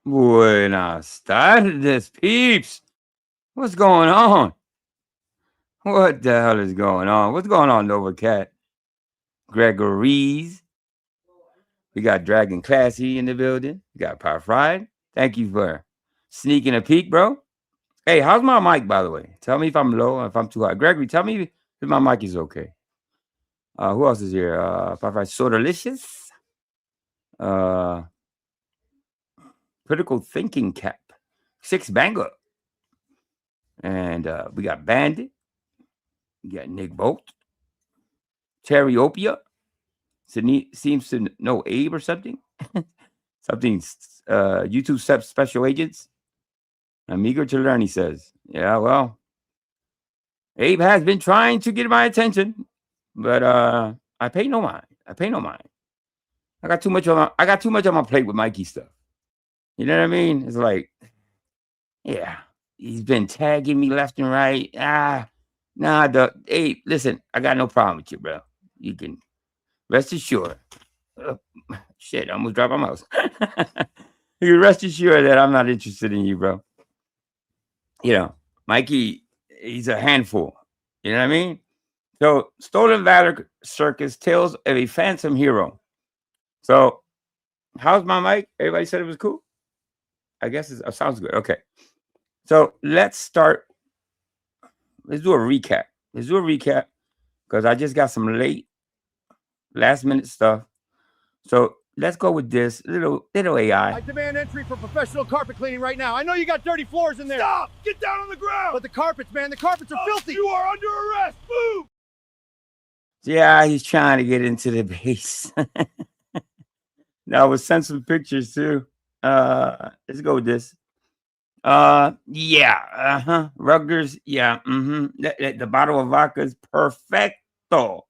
Buenas tardes, peeps. What's going on? What the hell is going on? What's going on, Nova Cat? Gregory's. We got Dragon Classy in the building. We got Power Fried. Thank you for sneaking a peek, bro. Hey, how's my mic, by the way? Tell me if I'm low or if I'm too high. Gregory, tell me if my mic is okay. Who else is here? Power Fried, So Delicious. Critical Thinking Cap. 6 Banger. And we got Bandit. We got Nick Bolt. Cherryopia. Seems to know Abe or something. Something YouTube special agents. I'm eager to learn, he says. Yeah, well, Abe has been trying to get my attention, but I pay no mind. I got too much on my plate with Mikey stuff. You know what I mean? It's like, yeah, he's been tagging me left and right. Hey, listen, I got no problem with you, bro. You can rest assured. Shit, I almost dropped my mouse. You can rest assured that I'm not interested in you, bro. You know, Mikey, he's a handful. You know what I mean? So, Stolen Valor Circus, Tales of a Phantom Hero. So, how's my mic? Everybody said it was cool? I guess it sounds good. Okay. So, let's start. Let's do a recap. Because I just got some last minute stuff. So, let's go with this little AI. I demand entry for professional carpet cleaning right now. I know you got dirty floors in there. Stop! Get down on the ground! But the carpets, man, the carpets are filthy. You are under arrest. Move! Yeah, he's trying to get into the base. Now, we'll send some pictures too. Let's go with this. Yeah, Rutgers, yeah, the bottle of vodka is perfecto.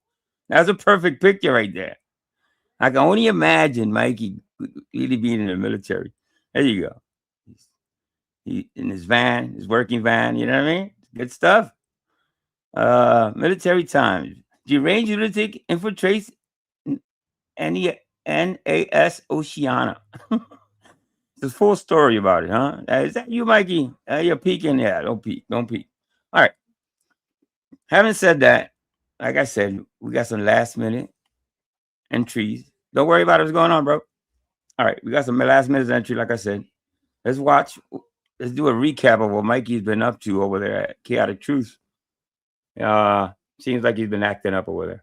That's a perfect picture right there. I can only imagine Mikey really being in the military. There you go. He in his van, his working van, you know what I mean? Good stuff. Military times. Deranged lunatic infiltrates NAS Oceana. It's a full story about it, huh? Is that you, Mikey? You're peeking? Yeah, don't peek. All right. Having said that, like I said, we got some last minute entries. Don't worry about what's going on, bro. All right, we got some last minute entry, like I said. Let's do a recap of what Mikey's been up to over there at Chaotic Truth. Seems like he's been acting up over there.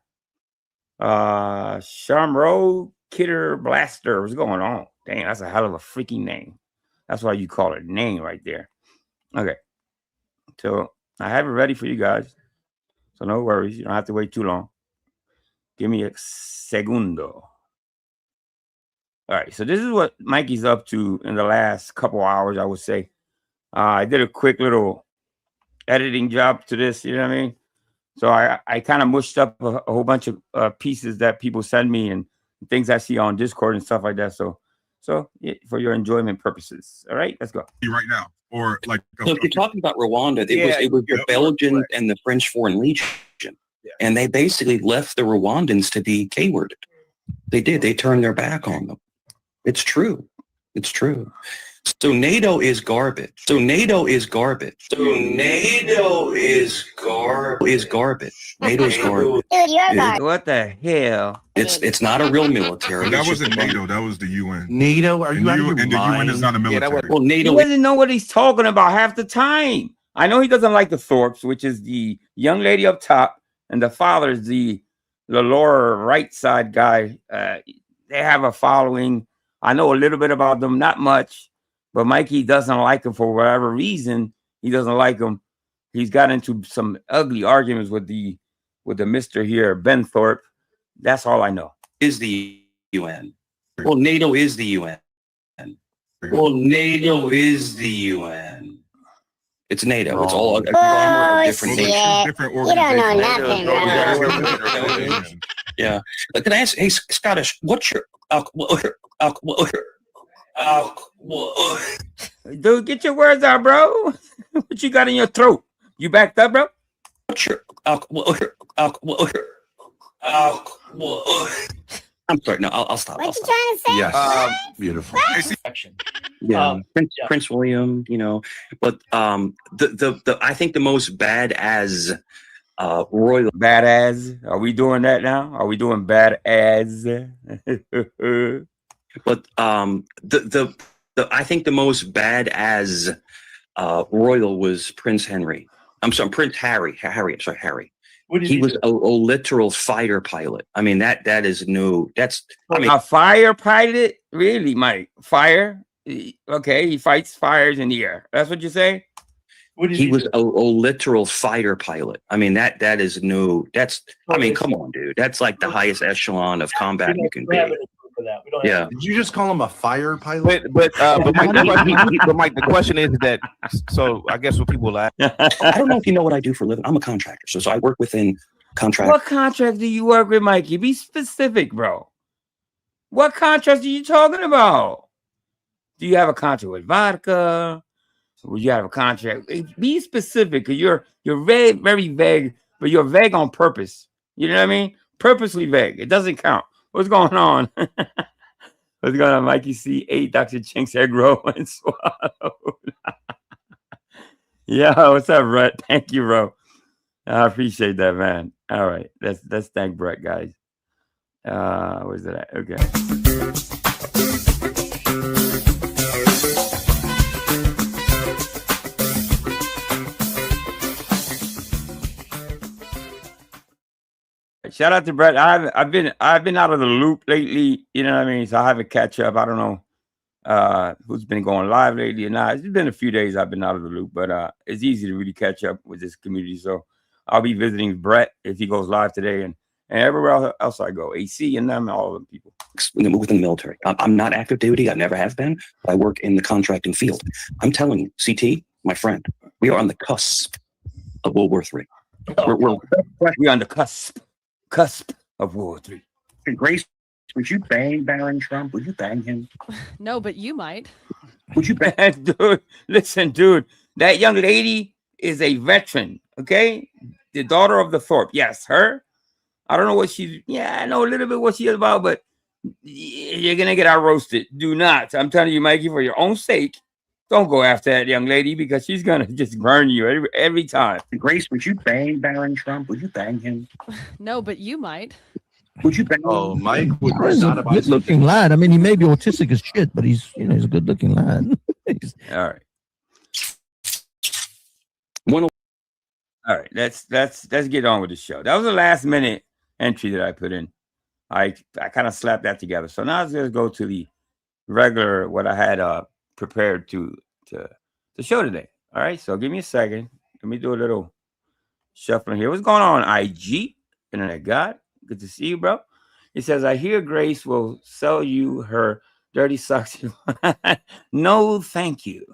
Shamro Kidder Blaster. What's going on? Dang, that's a hell of a freaking name. That's why you call it a name right there. Okay. So I have it ready for you guys. So no worries. You don't have to wait too long. Give me a segundo. All right. So this is what Mikey's up to in the last couple hours, I would say. I did a quick little editing job to this. You know what I mean? So I kind of mushed up a whole bunch of pieces that people send me and things I see on Discord and stuff like that. So yeah, for your enjoyment purposes. All right, let's go. Right now, or like. So if you're talking about Rwanda, it was the Belgian and the French Foreign Legion, and they basically left the Rwandans to be K-worded. They did. They turned their back on them. It's true. So NATO is garbage. NATO's garbage. NATO's garbage. Dude, you're garbage. What the hell? It's not a real military. That wasn't NATO. That was the UN. NATO? Are you out of your And the UN is not a military. Well, NATO. He doesn't know what he's talking about half the time. I know he doesn't like the Thorpes, which is the young lady up top, and the father is the lower right side guy. They have a following. I know a little bit about them, not much. But Mikey doesn't like him for whatever reason. He doesn't like him. He's got into some ugly arguments with the Mr. here, Ben Thorpe. That's all I know. Is the UN. Well, NATO is the UN. Well, NATO is the UN. It's NATO. It's all a conglomerate of different nations. Different You don't know organizations. nothing. Yeah. Can I ask, hey, Scottish, what's your Dude, get your words out, bro. What you got in your throat? You backed up, bro? what's your I'm sorry. No, I'll stop. What I'll you stop. trying to say? Yes. Beautiful. Yeah, Prince William. You know, but the I think the most badass royal. Badass. Are we doing that now? Are we doing badass? But the I think the most badass royal was Prince Henry. I'm sorry, Prince Harry. I'm sorry, Harry. He was a literal fighter pilot. I mean, that is no. That's I mean, a fire pilot, really, Mike? Fire? Okay, he fights fires in the air. That's what you say? He was a literal fighter pilot. I mean, that is no. That's I mean, come on, dude. That's like the highest echelon of combat you can be. Yeah. Did you just call him a fire pilot? But Mike, the question is that. So I guess what people laugh. I don't know if you know what I do for a living. I'm a contractor, so I work within contract. What contract do you work with, Mikey? Be specific, bro. What contract are you talking about? Do you have a contract with vodka? Would you have a contract? Be specific, because you're very, very vague, but you're vague on purpose. You know what I mean? Purposely vague. It doesn't count. What's going on? What's going on, Mikey? C8, Dr. Chink's egg roll and swallowed. Yeah, what's up, Brett? Thank you, bro. I appreciate that, man. All right, let's thank Brett, guys. Where's it at? Okay. Shout out to Brett. I've been out of the loop lately. You know what I mean? So I haven't catch up. I don't know who's been going live lately or not. It's been a few days I've been out of the loop, but it's easy to really catch up with this community. So I'll be visiting Brett if he goes live today, and everywhere else I go. AC and them, all of them people. Within the military. I'm not active duty. I never have been. But I work in the contracting field. I'm telling you, CT, my friend, we are on the cusp of World War III. We're on the cusp of World War III. Grace, would you bang Barron Trump? Would you bang him? No, but you might. Would you bang? Dude, listen, dude. That young lady is a veteran, okay? The daughter of the Thorpe. Yes, her. I don't know what she's... Yeah, I know a little bit what she is about, but you're going to get out roasted. Do not. I'm telling you, Mikey, for your own sake, don't go after that young lady, because she's going to just burn you every time. Grace, would you bang Barron Trump? Would you bang him? No, but you might. Would you bang Oh, Mike would He's not a advise good-looking lad. I mean, he may be autistic as shit, but he's a good-looking lad. All right. All right. Let's get on with the show. That was the last minute entry that I put in. I kind of slapped that together. So now let's go to the regular what I had prepared to show today. All right. So give me a second. Let me do a little shuffling here. What's going on, IG? Internet God? Good to see you, bro. It says, I hear Grace will sell you her dirty socks. No, thank you.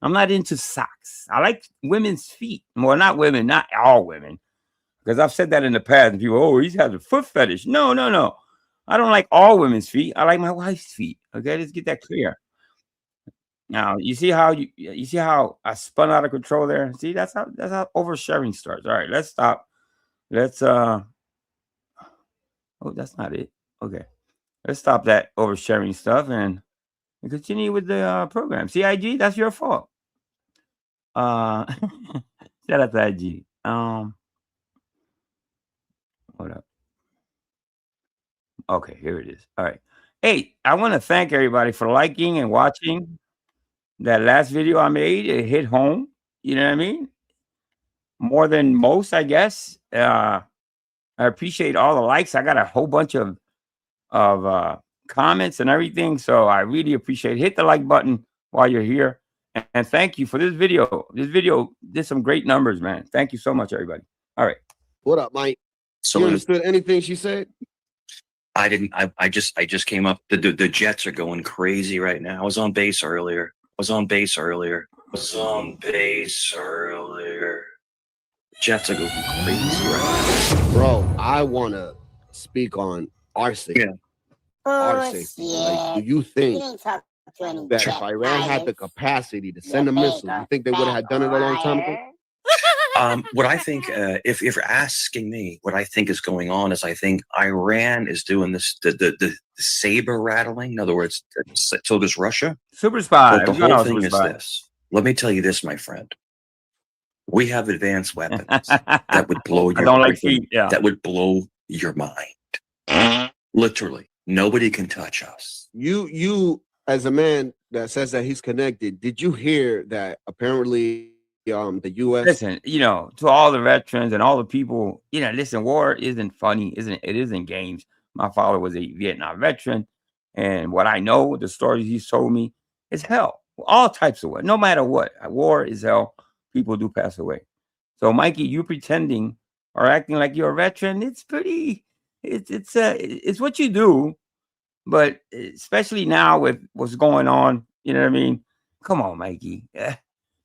I'm not into socks. I like women's feet. Well, not women, not all women. Because I've said that in the past. And people, oh, he's has a foot fetish. No. I don't like all women's feet. I like my wife's feet. Okay, let's get that clear. Now, you see how I spun out of control there? See, that's how oversharing starts. All right, let's stop. Let's oh, that's not it. Okay. Let's stop that oversharing stuff and continue with the program. CIG, that's your fault. Shout out to IG. Hold up. Okay, here it is. All right. Hey, I want to thank everybody for liking and watching that last video I made. It hit home. You know what I mean? More than most, I guess. I appreciate all the likes. I got a whole bunch of comments and everything. So I really appreciate it. Hit the like button while you're here. And thank you for this video. This video did some great numbers, man. Thank you so much, everybody. All right. What up, Mike? So you understood anything she said? I didn't. I just came up. The Jets are going crazy right now. I was on base earlier. Jets are going crazy right now. Bro, I want to speak on our safety. Yeah. Our safety. Like, do you think that if Iran had the capacity to send a missile, you think they would have done it a long time ago? What I think, if you're asking me, what I think is going on is I think Iran is doing this, the saber rattling. In other words, so does Russia. Super spy. But the whole thing is this. Let me tell you this, my friend. We have advanced weapons that would blow your mind. That would blow your mind. Literally, nobody can touch us. You, as a man that says that he's connected, did you hear that apparently the U.S. Listen, you know, to all the veterans and all the people, you know, listen, war isn't funny, it isn't games. My father was a Vietnam veteran, and what I know, the stories he's told me, is hell. All types of war, no matter what. War is hell. People do pass away. So, Mikey, you pretending or acting like you're a veteran, it's pretty. It's what you do, but especially now with what's going on, you know what I mean? Come on, Mikey.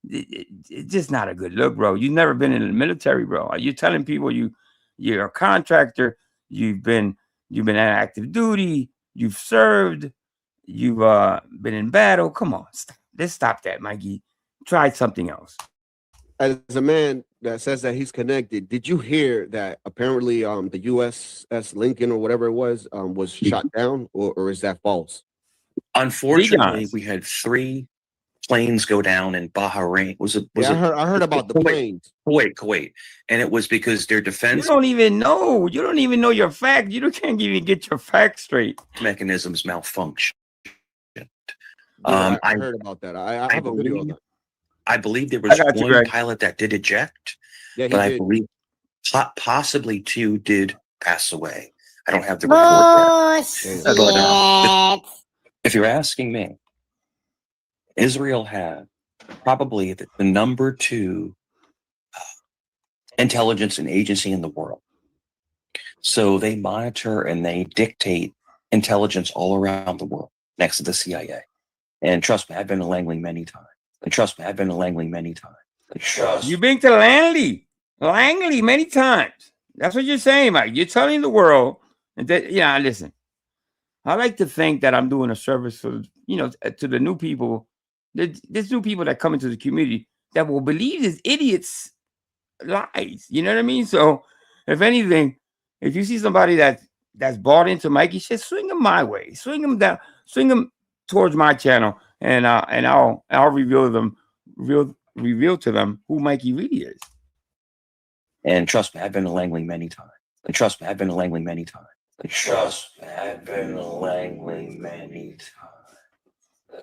It's just not a good look, bro. You've never been in the military, bro. Are you telling people you're a contractor? You've been on active duty. You've served. You've been in battle. Come on, let's stop that, Mikey. Try something else. As a man that says that he's connected, did you hear that apparently the USS Lincoln or whatever it was shot down, or is that false? Unfortunately, we had 3 planes go down in Bahrain. I heard about the planes. Kuwait, and it was because their defense. You don't even know your facts. You can't even get your facts straight. Mechanisms malfunctioned. I heard about that. I have a video of that. I believe there was one pilot that did eject, but I believe possibly 2 did pass away. I don't have the report there. If you're asking me, Israel had probably the number 2 intelligence and agency in the world. So they monitor and they dictate intelligence all around the world next to the CIA. And trust me, I've been to Langley many times. You've been to Langley many times. That's what you're saying, Mike. You're telling the world that, yeah, listen, I like to think that I'm doing a service for, you know, to the new people. There's new people that come into the community that will believe this idiot's lies. You know what I mean? So, if anything, if you see somebody that's bought into Mikey shit, swing them my way, swing them down, swing them towards my channel, and I'll reveal to them who Mikey really is. And trust me, I've been to Langley many times.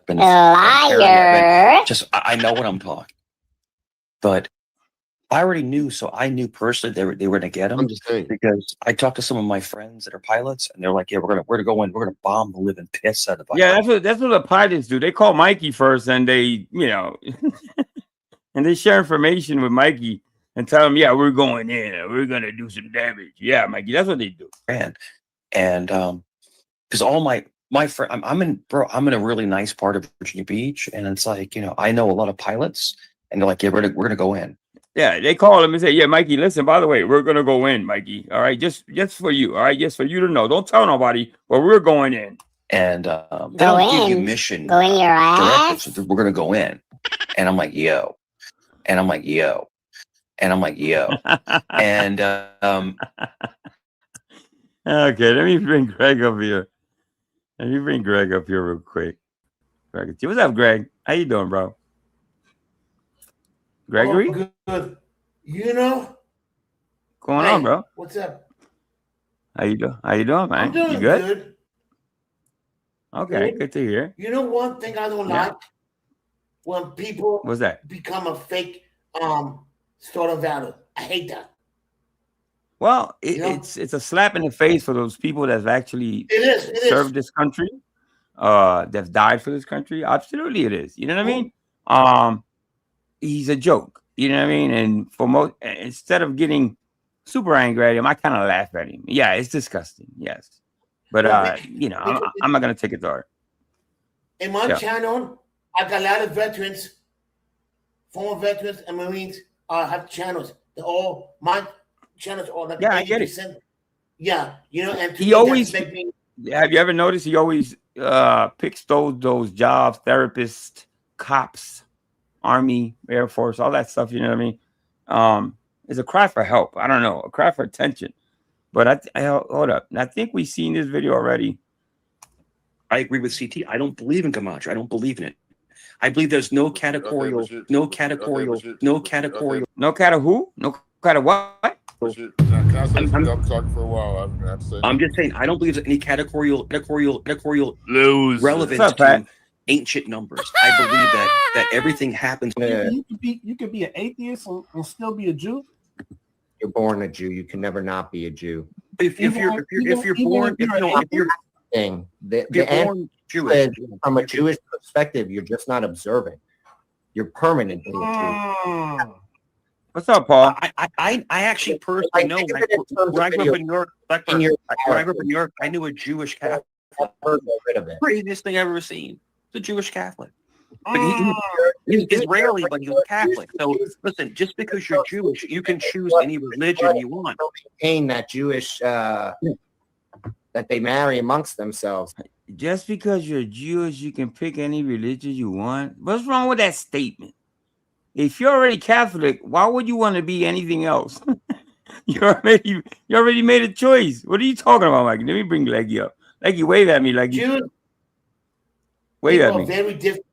Liar. I know what I'm talking. But I already knew, so I knew personally they were gonna get him. I'm just saying, because I talked to some of my friends that are pilots, and they're like, "Yeah, we're gonna go in, we're gonna bomb the living piss out of." Yeah, that's what the pilots do. They call Mikey first, and they, you know, and they share information with Mikey and tell him, "Yeah, we're going in, and we're gonna do some damage." Yeah, Mikey, that's what they do. And because all my friend, I'm in a really nice part of Virginia Beach, and it's like, you know, I know a lot of pilots, and they're like, "Yeah, we're gonna go in." Yeah, they call him and say, "Yeah, Mikey, listen, by the way, we're gonna go in, Mikey. All right, just for you, all right, just for you to know. Don't tell nobody, but we're going in." And they'll give you mission directives. We're gonna go in, and I'm like, "Yo," and I'm like, "Yo," and I'm like, "Yo," and okay, let me bring Greg up here. Real quick. Greg, what's up, Greg? How you doing, bro? Gregory? Oh, good. You know? What's going on, bro? What's up? How you doing, man? I'm doing you good? good. Okay, good to hear. You know one thing I don't like? When people What's that? become a fake sort of valor. I hate that. Well, it's a slap in the face for those people that's actually served this country, that's died for this country. Absolutely, it is. You know what I mean? He's a joke. You know what I mean? And for most, instead of getting super angry at him, I kind of laugh at him. Yeah, it's disgusting. Yes, but you know, I'm not gonna take it to heart. In my channel, I got a lot of veterans, former veterans and Marines have channels. They're all my channels are like 80%. I get it. Yeah, you know, and he always have you ever noticed he always picks those jobs, therapists, cops, Army, Air Force, all that stuff, you know what I mean? It's a cry for help. I don't know, a cry for attention. But I hold up. And I think we've seen this video already. I agree with CT. I don't believe in Camacho. I don't believe in it. I believe there's no categorical, no categorical. No cat who? No cat what? I'm talking for a while. I'm just saying I don't believe there's any categorical relevance What's up, to Pat? ancient numbers. I believe that everything happens. You could be an atheist and still be a Jew. You're born a Jew. You can never not be a Jew. If you're born Jewish, from a Jewish perspective, you're just not observing. You're permanently a Jew. What's up, Paul? I actually personally know when I grew up in New York. When I grew up in New York, I knew a Jewish Catholic. Craziest thing I've ever seen. The Jewish Catholic. But he's Israeli, but he was Catholic. So listen, just because you're Jewish, you can choose any religion you want. Maintain that Jewish that they marry amongst themselves. Just because you're Jewish, you can pick any religion you want. What's wrong with that statement? If you're already Catholic, why would you want to be anything else? you already made a choice. What are you talking about, Mike? Let me bring Leggy up. Leggy, wave at me, Leggy. Jews, wave at me. Very different.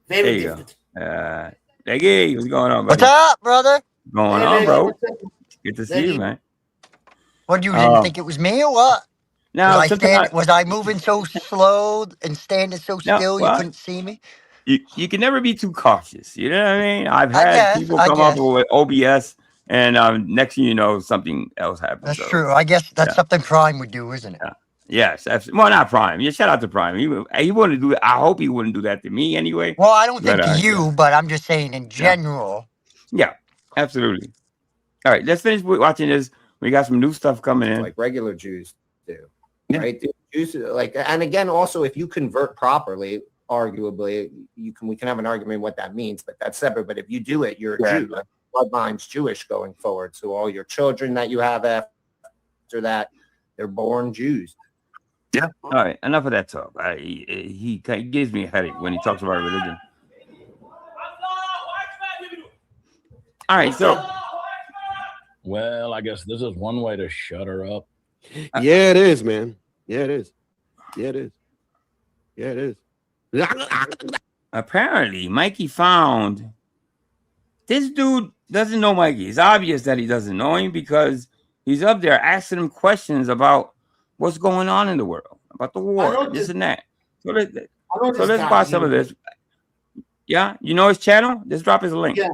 Very there you different. go. Leggy, what's going on, buddy? What's up, brother? What's going on, bro? Good to see you, man. What, you didn't think it was me or what? No, was I moving so slow and standing so still you couldn't see me? You can never be too cautious. You know what I mean? I've had people come up with OBS, and next thing you know, something else happens. That's true. I guess that's something Prime would do, isn't it? Yes. Well, not Prime. Yeah, shout out to Prime. He wouldn't do it. I hope he wouldn't do that to me anyway. Well, I don't think to you, but I'm just saying in general. Yeah, absolutely. All right, let's finish watching this. We got some new stuff coming in. Like regular Jews do. Yeah. Right? Jews, and again, also, if you convert properly, arguably, we can have an argument what that means, but that's separate. But if you do it, you're a Jew. Like, bloodline's Jewish going forward. So all your children that you have after that, they're born Jews. Yeah. All right. Enough of that talk. He gives me a headache when he talks about religion. All right. So. Well, I guess this is one way to shut her up. Yeah, it is, man. Yeah, it is. Yeah, it is. Yeah, it is. Apparently, Mikey found this dude doesn't know Mikey. It's obvious that he doesn't know him because he's up there asking him questions about what's going on in the world, about the war, this and that. So let's watch some of this. Yeah, you know his channel? Let's drop his link. Yeah.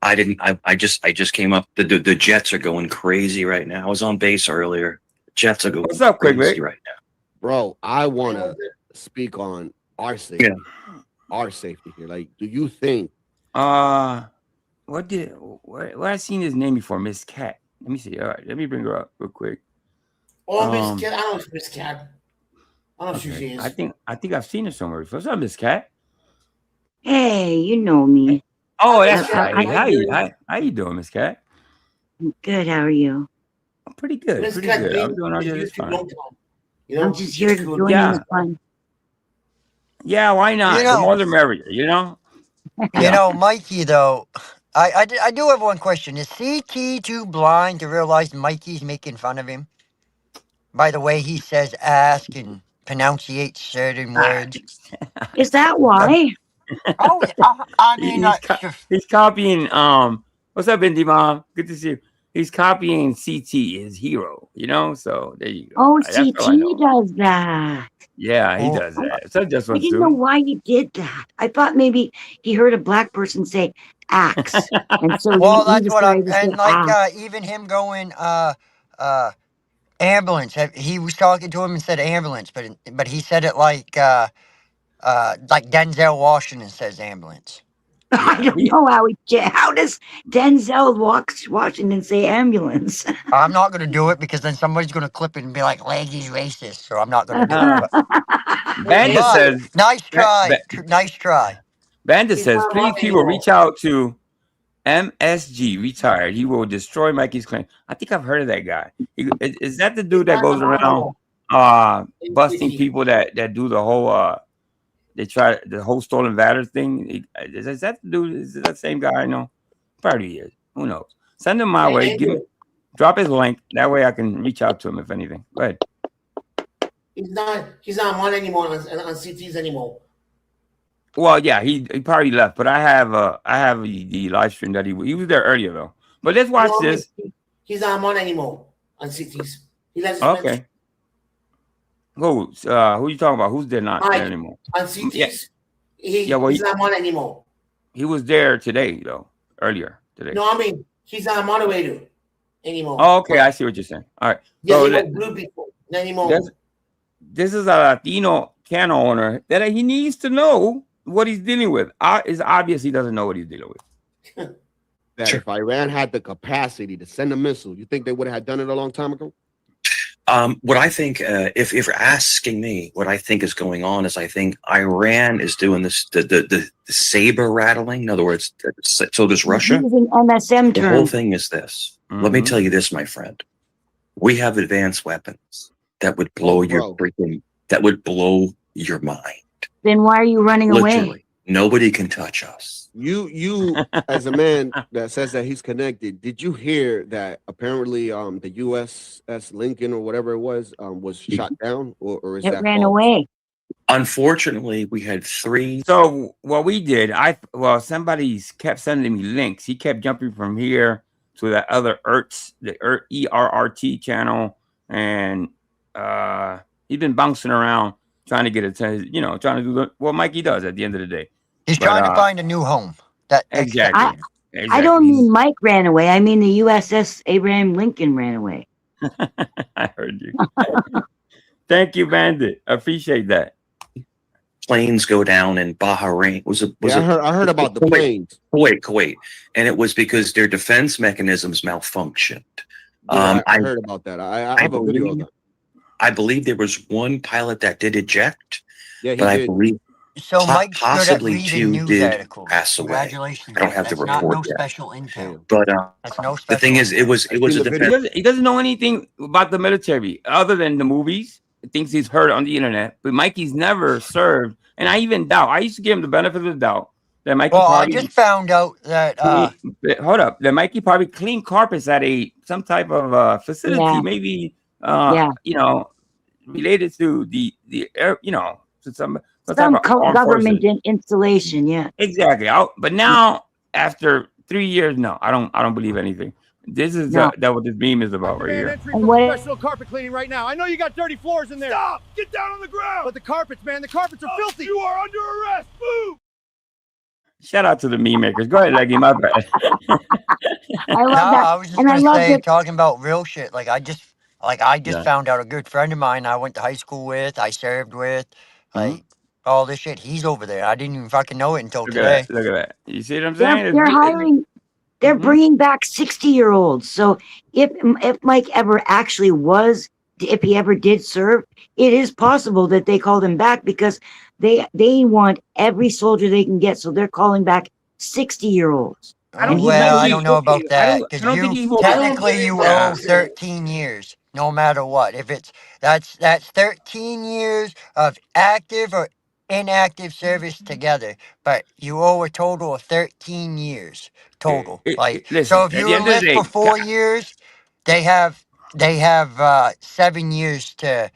I didn't. I just came up. The Jets are going crazy right now. I was on base earlier. Jets are going What's up, crazy right now. Bro, I want to speak on our safety. Yeah. Our safety here. Like, do you think? Where I seen his name before? Miss Cat. Let me see. All right, let me bring her up real quick. Oh, Miss Cat. I don't know Miss Cat. I don't know who she is. I think I've seen her somewhere. What's up, Miss Cat? Hey, you know me. Oh, that's right. How you doing, Miss Cat? Good. How are you? I'm pretty good. Miss pretty Cat, good. I'm doing all just fine. You know, I'm just here to join in the fun. Yeah, why not? You know, the more the merrier, you know? You know, Mikey, though, I do have one question. Is CT too blind to realize Mikey's making fun of him? By the way he says ask and pronunciate certain words. Is that why? I mean, he's copying, what's up, Indy Mom? Good to see you. He's copying CT, his hero, you know? So there you go. Oh, CT does that. Yeah, he does that. So just I didn't know why he did that. I thought maybe he heard a black person say axe. And so well, that's what I'm, and like, even him going, ambulance. He was talking to him and said ambulance, but he said it like Denzel Washington says ambulance. I don't know how does Denzel Washington say ambulance? I'm not going to do it because then somebody's going to clip it and be like, Leggy's racist. So I'm not going to do it. Bandit says, nice try. Nice try. Bandit says, please people reach out to MSG retired. He will destroy Mikey's claim. I think I've heard of that guy. Is that the dude that goes around busting people that do the whole they try the whole stolen valor thing? Is that the dude? Is that the same guy I know? Probably is. Who knows? Send him my way. Drop his link. That way I can reach out to him if anything. Go ahead. He's not on anymore on CTs anymore. Well, yeah, he probably left, but I have the live stream that he was there earlier though. But let's watch this. He's not on anymore on CTs. He left. Okay. Who you talking about? Who's there not there anymore? On CTs. Yeah. He's not on anymore. He was there today though. Earlier today. No, I mean he's not a moderator anymore. Oh, okay, I see what you're saying. All right. Yeah, So he was blue before. Not anymore. This is a Latino channel owner that he needs to know what he's dealing with. It's obvious he doesn't know what he's dealing with. That if Iran had the capacity to send a missile, you think they would have done it a long time ago? What I think, if you're asking me, what I think is going on is I think Iran is doing this, the saber rattling. In other words, so does Russia. Using MSM The terms. whole thing is this. Let me tell you this, my friend. We have advanced weapons that would blow that would blow your mind. Then why are you running away? Literally, nobody can touch us. You as a man that says that he's connected, did you hear that apparently the USS Lincoln or whatever it was shot down or is It that ran false? away. Unfortunately, we had 3. So what we did, somebody kept sending me links. He kept jumping from here to that other the ERRT channel, and he's been bouncing around trying to get attention, trying to do what Mikey does at the end of the day. He's trying to find a new home. Exactly. I don't mean Mike ran away. I mean the USS Abraham Lincoln ran away. I heard you. Thank you, Bandit. I appreciate that. Planes go down in Bahrain. I heard about the planes. Kuwait, and it was because their defense mechanisms malfunctioned. Yeah, I heard about that. I have a video of that. I believe there was one pilot that did eject, Yeah, he but I did. believe So Mike possibly 2 did pass away. Congratulations. I don't have the That's not report no yet. special intel. But That's no the thing is, it was a defense. He doesn't know anything about the military other than the movies, things he's heard on the internet. But Mikey's never served, and I even doubt. I used to give him the benefit of the doubt that Mikey. Well, probably, I just found out that hold up, that Mikey probably cleaned carpets at some type of facility, Yeah. maybe related to the air, to some type of armed government forces. installation. Yeah. Exactly. But now after 3 years, no, I don't believe anything. This is that what this meme is about right here. Entry for professional carpet cleaning right now. I know you got dirty floors in there. Stop! Get down on the ground! But the carpets, man, the carpets are filthy. You are under arrest. Move! Shout out to the meme makers. Go ahead, Leggy. My bad. I love that. I was just And I gonna love say, that. talking about real shit. I just Yeah. found out a good friend of mine I went to high school with, I served with, all this shit. He's over there. I didn't even fucking know it until Look today. at that. Look at that. You see what I'm saying? They're hiring. They're bringing back 60-year-olds. So if Mike ever actually if he ever did serve, it is possible that they called him back because they want every soldier they can get. So they're calling back 60-year-olds. I don't know about that because technically you owe 13 years, no matter what. If that's 13 years of active or inactive service together, but you owe a total of 13 years total. Listen, so if at you the end of the enlist day, for 4 years, they have 7 years to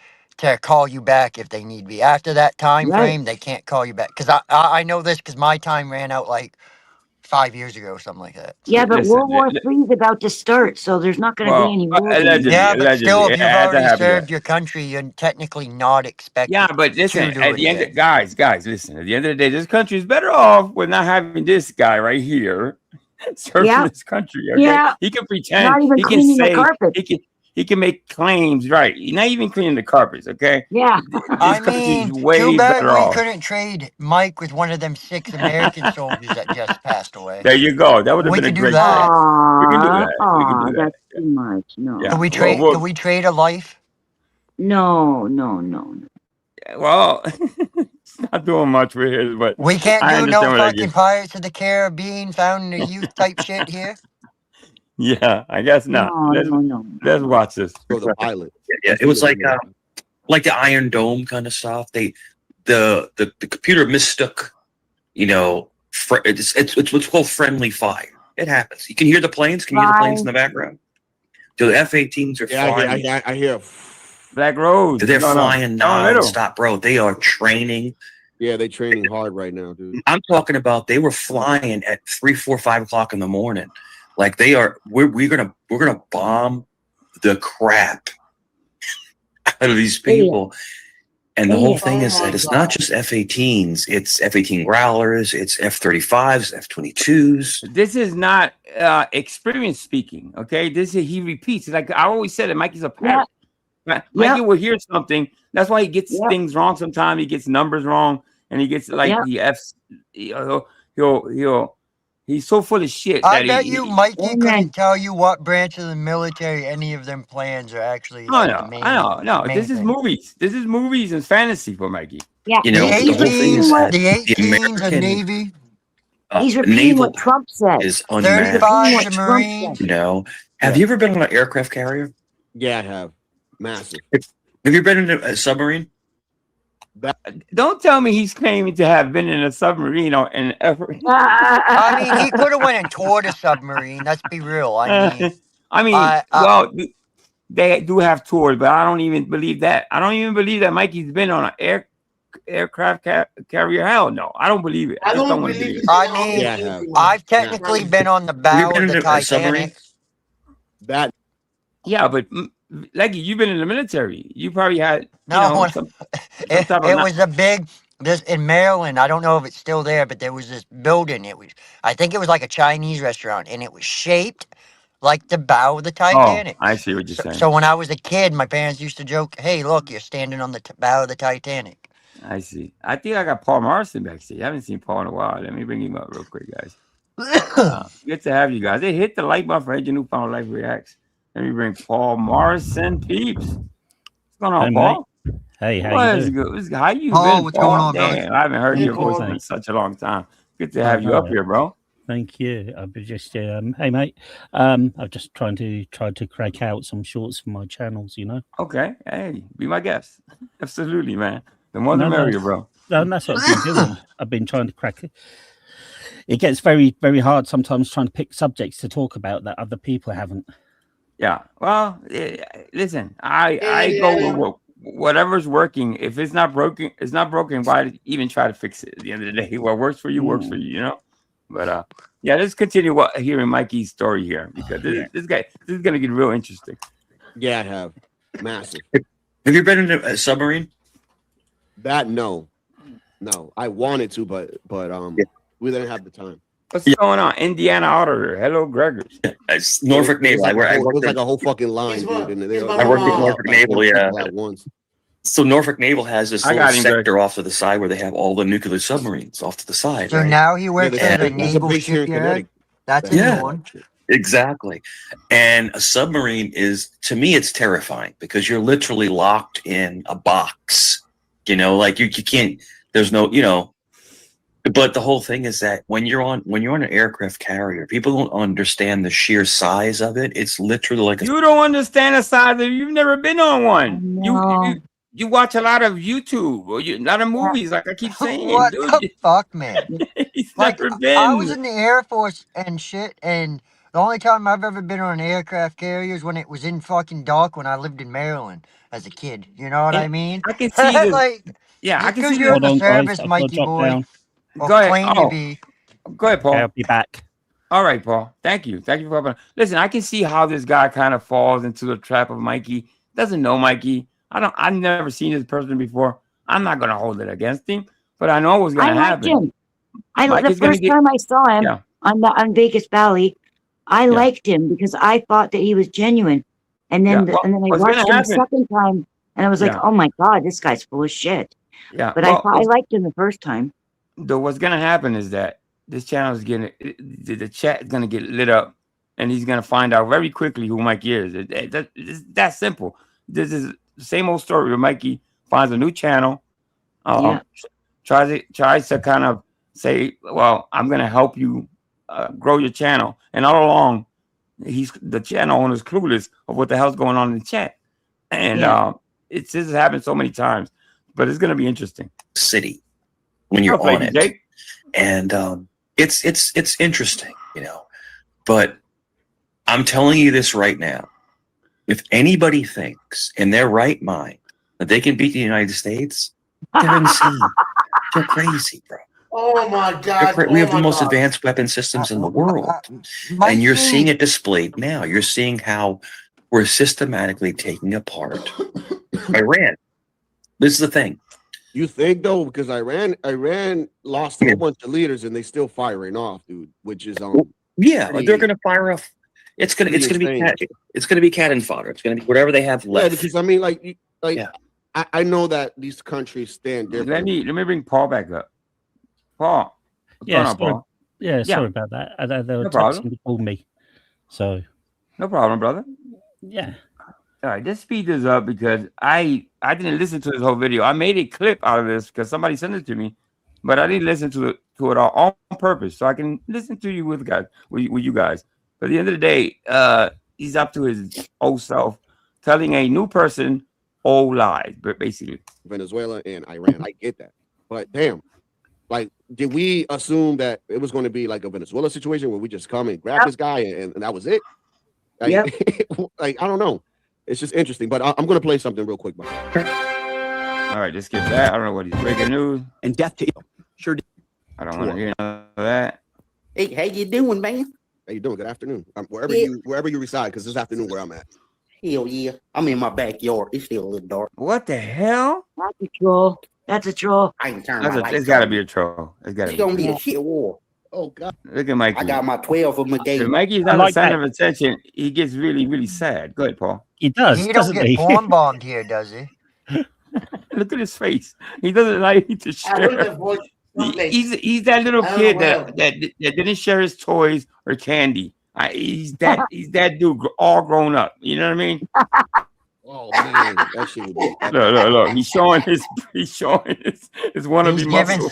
call you back if they need be. After that time frame, they can't call you back. Because I know this because my time ran out 5 years ago or something like that. Yeah, but World War III is about to start, so there's not going to be any wars. Yeah, but still, if you've already happened, served your country, you're technically not expected. Yeah, but listen, to do at it the end, again. guys, listen. At the end of the day, this country is better off with not having this guy right here serving this country. Okay? Yeah. He can pretend. Not even he can cleaning the say. carpet. He can make claims. Right. He's not even cleaning the carpets. Okay. Yeah. I mean, way too bad better we off. couldn't trade Mike with one of them 6 American soldiers that just passed away. There you go. That would have We been a could do great that. trade. We can do that. We can do that. That's too much. No. Yeah. Can we trade a life? No. Well, it's not doing much for his, but We can't I do no understand what I fucking get. Pirates of the Caribbean, found in the youth type shit here. Yeah, I guess not. Let's watch this. For the pilot. Yeah, it was like the Iron Dome kind of stuff. The computer mistook, it's what's called friendly fire. It happens. You can hear the planes. Can you hear the planes in the background? So the F-18s are flying. I hear. Black Rose. They're flying non-stop, bro. They are training. Yeah, they're training hard right now, dude. I'm talking about they were flying at 3, 4, 5 o'clock in the morning. Like they are. We're gonna bomb the crap out of these people. And the whole thing is that it's not just F-18s, it's F-18 Growlers, it's F-35s, F-22s. This is not experience speaking, okay? This is, he repeats. Like I always said, that Mikey's a parrot. Mikey will hear something. That's why he gets things wrong sometimes. He gets numbers wrong, and he gets like the F's. He's so full of shit. I bet you Mikey couldn't tell you what branch of the military any of them plans are actually. I know. This is movies. This is movies and fantasy for Mikey. Yeah, you know, the whole thing is that the 18s are Navy. He's repeating what Trump said. Is unmatched. 35 Marines. You know, have you ever been on an aircraft carrier? Yeah, I have. Massive. Have you been in a submarine? Don't tell me he's claiming to have been in a submarine or an effort. I mean, he could have went and toured a submarine. Let's be real. Well, they do have tours, but I don't even believe that. I don't even believe that Mikey's been on an aircraft carrier. Hell no, I don't believe it. I don't believe it. I mean, I've technically been on the bow of the Titanic. Yeah, but Leggy, you've been in the military. You probably had it was a big this in Maryland. I don't know if it's still there, but there was this building. I think it was like a Chinese restaurant, and it was shaped like the bow of the Titanic. Oh, I see what you're saying. So when I was a kid, my parents used to joke, "Hey, look, you're standing on the bow of the Titanic." I see. I think I got Paul Morrison backstage. I haven't seen Paul in a while. Let me bring him up real quick, guys. Good to have you guys. They hit the like button for Agent Newfound Life Reacts. Let me bring Paul Morrison, peeps. What's going on, Paul? Mate. Hey, how you doing? How you Paul, been, what's Paul? going on, Damn, I haven't heard your voice in such a long time. Good to have you up here, bro. Thank you. I've been just hey mate. I'm just trying to crack out some shorts for my channels, you know. Okay, hey, be my guest. Absolutely, man. The more the merrier, bro. No, that's what I've been doing. I've been trying to crack it. It gets very, very hard sometimes trying to pick subjects to talk about that other people haven't. Yeah. Well, listen, I go with whatever's working. If it's not broken, it's not broken. Why even try to fix it? At the end of the day, what works for you works for you, you know. But yeah, let's continue hearing Mikey's story here because this is gonna get real interesting. Yeah, I have. Massive. Have you been in a submarine? No. I wanted to, but we didn't have the time. What's going on? Indiana Auditor. Hello, Gregors. It's Norfolk Naval. It was like a whole fucking line, dude. I worked at Norfolk Naval, yeah. So Norfolk Naval has this little sector off to the side where they have all the nuclear submarines off to the side. So now he works at a naval shipyard. That's a new one. Exactly. And a submarine is, to me, it's terrifying because you're literally locked in a box. You know, like you can't. There's no, you know. But the whole thing is that when you're on an aircraft carrier, people don't understand the sheer size of it. It's literally like you don't understand the size of it. You've never been on one. No. You watch a lot of YouTube or a lot of movies, like I keep saying. What dude. the fuck, man? Like I was in the Air Force and shit, and the only time I've ever been on an aircraft carrier is when it was in fucking dock when I lived in Maryland as a kid. You know what I mean? I can see this. Like, yeah, I can see you're in the service, Mikey boy. Go ahead. Go ahead, Paul. I'll be back. All right, Paul. Thank you for helping. Listen, I can see how this guy kind of falls into the trap of Mikey. Doesn't know Mikey. I've never seen this person before. I'm not gonna hold it against him, but I know what's gonna happen. The first time I saw him on Vegas Valley, I liked him because I thought that he was genuine. And then I watched him the second time, and I was like, oh my God, this guy's full of shit. Yeah. But I liked him the first time. Though what's gonna happen is that this channel is the chat is gonna get lit up, and he's gonna find out very quickly who Mikey is. It's that simple. This is the same old story where Mikey finds a new channel, tries to kind of say, "Well, I'm gonna help you grow your channel," and all along, the channel owner is clueless of what the hell's going on in the chat, and it's just happened so many times. But it's gonna be interesting. City. When you're on it, and it's interesting, you know. But I'm telling you this right now. If anybody thinks in their right mind that they can beat the United States, they're insane. They're crazy, bro. Oh my God! We have the most advanced weapon systems in the world. And you're seeing it displayed now. You're seeing how we're systematically taking apart Iran. This is the thing. You think though, because Iran lost a whole bunch of leaders and they still firing off, dude. Which is yeah, pretty- they're gonna fire off. It's gonna be cannon fodder. It's gonna be whatever they have left. Yeah, because I mean, like I know that these countries stand different. Let me bring Paul back up. Paul. What's going on, Paul? Sorry about that. They were No problem. texting to call me. So No problem, brother. yeah. All right, let's speed this up because I didn't listen to this whole video. I made a clip out of this because somebody sent it to me, but I didn't listen to it all on purpose, so I can listen to you with you guys. But at the end of the day, he's up to his old self, telling a new person old lies, but basically. Venezuela and Iran, I get that, but damn, like, did we assume that it was going to be like a Venezuela situation where we just come and grab this guy and that was it? Like, like I don't know. It's just interesting, but I'm going to play something real quick. All right, let's get that. I don't know what he's breaking news. And death to sure. I don't want to hear none of that. Hey, how you doing, man? How you doing? Good afternoon. Wherever you reside, because this afternoon where I'm at. Hell yeah, I'm in my backyard. It's still a little dark. What the hell? That's a troll. That's a troll. I ain't turning my lights. It's got to be a troll. It's gonna be a shit war. Oh God! Look at Mikey. I got my 12 of them again. If Mikey's not a sign of attention, he gets really, really sad. Go ahead, Paul. He does. He don't get porn bombed here, does he? Look at his face. He doesn't like to share. He's that little kid that didn't share his toys or candy. He's that dude all grown up. You know what I mean? Oh man, that shit would be. Look. He's showing his wannabe He's giving muscle.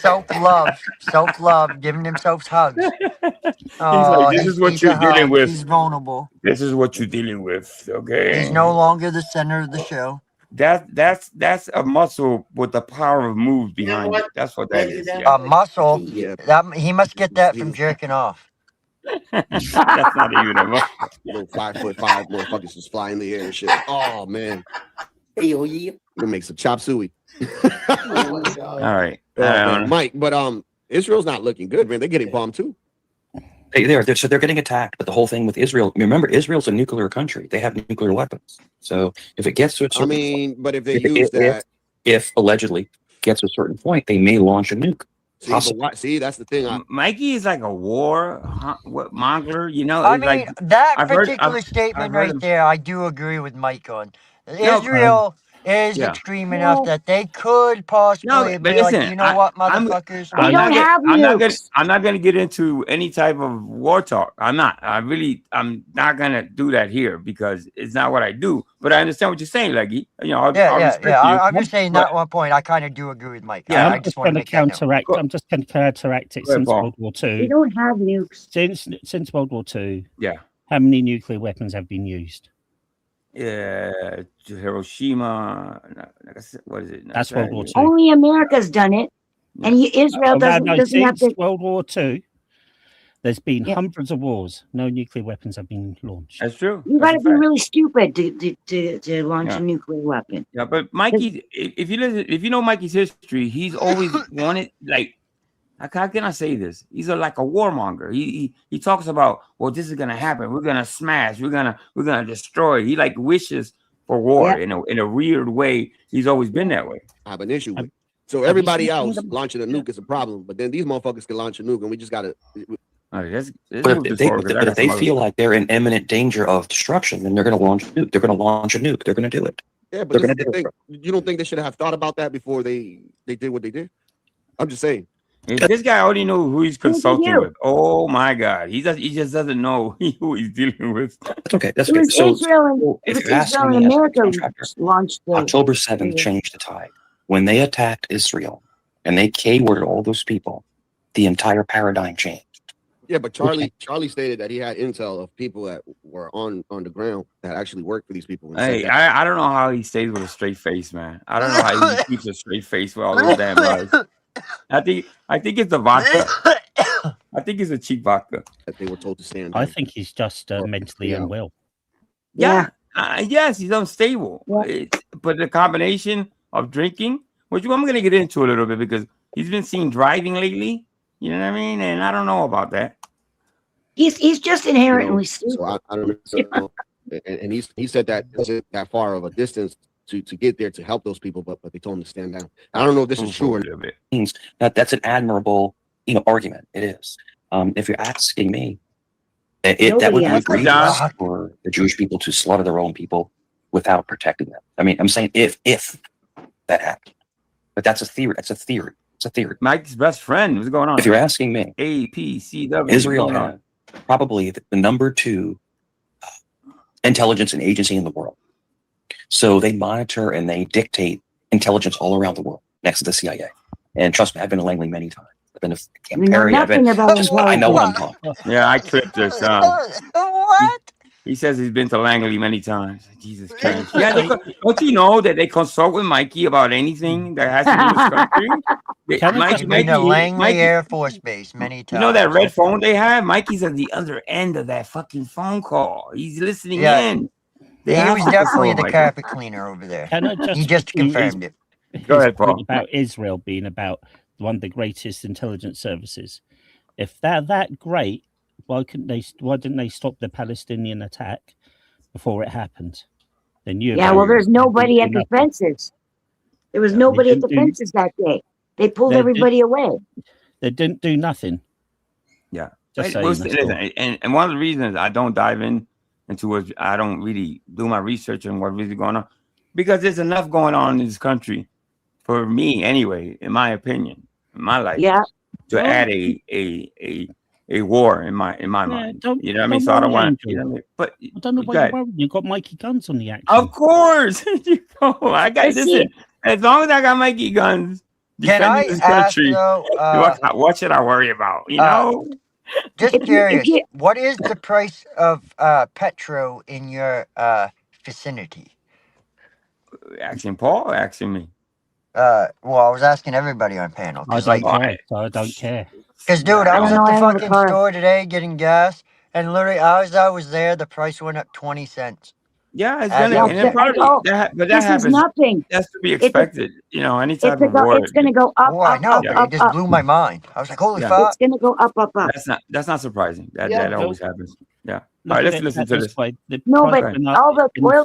self love, giving himself hugs. He's like, this is what you're dealing with. He's vulnerable. This is what you're dealing with. Okay. He's no longer the center of the show. That's a muscle with the power of moves behind it. That's what that is. A muscle. He must get that from jerking off. That's not even a muscle. Little 5'5" motherfuckers just fly in the air and shit. Oh man. Hell yeah. We'll make some chop suey. All right. Mike, but Israel's not looking good, man. They're getting bombed too. They're getting attacked. But the whole thing with Israel, remember, Israel's a nuclear country. They have nuclear weapons. So if it gets to a certain point, but if they use that, if allegedly gets to a certain point, they may launch a nuke. See, that's the thing. Mikey is like a war monger, you know. I mean, like, that particular statement right there, I do agree with Mike on. Israel is extreme enough that they could possibly be listen, like, you know what, motherfuckers? I'm not gonna get into any type of war talk. I'm not gonna do that here because it's not what I do. But I understand what you're saying, Leggy. You know, I'm just saying that one point. I kind of do agree with Mike. Yeah, I I'm just going to counteract. I'm just going to counteract it since World War II. We don't have nukes. Since World War II. Yeah. How many nuclear weapons have been used? Yeah, Hiroshima. What is it? That's World War II. Only America's done it, and Israel doesn't have to. World War II, there's been hundreds of wars. No nuclear weapons have been launched. That's true. You got to be really stupid to launch a nuclear weapon. Yeah, but Mikey, if you know Mikey's history, he's always wanted, like, how can I say this? He's like a warmonger. He talks about, well, this is gonna happen. We're gonna smash. We're gonna destroy. He like wishes for war in a weird way. He's always been that way. I have an issue with. So everybody else launching a nuke is a problem, but then these motherfuckers can launch a nuke, and we just gotta. But if they feel like they're in imminent danger of destruction, then they're going to launch a nuke. They're going to launch a nuke. They're going to do it. Yeah, but you don't think they should have thought about that before they did what they did? I'm just saying. If this guy already knew who he's consulting with. Oh my God, he just doesn't know who he's dealing with. That's okay. That's it was okay. Israel and America launched October 7th changed the tide. When they attacked Israel and they K-worded all those people, the entire paradigm changed. Yeah, but Charlie stated that he had intel of people that were on the ground that actually worked for these people. Hey, I don't know how he stays with a straight face, man. I don't know how he keeps a straight face with all those damn lies. I think it's the vodka. I think it's a cheap vodka. That they were told to stand. I down. think he's just mentally unwell. Yeah. Yes, he's unstable. But the combination of drinking, which I'm going to get into a little bit because he's been seen driving lately. You know what I mean? And I don't know about that. He's just inherently stupid. So I don't know. And he said that it wasn't that far of a distance to get there to help those people, but they told him to stand down. I don't know if this is true or not. That's an admirable, argument. It is. If you're asking me, that would be egregious for the Jewish people to slaughter their own people without protecting them. I mean, I'm saying if that happened, but that's a theory. It's a theory. Mike's best friend. What's going on? If you're asking me, APCW. Israel, probably the number 2 intelligence and agency in the world. So they monitor and they dictate intelligence all around the world, next to the CIA. And trust me, I've been to Langley many times. I've been to Camp Perry. I know what I'm talking about. Yeah, I clipped this. What? He says he's been to Langley many times. Jesus Christ. Yeah, don't you know that they consult with Mikey about anything that has to do with this country? Been to Langley Air Force Base many times. You know that red phone they have? Mikey's at the other end of that fucking phone call. He's listening in. He was definitely the carpet cleaner over there. He just confirmed it. Go ahead, Paul. About Israel being about one of the greatest intelligence services. If they're that great, why didn't they stop the Palestinian attack before it happened? They knew. Well, there's nobody at the fences. There was nobody at the fences that day. They pulled everybody away. They didn't do nothing. Yeah. Just and one of the reasons I don't dive into it, I don't really do my research on what really going on, because there's enough going on in this country for me anyway, in my opinion, in my life, to add a war in my mind. You know what I mean? So I don't want to, but I don't know why you got Mikey guns on the action. Of course. I got this. As long as I got Mikey guns defending this country, what should I worry about? You know? Just curious, what is the price of petrol in your vicinity? Asking Paul, asking me. Well, I was asking everybody on panel. I don't care. Because, dude, I was at the fucking store today getting gas, and literally, as I was there, the price went up 20 cents. Yeah, it's gonna. And it probably, but that happens. Nothing. That's to be expected. Any type of war. It's gonna go up. I know, but it just blew my mind. I was like, "Holy fuck!" It's gonna go up, up, up. That's not surprising. That always happens. Yeah. All right, let's listen to this. No, but all the oil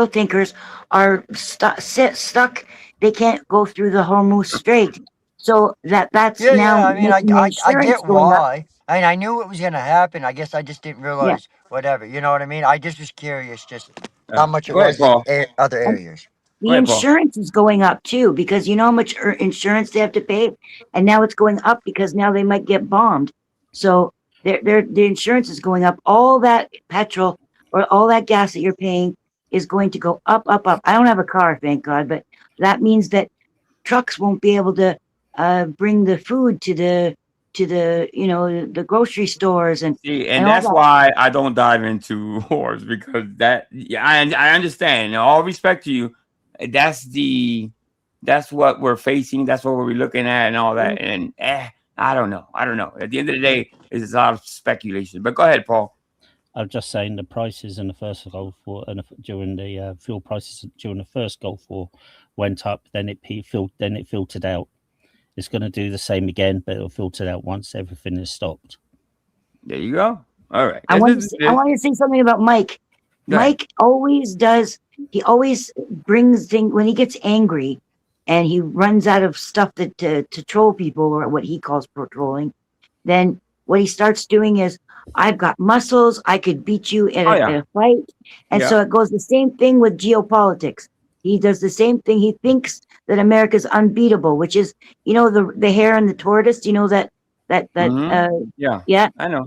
tankers are stuck. They can't go through the Hormuz Strait. So that's now. Yeah, I mean, I get why. I mean, I knew it was going to happen. I guess I just didn't realize whatever. You know what I mean? I just was curious just how much it was in other areas. The insurance is going up too, because you know how much insurance they have to pay, and now it's going up because now they might get bombed. So the insurance is going up. All that petrol or all that gas that you're paying is going to go up, up, up. I don't have a car, thank God, but that means that trucks won't be able to bring the food to the the grocery stores and that's why I don't dive into wars, because I understand. All respect to you, that's what we're facing, that's what we're looking at and all that. And I don't know. At the end of the day, it's a lot of speculation. But go ahead, Paul. I'm just saying the prices in the first Gulf War and during the fuel prices during the first Gulf War went up. Then it filtered out. It's going to do the same again, but it'll filter out once everything is stopped. There you go. All right. I want to say something about Mike. Mike always does. He always brings things when he gets angry, and he runs out of stuff to troll people, or what he calls trolling. Then what he starts doing is, I've got muscles. I could beat you in a fight. And so it goes the same thing with geopolitics. He does the same thing. He thinks that America's unbeatable, which is, the hare and the tortoise. I know.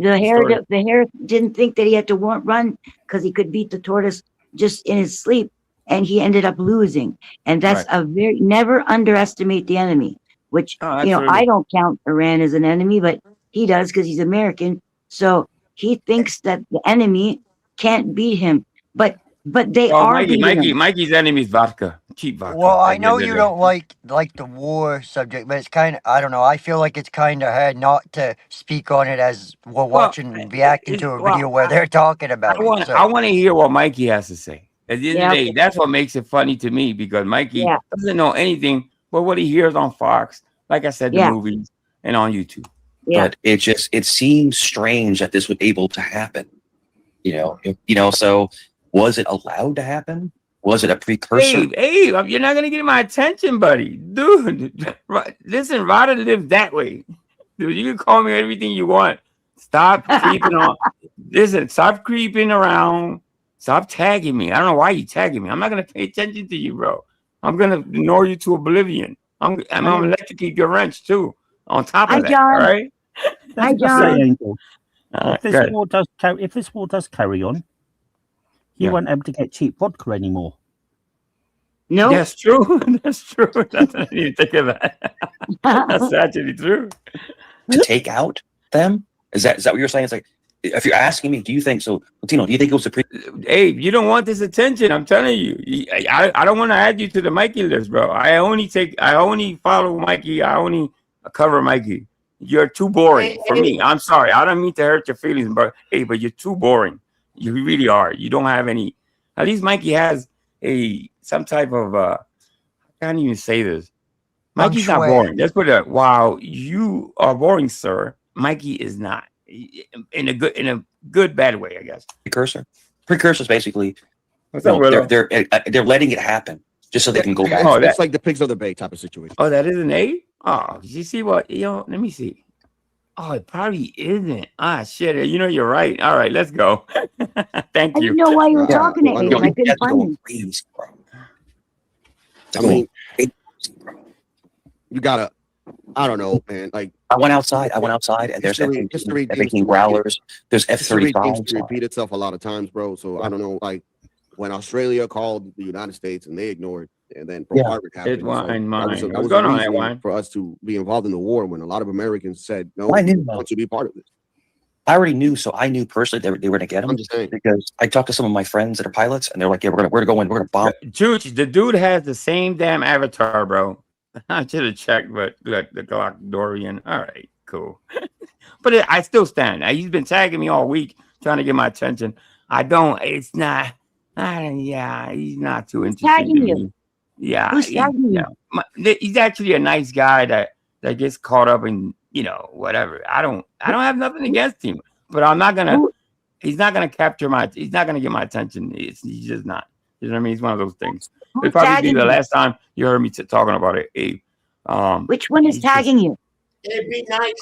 The hare didn't think that he had to run because he could beat the tortoise just in his sleep, and he ended up losing. And that's never underestimate the enemy. Which I don't count Iran as an enemy, but he does because he's American. So he thinks that the enemy can't beat him. But but they are beating them. Mikey's enemy is vodka, cheap vodka. Well, I know you don't like the war subject, but it's kind of, I don't know. I feel like it's kind of hard not to speak on it as we're watching, reacting to a video where they're talking about it. I want to hear what Mikey has to say. At the end of the day, that's what makes it funny to me, because Mikey doesn't know anything but what he hears on Fox, like I said, the movies, and on YouTube. But it seems strange that this was able to happen. So was it allowed to happen? Was it a precursor? Hey, you're not gonna get my attention, buddy. Dude, listen, rather live that way. Dude, you can call me everything you want. Stop creeping on. Listen, stop creeping around. Stop tagging me. I don't know why you tagging me. I'm not gonna pay attention to you, bro. I'm gonna ignore you to oblivion. I'm gonna electrocute your wrench too. On top of that, all right? Hi, John. If this war does carry on, you won't be able to get cheap vodka anymore. No, that's true. That's true. I didn't even think of that. That's actually true. To take out them? Is that what you're saying? It's like, if you're asking me, do you think so, Latino? Do you think it was a Hey, you don't want this attention. I'm telling you. I don't want to add you to the Mikey list, bro. I only follow Mikey. I only cover Mikey. You're too boring for me. I'm sorry. I don't mean to hurt your feelings, but but you're too boring. You really are. You don't have any. At least Mikey has some type of I can't even say this. Mikey's not boring. Let's put it. Wow, you are boring, sir. Mikey is not. In a good bad way, I guess. Precursor is basically they're letting it happen just so they can go back. It's like the pigs of the bay type of situation. Oh, that is an A? Oh, you see what? Let me see. Oh, it probably isn't. Ah, shit. You're right. All right, let's go. Thank you. I didn't know why you were talking to him. I couldn't find him. I mean, you gotta. I don't know, man. Like I went outside, and there's F-18 Growlers. There's F-35s. To repeat itself a lot of times, bro. So I don't know, like when Australia called the United States and they ignored, and then Pearl Harbor happened. That was a reason for us to be involved in the war when a lot of Americans said no, we want to be part of this. I already knew, so I knew personally they were going to get them. I'm just saying, because I talked to some of my friends that are pilots, and they're like, "Yeah, we're gonna go in, we're gonna bomb." Chooch, the dude has the same damn avatar, bro. I should have checked, but the Glock Dorian. All right, cool. But I still stand. He's been tagging me all week, trying to get my attention. I don't. It's not. He's not too interested. Tagging you. Yeah, who's tagging you? He's actually a nice guy that gets caught up in whatever. I don't have nothing against him, but I'm not gonna. He's not gonna capture my. He's not gonna get my attention. He's just not. You know what I mean? It's one of those things. It'll probably be the last time you heard me talking about it, Abe. Which one is tagging you? It'd be nice.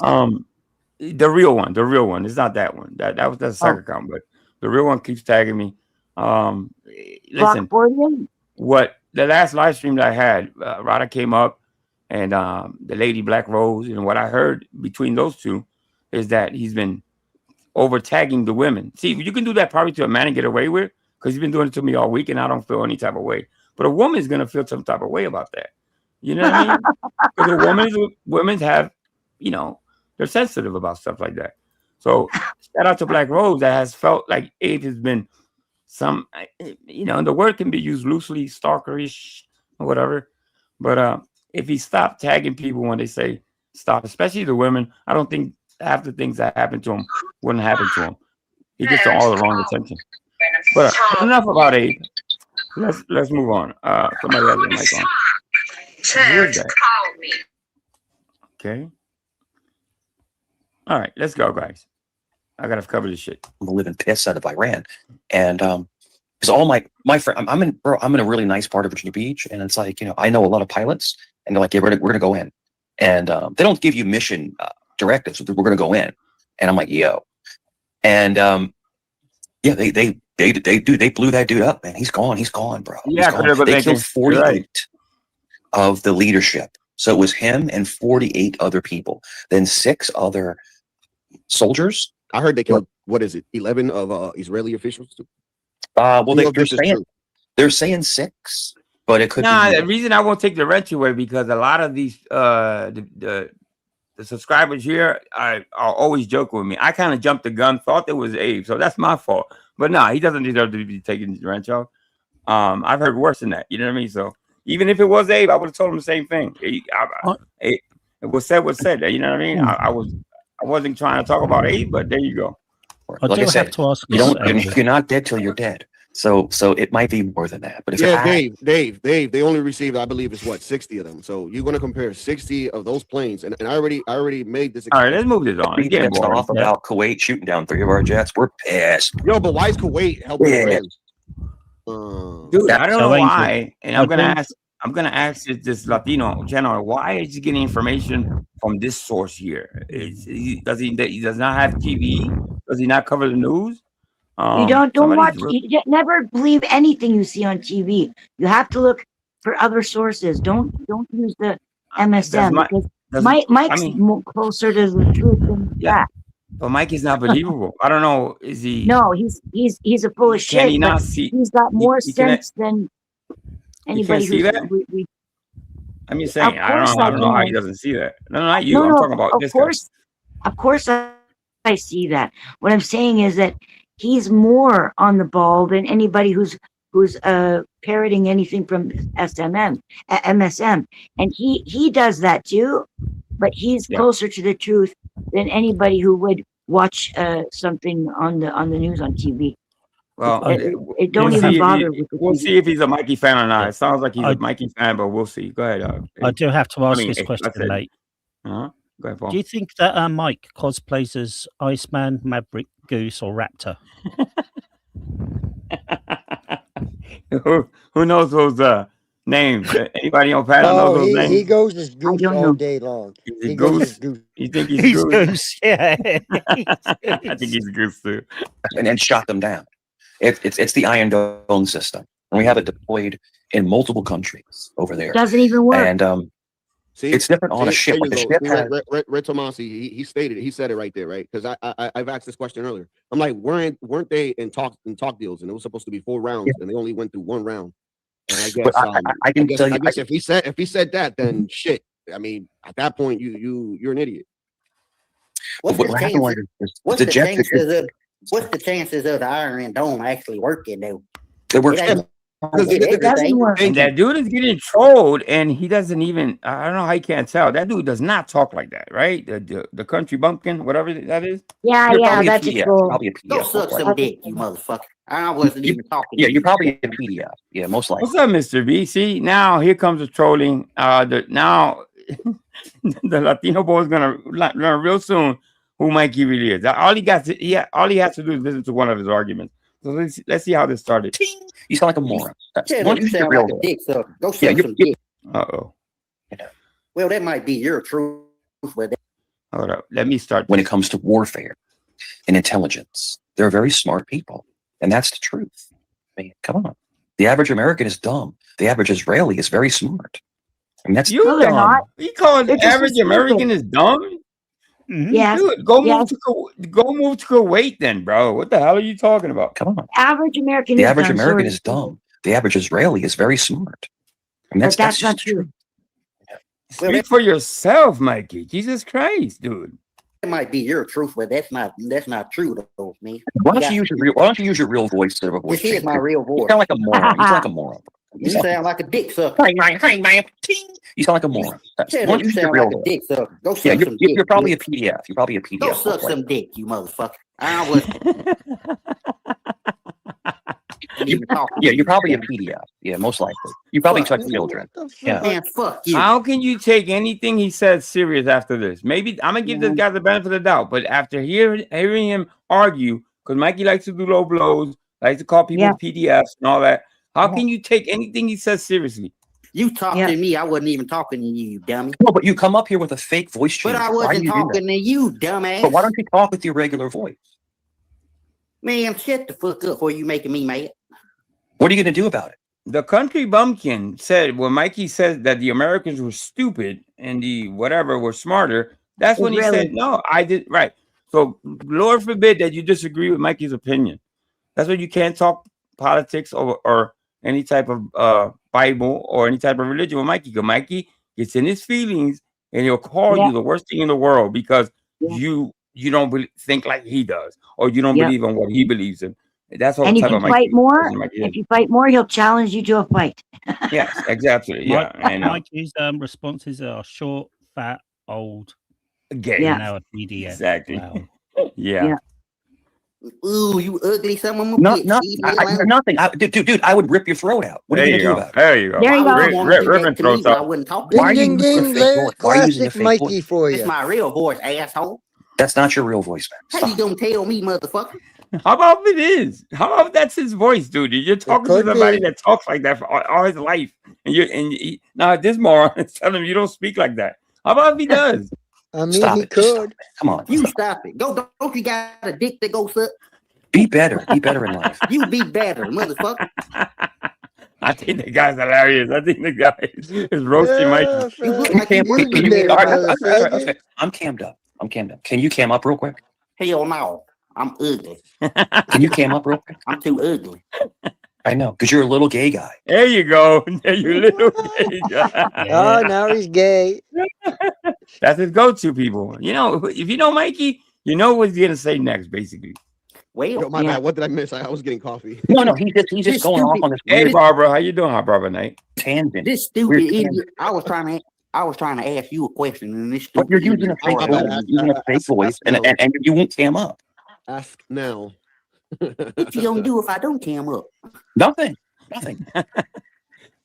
The real one. It's not that one. That was the second account, but the real one keeps tagging me. Listen, what the last live stream that I had, Rada came up, and the lady Black Rose, and what I heard between those two is that he's been over tagging the women. See, you can do that probably to a man and get away with, because he's been doing it to me all week, and I don't feel any type of way. But a woman's gonna feel some type of way about that. You know what I mean? Because women have, they're sensitive about stuff like that. So shout out to Black Rose that has felt like Abe has been some, the word can be used loosely, stalkerish or whatever. But if he stopped tagging people when they say stop, especially the women, I don't think half the things that happen to him wouldn't happen to him. He gets all the wrong attention. But enough about Abe. Let's move on. Somebody has their mic on. Who is that? Okay. All right, let's go, guys. I gotta cover this shit. I'm living piss out of Iran, and because all my friend, I'm in a really nice part of Virginia Beach, and it's like I know a lot of pilots, and they're like, yeah, we're gonna go in, and they don't give you mission directives. We're gonna go in, and I'm like, yo, and yeah, they blew that dude up, man. He's gone, bro. Yeah, they killed 48 of the leadership. So it was him and 48 other people. Then 6 other soldiers. I heard they killed 11 of Israeli officials too. Well, they're saying 6, but it could be. The reason I won't take the wrench away, because a lot of these the subscribers here are always joking with me. I kind of jumped the gun, thought it was Abe, so that's my fault. But no, he doesn't deserve to be taking the wrench off. I've heard worse than that. You know what I mean? So even if it was Abe, I would have told him the same thing. It was said. You know what I mean? I wasn't trying to talk about Abe, but there you go. Like I said, you're not dead till you're dead. So it might be more than that. But if Dave, they only received, I believe, it's what, 60 of them. So you're going to compare 60 of those planes, and I already made this. All right, let's move this on. We get off about Kuwait shooting down 3 of our jets. We're pissed. Yo, but why is Kuwait helping? Yeah. Dude, I don't know why, and I'm gonna ask this Latino channel, why is he getting information from this source here? Does he does not have TV? Does he not cover the news? You don't watch. You never believe anything you see on TV. You have to look for other sources. Don't use the MSM because Mike's more closer to the truth than that. But Mike is not believable. I don't know. Is he? No, he's a full of shit. Can he not see? He's got more sense than anybody who's. I'm just saying. I don't know how he doesn't see that. No, not you. I'm talking about this guy. Of course, I see that. What I'm saying is that he's more on the ball than anybody who's parroting anything from MSM, and he does that too. But he's closer to the truth than anybody who would watch something on the news on TV. Well, it don't even bother. We'll see if he's a Mikey fan or not. It sounds like he's a Mikey fan, but we'll see. Go ahead. I do have to ask this question, mate. Go ahead, Paul. Do you think that Mike cosplays as Iceman, Maverick, Goose, or Raptor? Who knows those names? Anybody on panel knows those names? He goes as Goose all day long. He goes as Goose. You think he's Goose? Yeah. I think he's Goose too. And then shot them down. It's the Iron Dome system. And we have it deployed in multiple countries over there. Doesn't even work. And it's different on a ship. Like the ship has... Red Tomasi, he said it right there, right? Because I've asked this question earlier. I'm like, weren't they in talk deals, and it was supposed to be 4 rounds, and they only went through 1 round. And I guess I guess if he said that, then shit. I mean, at that point, you're an idiot. What's the chances of the Iron Dome actually working though? It works. It doesn't work. And that dude is getting trolled, and he doesn't even. I don't know how you can't tell. That dude does not talk like that, right? The country bumpkin, whatever that is. Yeah, that's a troll. Probably a PDF. Go suck some dick, you motherfucker. I wasn't even talking. Yeah, you're probably a PDF. Yeah, most likely. What's up, Mr. B? See, now here comes the trolling. Now the Latino boy is gonna learn real soon who Mikey really is. All he has to do is listen to one of his arguments. So let's see how this started. You sound like a moron. You sound like a dick sucker. Go suck some dick. Uh-oh. Well, that might be your truth. Hold up. Let me start. When it comes to warfare and intelligence, they're very smart people. And that's the truth. I mean, come on. The average American is dumb. The average Israeli is very smart. I mean, that's you dumb. You calling the average American is dumb? Mm-hmm. Yeah, dude, go move to Kuwait then, bro. What the hell are you talking about? Come on. Average American. The average American is dumb. The average Israeli is very smart. I mean, that's not true. Speak for yourself, Mikey. Jesus Christ, dude. It might be your truth, but that's not true though, me. Why don't you use your real voice instead of a voice? This is my real voice. You sound like a moron. You sound like a moron. You sound like a dick sucker. You sound like a moron. You sound like a dick sucker. Go suck some dick. You're probably a PDF. You're probably a PDF. Go suck some dick, you motherfucker. I was. Yeah, you're probably a PDF. Yeah, most likely. You probably touch children. Yeah. Man, fuck you. How can you take anything he says serious after this? Maybe I'm gonna give this guy the benefit of the doubt, but after hearing him argue, because Mikey likes to do low blows, likes to call people PDFs and all that. How can you take anything he says seriously? You talking to me, I wasn't even talking to you, dummy. No, but you come up here with a fake voice changer. But I wasn't talking to you, dumbass. But why don't you talk with your regular voice? Man, shut the fuck up before you making me mad. What are you going to do about it? The country bumpkin said when Mikey said that the Americans were stupid and the whatever were smarter, that's when he said, no, I did. Right. So Lord forbid that you disagree with Mikey's opinion. That's why you can't talk politics or any type of Bible or any type of religion with Mikey. Because Mikey gets in his feelings and he'll call you the worst thing in the world because you don't think like he does or you don't believe in what he believes in. That's what And if type you of fight Mikey. more, Mikey is. if you fight more, he'll challenge you to a fight. Yes, exactly. Yeah, I know. Mikey's responses are short, fat, old, Gay. Yeah. and now a PDF. Exactly. Wow. Yeah. Ooh, you ugly son of a No, bitch. no, See, nothing. Dude, I would rip your throat out. What are There you you gonna do go. about it? There you go. There you Why go. would you want to do Ripping that to me throats when I up. wouldn't talk to Ding, Why are you? you ding, using a ding. fake voice? Why are you using a Classic fake Mikey voice? for It's you. my real voice, asshole. That's not your real voice, man. How you Stop. gonna tell me, motherfucker? How about if it is? How about if that's his voice, dude? You're talking to could somebody be. that talks like that for all his life, and now this moron is telling him you don't speak like that. How about if he does? I mean, Stop he it. Just stop could. it. Come on. You stop it. Go, don't you got a dick that go suck? Be better. Be better in life. You be better, motherfucker. I think the guy's hilarious. I think the guy is roasting Mikey. Yeah, You look fam. like you You work be in better, All right, motherfucker. okay. I'm cammed up. Can you cam up real quick? Hell no. I'm ugly. Can you cam up real quick? I'm too ugly. I know, because you're a little gay guy. There you go. There you little gay guy. Oh, now he's gay. That's his go-to, people. You know, if you know Mikey, you know what he's gonna say next, basically. Well, Yo, my bad. What did I miss? I was getting coffee. No, he's just going off on this Hey, weird Barbara, how you doing, hot Barbara Night? tangent. this stupid Weird idiot. tangent. I was trying to ask you a question, and this But stupid you're using a idiot fake started voice. on me. You're using a fake voice, and you won't cam up. Ask now. What you gonna do if I don't cam up? Nothing.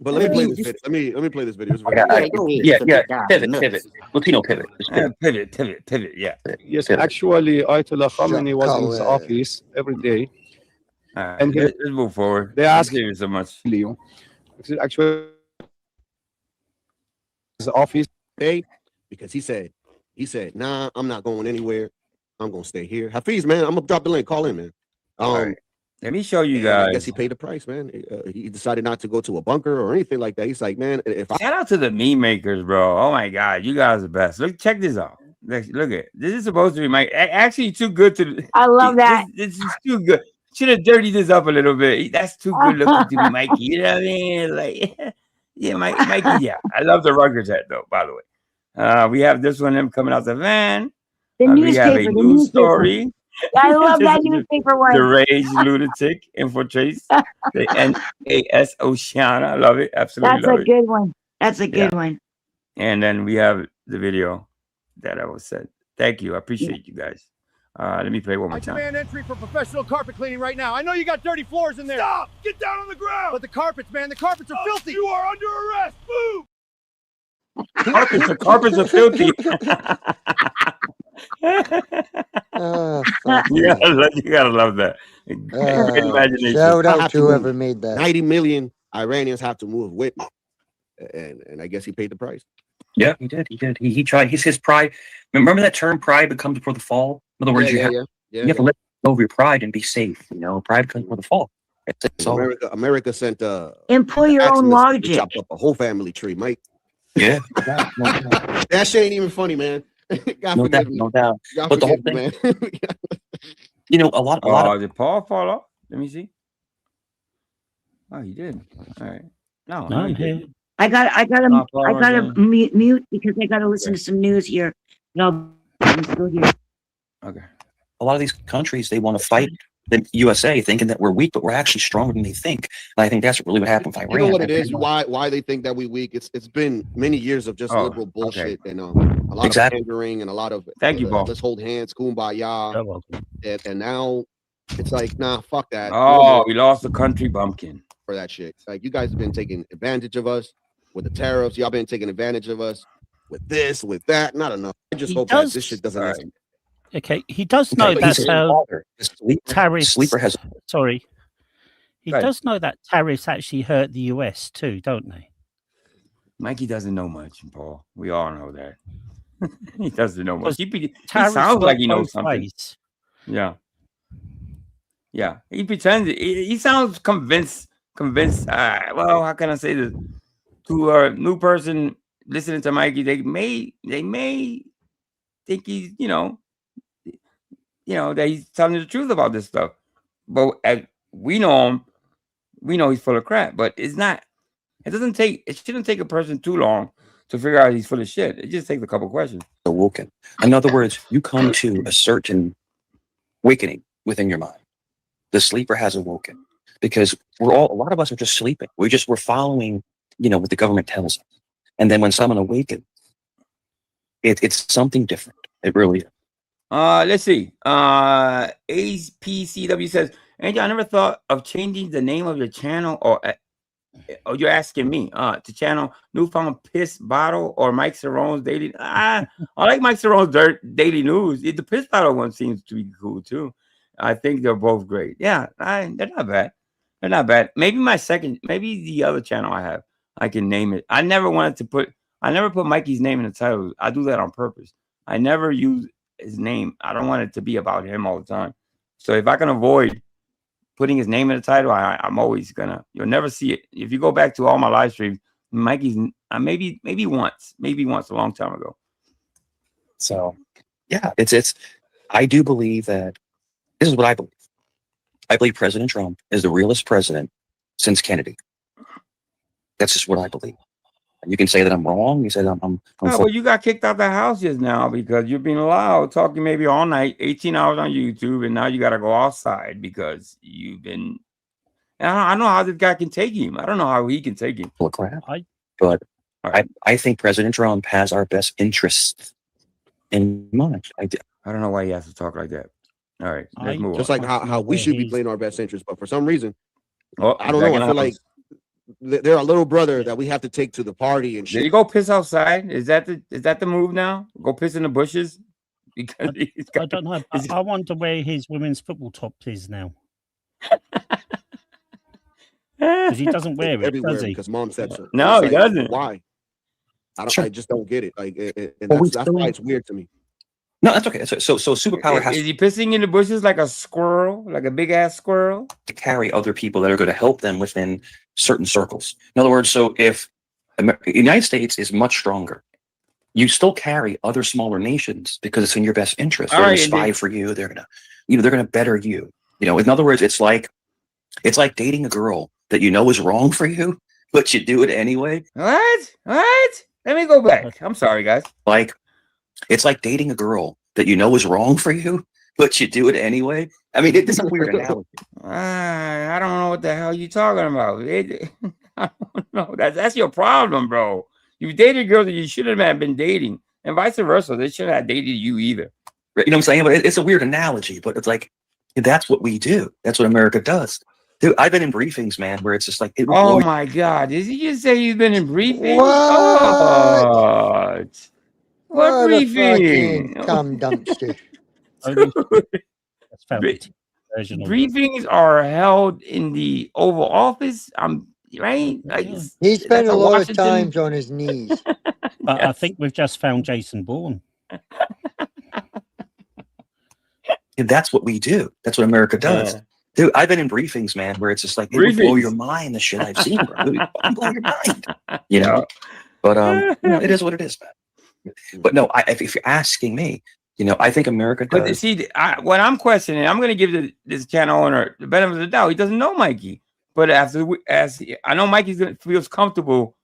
But let me play You this just- video. Let me play this video. It's Yeah, very- go ahead. Yeah. So this guy's Pivot. nuts. Latino pivot. Just pivot. Pivot. Yeah. Yes, actually, Ayatollah Khamenei was in his Shakal. office every day. All right, And let's move forward. they ask you so much. you, actually, his office. Hey, because he said, nah, I'm not going anywhere. I'm gonna stay here. Hafiz, man, I'm gonna drop the link. Call in, man. All right. Let me show you and guys. I guess he paid the price, man. He decided not to go to a bunker or anything like that. He's like, man, if I Shout out to the meme makers, bro. Oh my god, you guys are the best. Look, check this out. Look at this. Is supposed to be my actually too good to. I love that. This is too good. Should have dirtied this up a little bit. That's too good looking to be Mikey. You know what I mean? Like, yeah, Mikey. Yeah, I love the Rutgers hat though. By the way, we have this one. Him coming out the van. The We have a newspaper. The news newspaper. story. I love that This is newspaper one. The Rage Lunatic infiltrates the NAS Oceana. I love it. Absolutely That's love a it. good one. That's a good Yeah. one. And then we have the video that I was said. Thank you. I appreciate you guys. Let me play one more I time. demand entry for professional carpet cleaning right now. I know you got dirty floors in there. Stop! Get down on the ground! But the carpets, man, the carpets are filthy. You are under arrest. Move! Carpets are filthy. Oh, fuck. you gotta love that. Great imagination. Shout I out have to to whoever move. made that. 90 million Iranians have to move with me, and I guess he paid the price. Yeah, he did. He tried. His pride. Remember that term, pride becomes before the fall? In other words, you have to let go of your pride and be safe. You know, pride comes before the fall. It's all. America sent Employ your own Maximus to logic. chop up a whole family tree, Mike. Yeah. That shit ain't even funny, man. God No forgive doubt, me. no doubt. God But the whole forgive me, thing, man. you know, a lot of did Paul fall off? Let me see. Oh, he did. All right. No, No, I'm he here. didn't. I gotta again. mute because I gotta listen to some news here. No, I'm still here. Okay. a lot of these countries, they want to fight the USA thinking that we're weak, but we're actually stronger than they think. And I think that's really what happened with Iran. You know what it is? Why they think that we weak? It's been many years of just liberal bullshit and a lot of pandering and a lot of thank you, Paul. Let's hold hands, kumbaya, and now it's like fuck that. Oh, we lost the country bumpkin for that shit. Like you guys have been taking advantage of us with the tariffs. Y'all been taking advantage of us with this, with that. Not enough. I just hope that this shit doesn't happen. Okay, he does know that's how tariffs. Sleeper has. Sorry, he Go ahead. does know that tariffs actually hurt the US too, don't they? Mikey doesn't know much, Paul. We all know that. He doesn't know much. Because He tariffs sounds work like he knows both something. ways. Yeah. Yeah. He pretends. He sounds convinced. Well, how can I say this? To a new person listening to Mikey, they may think he's, that he's telling the truth about this stuff. But as we know him, we know he's full of crap. But it's not. It shouldn't take a person too long to figure out he's full of shit. It just takes a couple questions. Awoken. In other words, you come to a certain awakening within your mind. The sleeper has awoken because a lot of us are just sleeping. We're following, what the government tells us. And then when someone awakens, it's something different. It really is. Let's see. APCW says, Angel, I never thought of changing the name of your channel, or you're asking me to channel Newfound Piss Bottle or Mike Cerrone's Daily. I like Mike Cerrone's Daily News. The Piss Bottle one seems to be cool too. I think they're both great. Yeah, they're not bad. They're not bad. Maybe maybe the other channel I have, I can name it. I never put Mikey's name in the title. I do that on purpose. I never use his name. I don't want it to be about him all the time. So if I can avoid putting his name in the title, I'm always you'll never see it. If you go back to all my live streams, Mikey's maybe once a long time ago. So yeah, I do believe that this is what I believe. I believe President Trump is the realest president since Kennedy. That's just what I believe. You can say that I'm wrong. You say that I'm well, you got kicked out the house just now because you're being loud, talking maybe all night, 18 hours on YouTube, and now you got to go outside because you've been. I don't know how this guy can take him. I don't know how he can take him. Full of crap. But I think President Trump has our best interests in mind. I don't know why he has to talk like that. All right, let's move on. Just like how we should be playing our best interest, but for some reason, I don't know. I feel like they're a little brother that we have to take to the party and shit. Did he go piss outside? Is that the move now? Go piss in the bushes? Because I don't know. I wonder where his women's football top is now. Because he doesn't wear it, everywhere does he? because mom said so. No, he doesn't. Why? I just don't get it. Like, and that's why it's weird to me. No, that's okay. So superpower has is he pissing in the bushes like a squirrel, like a big ass squirrel? To carry other people that are going to help them within certain circles. In other words, so if the United States is much stronger, you still carry other smaller nations because it's in your best interest. They're going to spy for you. They're going to, they're going to better you. In other words, it's like dating a girl that is wrong for you, but you do it anyway. What? Let me go back. I'm sorry, guys. It's like dating a girl that is wrong for you, but you do it anyway. I mean, it's a weird analogy. I don't know what the hell you're talking about. I don't know. That's your problem, bro. You dated girls that you shouldn't have been dating, and vice versa. They shouldn't have dated you either. You know what I'm saying? But it's a weird analogy, but it's like that's what we do. That's what America does. Dude, I've been in briefings, man, where it's just like, oh my God. Did he just say he's been in briefings? What briefing? Cum dumpster. Briefings are held in the Oval Office. Right? Like, he spent a lot of times on his knees. But I think we've just found Jason Bourne. And that's what we do. That's what America does. Yeah. Dude, I've been in briefings, man, where it's just like, it will blow your mind, the shit I've seen, bro. It will blow your mind. But it is what it is, man. But no, if you're asking me, I think America does. But see, what I'm questioning, I'm going to give this channel owner the benefit of the doubt. He doesn't know Mikey. But as I know Mikey feels comfortable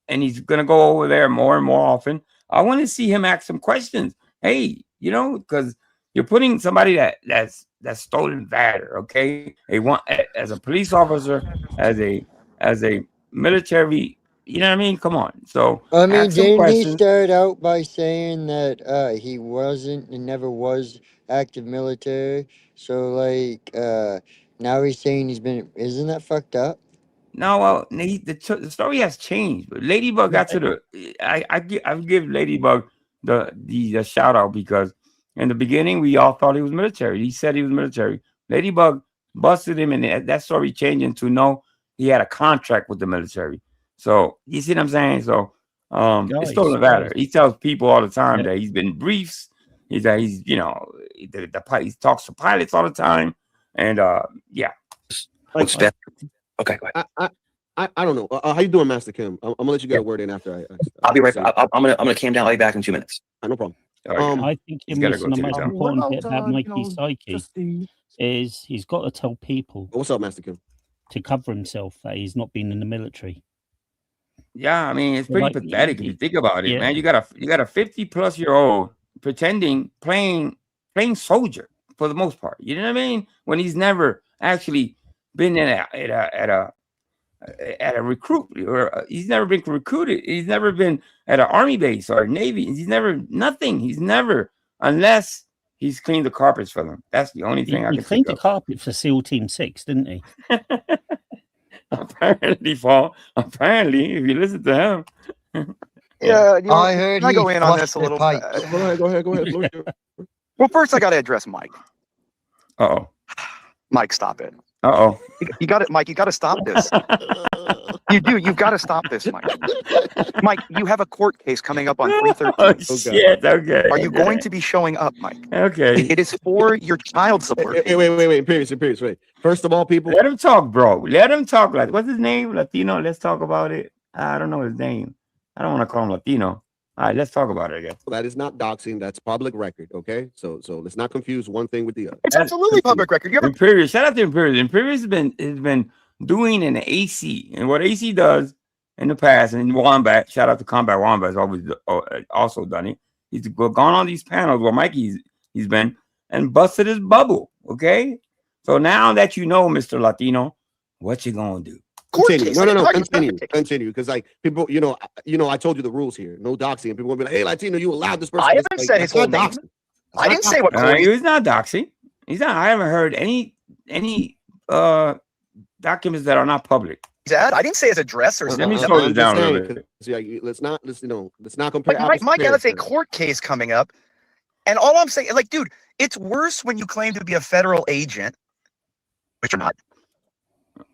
and he's going to go over there more and more often, I want to see him ask some questions. Hey, because you're putting somebody that's stolen valor, okay? As a police officer, as a military, you know what I mean? Come on. So I mean, didn't he start out by saying that he wasn't and never was active military? So now he's saying he's been. Isn't that fucked up? No, well, the story has changed. But Ladybug got to the. I give Ladybug the shout out because in the beginning we all thought he was military. He said he was military. Ladybug busted him, and that story changed into no, he had a contract with the military. So you see what I'm saying? So it's stolen valor. He tells people all the time that he's been briefs. He talks to pilots all the time. And what's that? Okay, go ahead. I don't know. How you doing, Master Kim? I'm gonna let you get a word in after I'll be right back. I'm gonna cam down. I'll be back in 2 minutes. No problem. I think the most important bit about Mikey's psyche is he's got to tell people. What's up, Master Kim? To cover himself that he's not been in the military. Yeah, I mean it's pretty pathetic if you think about it, man. You got a 50-plus-year-old playing soldier for the most part. You know what I mean? When he's never actually been at a recruit, or he's never been recruited. He's never been at an army base or a navy. He's never nothing. He's never, unless he's cleaned the carpets for them. That's the only thing I He can cleaned think the of. carpet for SEAL Team 6, didn't he? Apparently, Paul. Apparently, if you listen to him. Yeah, you know, I heard can I he go in on this flushed a the little? pipes. Go ahead. Floor. Well, first I got to address Mike. Uh-oh. Mike, stop it. Uh-oh. You got it, Mike. You got to stop this. You do. You've got to stop this, Mike. Mike, you have a court case coming up on 3/13. Oh, shit. Okay. Are you going to be showing up, Mike? Okay. It is for your child support. Wait. Period. Wait. First of all, people. Let him talk, bro. Let him talk. Like, what's his name? Latino. Let's talk about it. I don't know his name. I don't want to call him Latino. All right, let's talk about it again. That is not doxing. That's public record. Okay, so let's not confuse one thing with the other. It's absolutely public record. You have Imperius. Shout out to Imperius. Imperius has been doing an AC, and what AC does in the past, and Wombat. Shout out to Combat Wombat has always also done it. He's gone on these panels where Mikey's he's been and busted his bubble. Okay, so now that you know, Mr. Latino, what you gonna do? Continue. No. Continue. Because like people, you know, I told you the rules here. No doxing. And people will be like, "Hey, Latino, you allowed this person." I haven't said his whole name. I didn't say what. He's not doxing. He's not. I haven't heard any documents that are not public. I didn't say his address or Let me slow this down a little bit. Let's not compare. Mike has a court case coming up, and all I'm saying, like, dude, it's worse when you claim to be a federal agent, which you're not.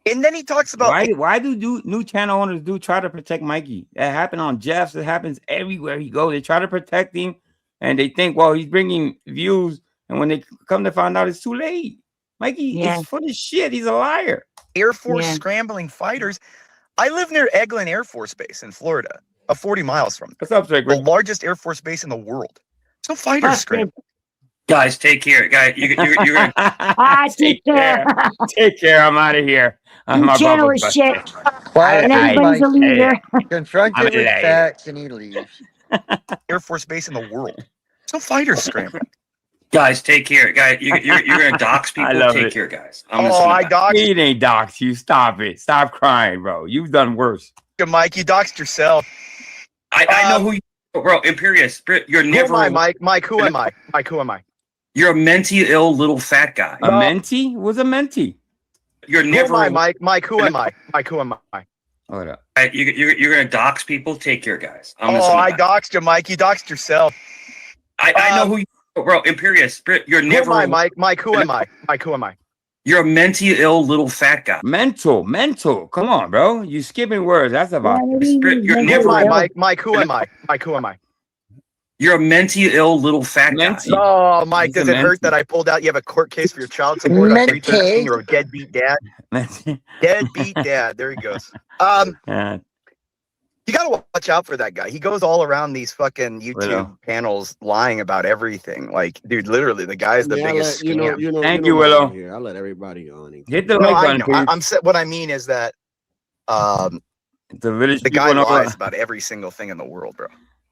And then he talks about why do new channel owners try to protect Mikey? That happened on Jeff's. It happens everywhere he goes. They try to protect him, and they think, well, he's bringing views. And when they come to find out, it's too late. Mikey is full of shit. He's a liar. Air Force scrambling fighters. I live near Eglin Air Force Base in Florida, 40 miles from there. What's up, Jake? The largest Air Force base in the world. So fighters scramble. Guys, take care. Guys, you're gonna take care. Take care. I'm out of here. Your channel is shit. And everybody's a leader. Confronted with facts and he leaves. Air Force base in the world. So fighters scrambling. Guys, take care. Guys, you're gonna dox people. Take care, guys. I doxed. He ain't doxed you. Stop it. Stop crying, bro. You've done worse. Mike, you doxed yourself. I know who you are, bro. Imperius. You're never. Who am I, Mike? Mike, who am I? Mike, who am I? You're a mentally ill little fat guy. A mentee? What's a mentee? You're never. Who am I, Mike? Mike, who am I? Mike, who am I? Hold up. You're gonna dox people. Take care, guys. I doxed you, Mike. You doxed yourself. I know who you are, bro. Imperius. You're never. Who am I, Mike? Mike, who am I? Mike, who am I? You're a mentally ill little fat guy. Mental. Come on, bro. You skipping words. That's about. You're never. Mike. Mike, who am I? Mike, who am I? You're a mentally ill little fat guy. Oh, Mike, does it hurt that I pulled out? You have a court case for your child support on 313. You're a deadbeat dad. Deadbeat dad. There he goes. You gotta watch out for that guy. He goes all around these fucking YouTube panels lying about everything. Like, dude, literally, the guy is the biggest scam. Thank you, Willow. Here, I'll let everybody on. Hit the like button, what I mean is that the guy lies about every single thing in the world, bro.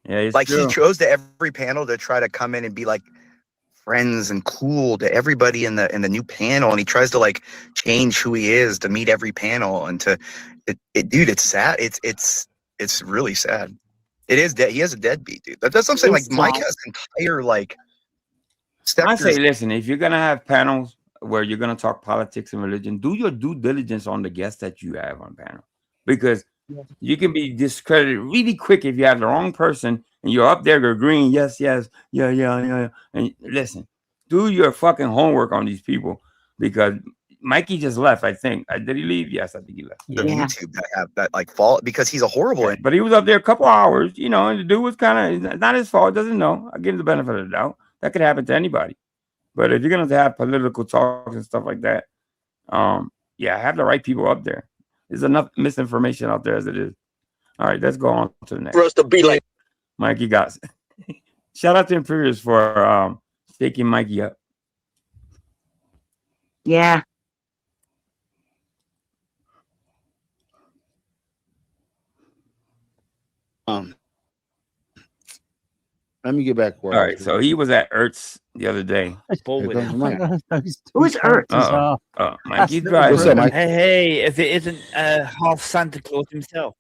Yeah, it's like true. He chose to every panel to try to come in and be like friends and cool to everybody in the new panel, and he tries to like change who he is to meet every panel and to dude, it's sad. It's really sad. It is dead. He has a deadbeat, dude. That's what I'm saying. Like Mike has entire like. I say, listen, if you're gonna have panels where you're gonna talk politics and religion, do your due diligence on the guests that you have on panel, because you can be discredited really quick if you have the wrong person and you're up there agreeing, yes, yeah. And listen, do your fucking homework on these people, because Mikey just left, I think. Did he leave? Yes, I think he left. The YouTube that have that like fault because he's a horrible. But he was up there a couple hours, you know, and the dude was kind of not his fault, doesn't know. I give him the benefit of the doubt. That could happen to anybody. But if you're gonna have political talks and stuff like that, have the right people up there. There's enough misinformation out there as it is. All right, let's go on to the next. For us to be like Mikey got. Shout out to Imperius for shaking Mikey up. Yeah. Let me get back. All right, so he was at Ertz the other day. Who's Ertz? Oh, Mikey's driving. What's up, Mike? Hey, if it isn't half Santa Claus himself.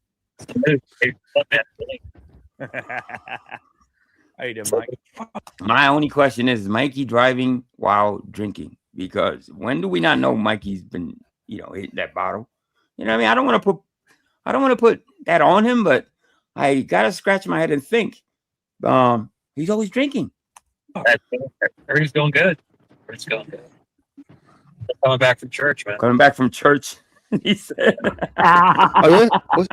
How you doing, Mike? My only question is Mikey driving while drinking? Because when do we not know Mikey's been, hitting that bottle? You know what I mean? I don't want to put that on him, but I gotta scratch my head and think. He's always drinking. Everything's going good. Everything's going good. Coming back from church, man. Coming back from church, he said. Oh, yeah?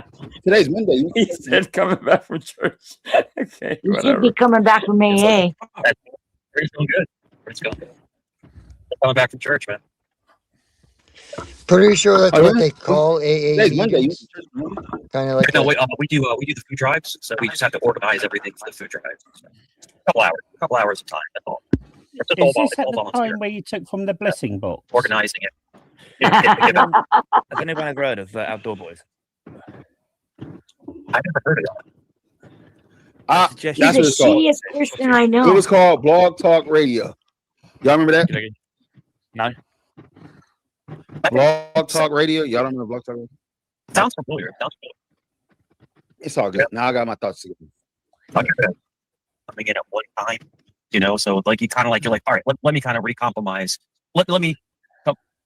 Today's Monday. He said coming back from church. Okay, You should be coming back from AA. Everything's going good. Everything's going good. Coming back from church, man. Pretty sure that's what they call AA Today's Monday. meetings. Kind of like No, wait, we do the food drives, so we just have to organize everything for the food drives. So, a couple hours of time. That's all. It's Is all this at the volunteer. time where you took from the blessing box? Organizing it. Has anyone ever heard of Outdoor Boys? I've never heard of that. That's He's what the it's called. shittiest Christian I know. It was called Blog Talk Radio. Y'all remember that? No. Blog Talk Radio. Y'all don't remember Blog Talk Radio? Sounds familiar. It's all good. Now I got my thoughts together. Coming in at one time, so like you're like, all right, let me kind of recompromise. Let me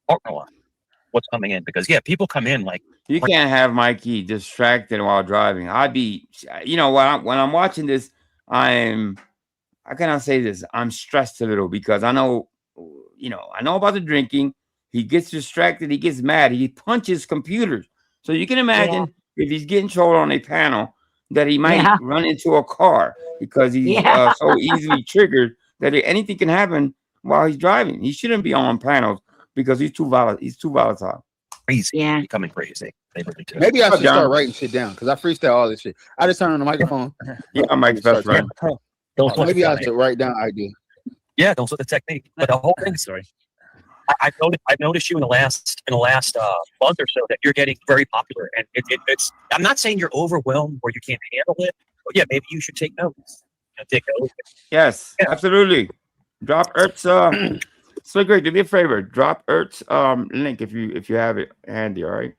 partner what's coming in, because people come in like, you can't have Mikey distracted while driving. I'd be, when I'm watching this, how can I say this? I'm stressed a little because I know about the drinking. He gets distracted. He gets mad. He punches computers. So you can imagine if he's getting trolled on a panel that he might run into a car because he's so easily triggered that anything can happen while he's driving. He shouldn't be on panels because he's too volatile. He's too volatile. Crazy. Yeah. Becoming crazy. Maybe I should start writing shit down because I freestyle all this shit. I just turn on the microphone. Yeah, Mike's best friend. Maybe I should write down ideas. Yeah, don't sweat the technique. But the whole thing, sorry. I've noticed you in the last month or so that you're getting very popular, and it's. I'm not saying you're overwhelmed or you can't handle it, but maybe you should take notes. Take notes. Yes, absolutely. Drop Ertz. So great. Do me a favor. Drop Ertz link if you have it handy. All right.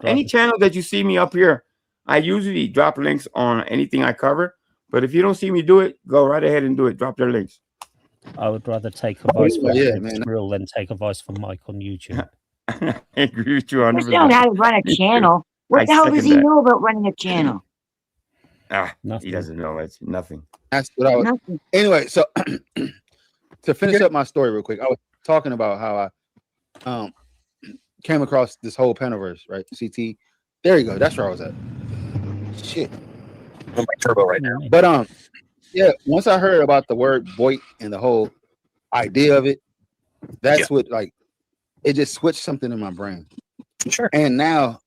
Any channel that you see me up here, I usually drop links on anything I cover. But if you don't see me do it, go right ahead and do it. Drop their links. I would rather take advice from Skrill than take advice from Mike on YouTube. I agree with you 100%. He doesn't know how to run a channel. What the hell does he know about running a channel? He doesn't know. It's nothing. That's what I was. Nothing. Anyway, so to finish up my story real quick, I was talking about how I came across this whole Panaverse, right? CT. There you go. That's where I was at. Shit. I'm like turbo right now. But once I heard about the word Voight and the whole idea of it, that's what it just switched something in my brain. Sure. And now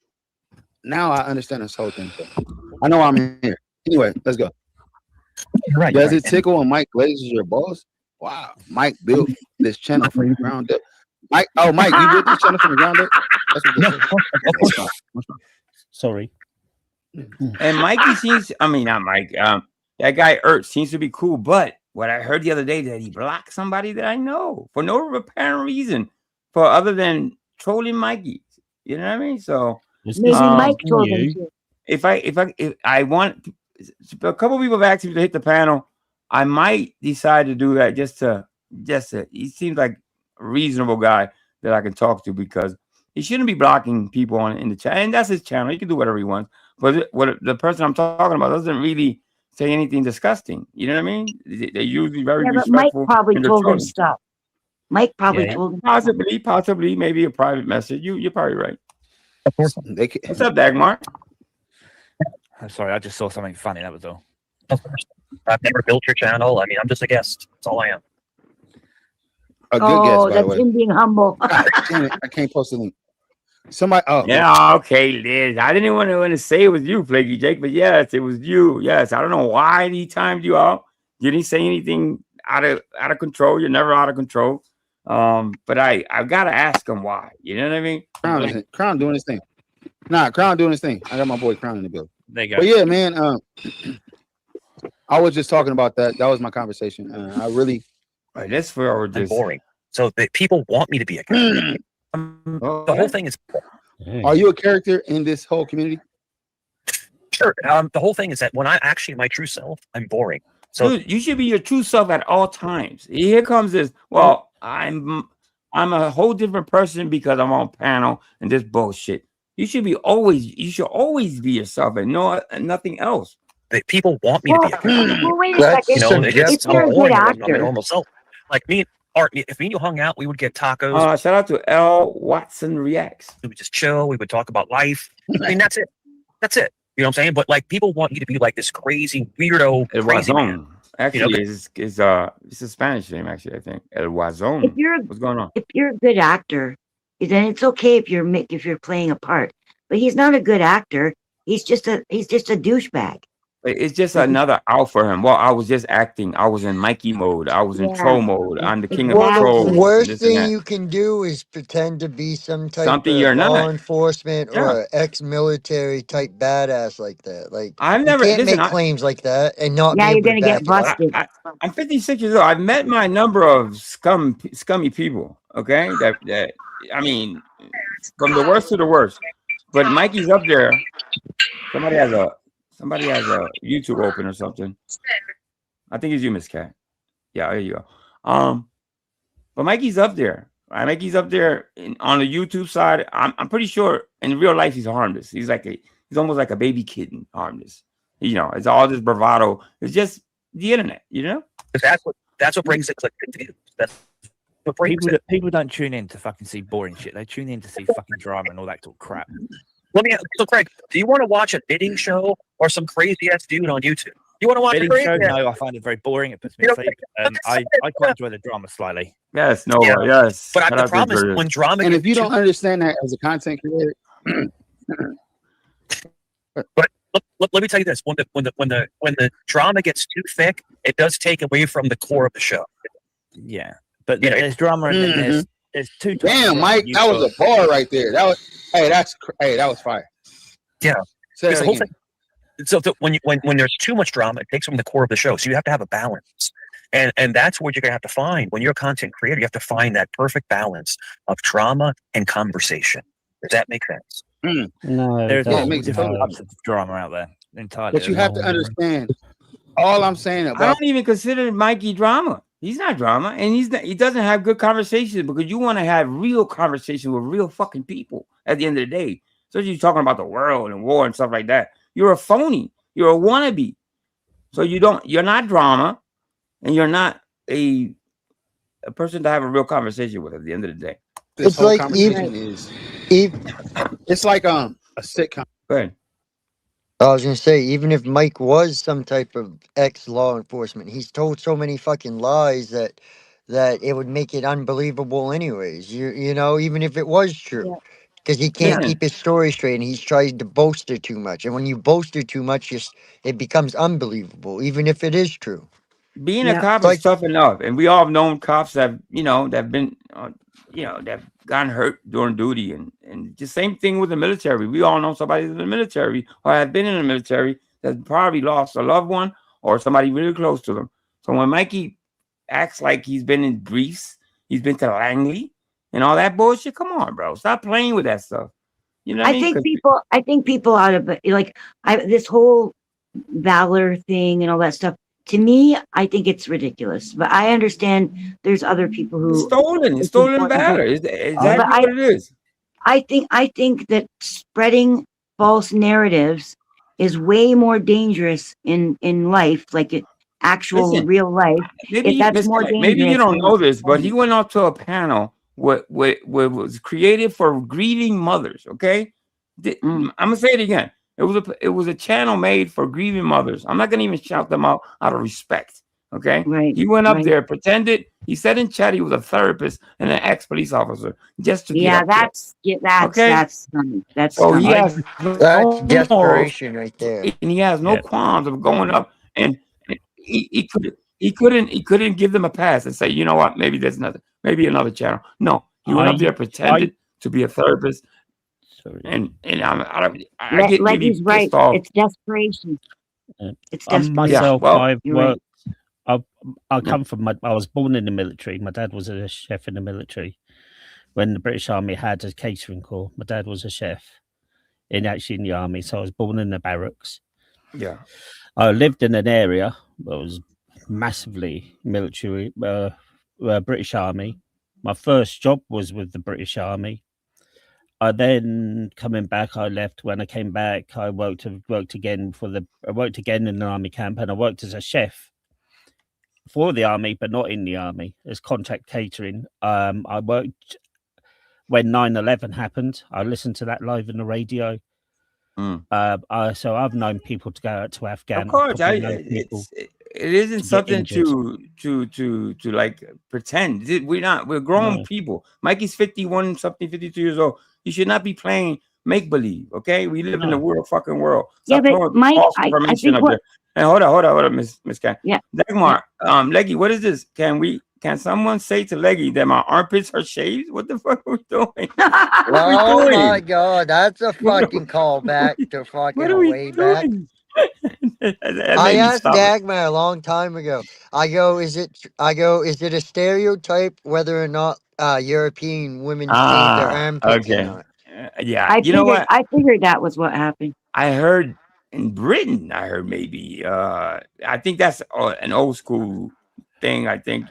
I understand this whole thing. So I know I'm here. Anyway, let's go. Right. Does it tickle when Mike glazes your balls? Wow. Mike built this channel from the ground up. Mike, you built this channel from the ground up? That's what Sorry. And Mikey seems, not Mike. That guy Ertz seems to be cool, but what I heard the other day that he blocked somebody that I know for no apparent reason, for other than trolling Mikey. You know what I mean? So maybe Mike told him to. If I want, a couple people have asked me to hit the panel, I might decide to do that just to. He seems like a reasonable guy that I can talk to because he shouldn't be blocking people in the chat, and that's his channel. He can do whatever he wants. But the person I'm talking about doesn't really say anything disgusting. You know what I mean? They're usually very respectful. Mike probably told him stop. Mike probably told him. Possibly, maybe a private message. You're probably right. What's up, Dagmar? I'm sorry, I just saw something funny. That was all. I've never built your channel. I'm just a guest. That's all I am. A good guess, by the way. That's him being humble. Damn it, I can't post the link. Somebody. Yeah, okay, Liz. I didn't want to say it was you, Flaky Jake, but yes, it was you. Yes, I don't know why he timed you out. You didn't say anything out of control. You're never out of control. But I gotta ask him why. You know what I mean? Crown doing his thing. Nah, Crown doing his thing. I got my boy Crown in the building. There you go. But yeah, man. I was just talking about that. That was my conversation. I really. Right, that's where we're I'm just boring. So that people want me to be a character. The whole thing is. Are you a character in this whole community? Sure. The whole thing is that when I actually my true self, I'm boring. So dude, you should be your true self at all times. Here comes this. Well, I'm a whole different person because I'm on panel and this bullshit. You should always be yourself and nothing else. People want me to be a character. Well, wait a second. You know, If you're a good I'm a actor, normal self. Like me and Art, if me and you hung out, we would get tacos. Shout out to L. Watson Reacts. We would just chill. We would talk about life. I mean, that's it. That's it. You know what I'm saying? But like, people want you to be like this crazy weirdo, El crazy man. Actually, it's a Spanish name. Actually, I think El Guazon. What's going on? if you're a good actor, then it's okay if you're playing a part. But he's not a good actor. He's just a douchebag. It's just another out for him. Well, I was just acting. I was in Mikey mode. I was in troll mode. I'm the king of trolls. The worst thing you can do is pretend to be some type Something of you're law not. enforcement or ex-military type badass like that. Like I've never you can't make claims like that and not. Yeah, be you're able to gonna get back it up. busted. I'm 56 years old. I've met my number of scummy people. Okay, that I mean, from the worst to the worst. But Mikey's up there. Somebody has a YouTube open or something. I think it's you, Miss Cat. Yeah, there you go. But Mikey's up there. Right? Mikey's up there on the YouTube side. I'm pretty sure in real life he's harmless. He's almost like a baby kitten, harmless. You know, it's all this bravado. It's just the internet, you know? That's what brings it click to you. That's what brings it. People don't tune in to fucking see boring shit. They tune in to see fucking drama and all that sort of crap. So Craig, do you want to watch a bidding show or some crazy ass dude on YouTube? You want to watch bidding a show? No, I find it very boring. It puts me to sleep. I quite enjoy the drama slightly. Yes, yes. But the problem is when drama. And if you don't understand that as a content creator, but let me tell you this: when the drama gets too thick, it does take away from the core of the show. Yeah, but there's drama and there's two. Damn, Mike, that was a bar right there. That was fire. Yeah, Say it's that the whole again. thing. So when there's too much drama, it takes from the core of the show. So you have to have a balance, and that's what you're gonna have to find when you're a content creator. You have to find that perfect balance of drama and conversation. Does that make sense? No, there's makes different types of drama out there entirely. But you have to understand. All I'm saying I about don't even consider Mikey drama. He's not drama, and he doesn't have good conversations because you want to have real conversation with real fucking people at the end of the day. So you're talking about the world and war and stuff like that. You're a phony. You're a wannabe. So you're not drama, and you're not a person to have a real conversation with at the end of the day. this whole conversation is. It's like a sitcom. Go ahead. I was gonna say, even if Mike was some type of ex-law enforcement, he's told so many fucking lies that it would make it unbelievable anyways. You know, even if it was true. Because he can't keep his story straight and he's trying to boast it too much. And when you boast it too much, it becomes unbelievable, even if it is true. Being a cop is tough enough, and we all have known cops that that've been, that've gotten hurt during duty, and just same thing with the military. We all know somebody in the military or have been in the military that's probably lost a loved one or somebody really close to them. So when Mikey acts like he's been in Greece, he's been to Langley and all that bullshit, come on, bro, stop playing with that stuff. You know, what I mean? I think people out of it, like this whole Valor thing and all that stuff. To me, I think it's ridiculous, but I understand there's other people who it's stolen valor. Is exactly what it is. I think that spreading false narratives is way more dangerous in life, like actual real life. Maybe you don't know this, but he went up to a panel what was created for grieving mothers. Okay, I'm gonna say it again. It was a channel made for grieving mothers. I'm not gonna even shout them out of respect. Okay, he went up there, pretended. He said in chat he was a therapist and an ex-police officer just to get that's funny. That's so funny. he has That's desperation right there. and he has no qualms of going up and he couldn't give them a pass and say, you know what, maybe there's maybe another channel. No, he went up there, pretended to be a therapist. And I get really he's right. pissed off. It's desperation. It's desperate. Myself, well, I've you're right. worked. I come from. I was born in the military. My dad was a chef in the military. When the British Army had a catering corps, my dad was a chef in the army. So I was born in the barracks. Yeah. I lived in an area that was massively military, British Army. My first job was with the British Army. I then coming back, I left. When I came back, I worked again I worked again in an army camp, and I worked as a chef for the army, but not in the army, as contract catering. I worked when 9/11 happened. I listened to that live in the radio. So I've known people to go out to Afghan. Of course, it isn't something to like pretend. We're grown people. Mikey's 51 something, 52 years old. You should not be playing make believe. Okay, we live in the fucking world. Stop but Mike, I think up there. And hold on, Miss Cat. Yeah. Dagmar, Leggy, what is this? Can someone say to Leggy that my armpits are shaved? What the fuck are we doing? Oh my god, that's a fucking callback to fucking way back. I asked Dagmar a long time ago. I go, is it a stereotype whether or not European women shave their armpits or not? Yeah, I figured that was what happened. I heard in Britain, maybe. I think that's an old school thing. I think,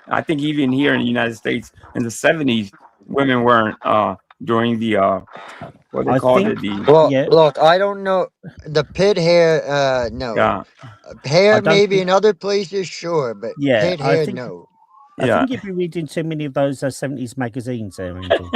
I think even here in the United States in the 70s, women weren't during the what they called it. Look, I don't know. The pit hair, no. Yeah. Hair maybe in other places, sure, but pit hair, no. I think you'd be reading too many of those 70s magazines there, Angel.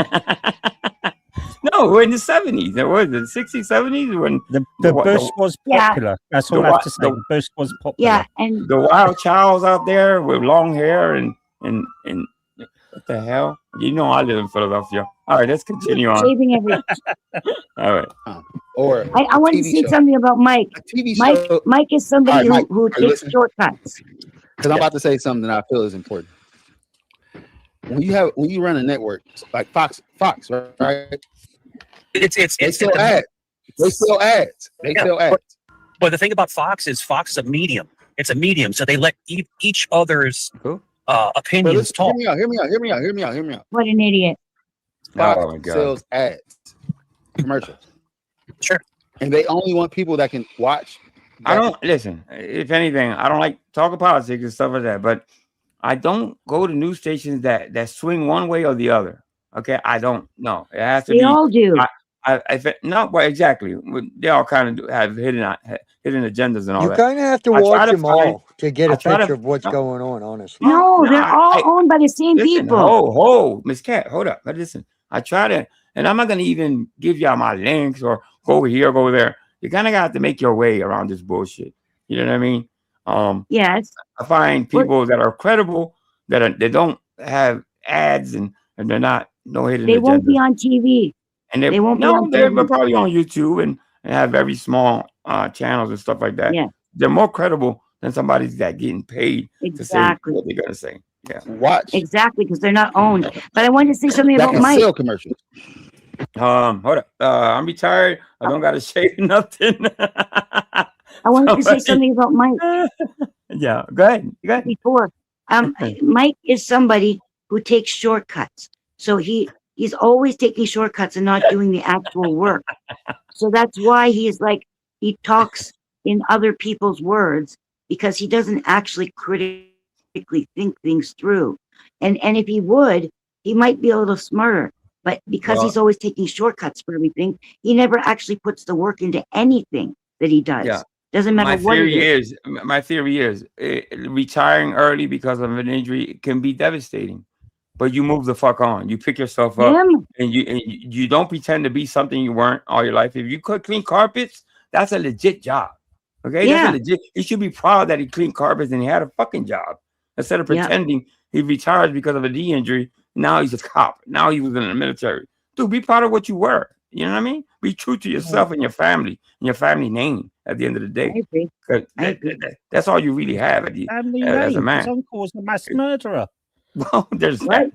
No, we're in the 70s. There was the 60s, 70s when the bush was popular. That's all I have to say. The bush was popular. Yeah, and the wild chows out there with long hair and what the hell? I live in Philadelphia. All right, let's continue on. Shaving everything. All right. Or I want to say something about Mike. Mike is somebody who takes shortcuts. Because I'm about to say something that I feel is important. When you run a network like Fox, right? They still ads. They still ads. But the thing about Fox is a medium. It's a medium, so they let each other's opinions talk. Hear me out. What an idiot! Fox sells ads, commercials. Sure. And they only want people that can watch. I don't listen. If anything, I don't like talking politics and stuff like that. But I don't go to news stations that swing one way or the other. Okay, I don't know. It has to be. They all do. Exactly. They all kind of have hidden agendas and all that. You kind of have to watch them all to get a picture of what's going on, honestly. No, they're all owned by the same people. Miss Cat, hold up. But listen, I try to, and I'm not going to even give y'all my links or go over here, go over there. You kind of got to make your way around this bullshit. You know what I mean? Yes. I find people that are credible, they don't have ads and they're not no hidden agendas. They won't be on TV. And they won't be on TV. They're probably on YouTube and have very small channels and stuff like that. Yeah. They're more credible than somebody's that getting paid to say what they're gonna say. Yeah. Watch. Exactly, because they're not owned. But I wanted to say something about Mike. Sell commercials. Hold up. I'm retired. I don't gotta shave nothing. I wanted to say something about Mike. Yeah, go ahead. Before, Mike is somebody who takes shortcuts. So he's always taking shortcuts and not doing the actual work. So that's why he talks in other people's words, because he doesn't actually critically think things through. And if he would, he might be a little smarter. But because he's always taking shortcuts for everything, he never actually puts the work into anything that he does. Yeah. Doesn't matter what it is. My theory is retiring early because of an injury can be devastating. But you move the fuck on. You pick yourself up, and you don't pretend to be something you weren't all your life. If you could clean carpets, that's a legit job. Okay, that's a legit. He should be proud that he cleaned carpets and he had a fucking job instead of pretending he retired because of a knee injury. Now he's a cop. Now he was in the military. Dude, be proud of what you were. You know what I mean? Be true to yourself and your family name at the end of the day. That's all you really have as a man. His uncle was a mass murderer. Well, there's that.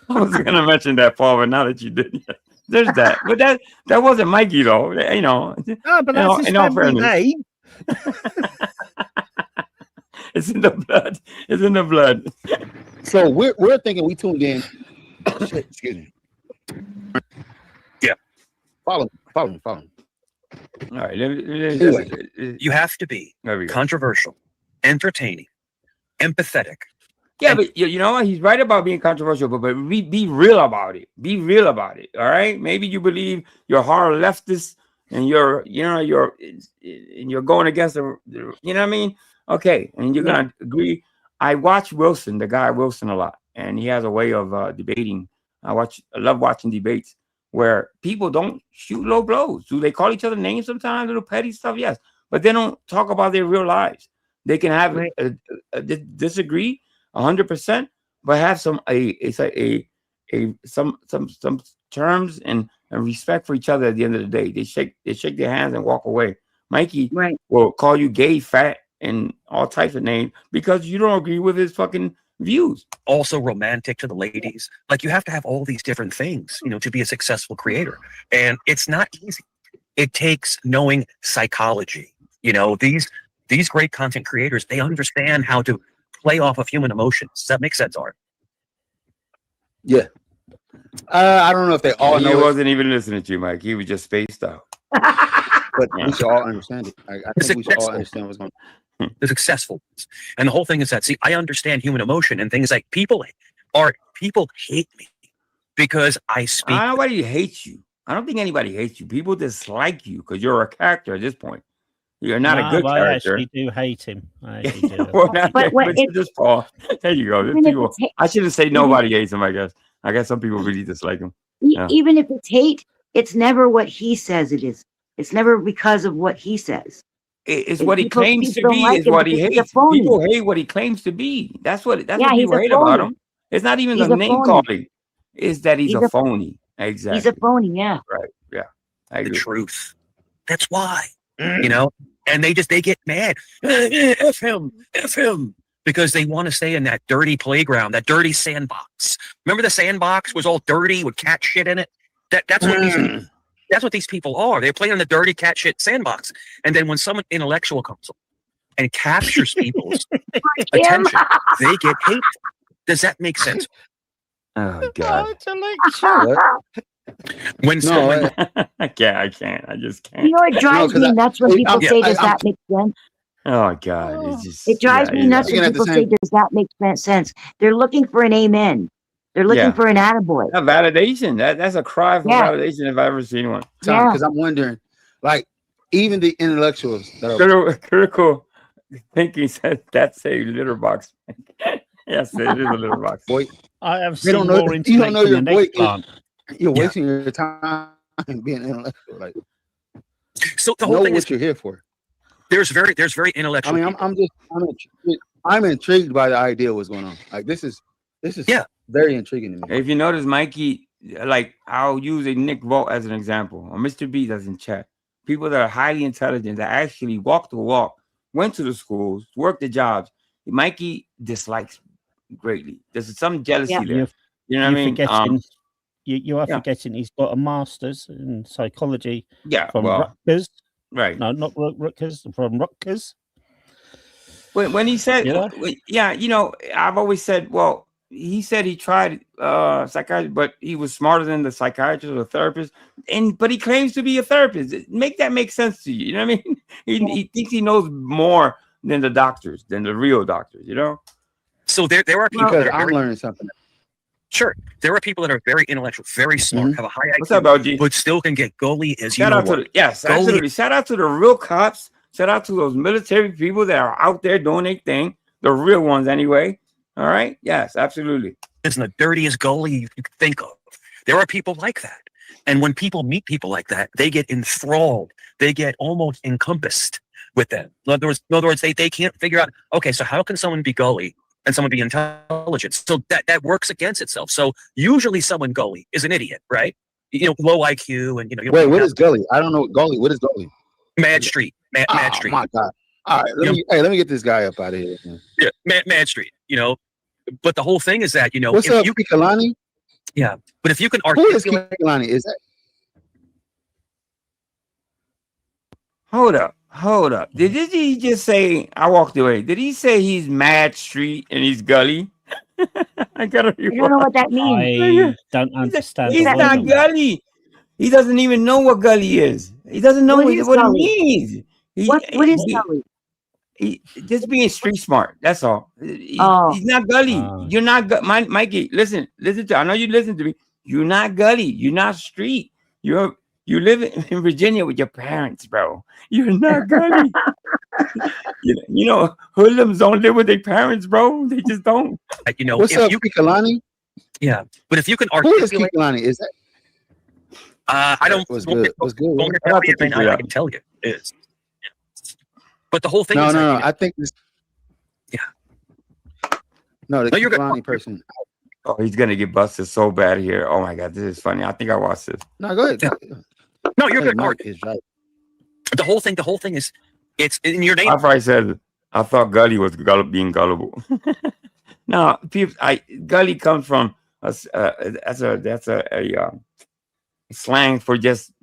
I was gonna mention that, Paul, but now that you did, there's that. But that wasn't Mikey though. No, but that's his family name. It's in the blood. It's in the blood. So we're thinking we tuned in. Shit, excuse me. Yeah. Follow me. All right. Anyway. You have to be controversial, entertaining, empathetic. Yeah, but you know what? He's right about being controversial, but be real about it. Be real about it. All right. Maybe you believe you're hard leftist and you're going against the you know what I mean? Okay, and you're gonna agree. I watch Wilson, the guy Wilson, a lot, and he has a way of debating. I love watching debates where people don't shoot low blows. Do they call each other names sometimes? Little petty stuff, yes, but they don't talk about their real lives. They can have disagree 100%, but have some terms and respect for each other. At the end of the day, they shake their hands and walk away. Mikey will call you gay, fat, and all types of names because you don't agree with his fucking views. Also romantic to the ladies. Like you have to have all these different things, to be a successful creator. And it's not easy. It takes knowing psychology. These great content creators, they understand how to play off of human emotions. Does that make sense, Art? Yeah. I don't know if they all know. He wasn't even listening to you, Mike. He was just spaced out. But we should all understand it. I think we should all understand what's going on. The successful ones. And the whole thing is that, see, I understand human emotion and things like people hate me because I speak. Nobody hates you. I don't think anybody hates you. People dislike you because you're a character at this point. You're not a good character. I actually do hate him. I actually do. but just Paul. There you go. I shouldn't say nobody hates him, I guess. I guess some people really dislike him. Yeah. Even if it's hate, it's never what he says it is. It's never because of what he says. It's what he claims to be is what he hates. People hate what he claims to be. That's what people hate about him. It's not even the name calling. It's that he's a phony. Exactly. He's a phony, yeah. Right. Yeah. I agree. The truth. That's why. And they get mad. F him. Because they want to stay in that dirty playground, that dirty sandbox. Remember the sandbox was all dirty with cat shit in it? That's what these people are. They play in the dirty cat shit sandbox. And then when someone intellectual comes up and captures people's attention, they get hateful. Does that make sense? Oh God. When someone I can't. I just can't. You know what drives me nuts when people say, does that make sense? Oh God. It drives me nuts when people say, does that make sense? They're looking for an amen. They're looking for an attaboy. A validation. That's a cry for validation if I've ever seen one. Because I'm wondering, like, even the intellectuals that are critical thinking says that's a litter box. Yes, it is a litter box. Boy, I have seen more you don't know your boy. You're Yeah. wasting your time being intellectual. Like, So the whole know thing what is you're here for. there's very intellectual. I mean, I'm intrigued by the idea of what's going on. Like, this is very intriguing to me. If you notice, Mikey, like I'll use a Nick Vault as an example, or Mr. B doesn't chat. People that are highly intelligent that actually walk the walk, went to the schools, worked the jobs. Mikey dislikes greatly. There's some jealousy there. You know what I mean? You are forgetting he's got a master's in psychology. Yeah, from Rutgers. Right. No, not Rutgers. From Rutgers. When he said, I've always said, well, he said he tried psychiatry, but he was smarter than the psychiatrist or the therapist, but he claims to be a therapist. Make that make sense to you? You know what I mean? He thinks he knows more than the doctors, than the real doctors. So there are people because that are I'm learning something. Sure, there are people that are very intellectual, very smart, have a high IQ, What's up, OG? but still can get gully as you Shout know out to what. absolutely. Shout out to the real cops. Shout out to those military people that are out there doing their thing. The real ones, anyway. All right. Yes, absolutely. It's the dirtiest gully you can think of. There are people like that, and when people meet people like that, they get enthralled. They get almost encompassed with them. In other words, they can't figure out. Okay, so how can someone be gully and someone be intelligent? So that works against itself. So usually someone gully is an idiot, right? Low IQ and Wait, what is gully? I don't know gully. What is gully? Mad Street. Mad Street. Oh my God. All right, let me get this guy up out of here. Man. Yeah, Mad Street. But the whole thing is that What's up, Kalani? Yeah, but if you can Who is articulate, Kalani? Is that? Hold up. Hold up. Did he just say? I walked away. Did he say he's mad street and he's gully? I gotta. I don't know what that means. I don't understand He's the not wording. gully. He doesn't even know what gully is. He doesn't know What is what it gully? means. What is gully? He just being street smart. That's all. Oh. He's not gully. You're not Mikey. Listen to. I know you listen to me. You're not gully. You're not street. You live in Virginia with your parents, bro. You're not gully. you know, hoodlums don't live with their parents, bro. They just don't. You know, What's if up, you, Kikalani? yeah, but if you can Who is articulate, Kikalani? Is that I don't. was good? Was good. Want to tell you, I can tell you is. But the whole thing No, is no, that, no. you know, I think this. Yeah. No, the No, you're good. Kikalani person. Oh, he's gonna get busted so bad here. Oh my god, this is funny. I think I watched this. No, go ahead. No, you're good. Mike is right. The whole thing is, it's in your name. I probably said I thought gully was being gullible. No, people. Gully comes from that's a slang for just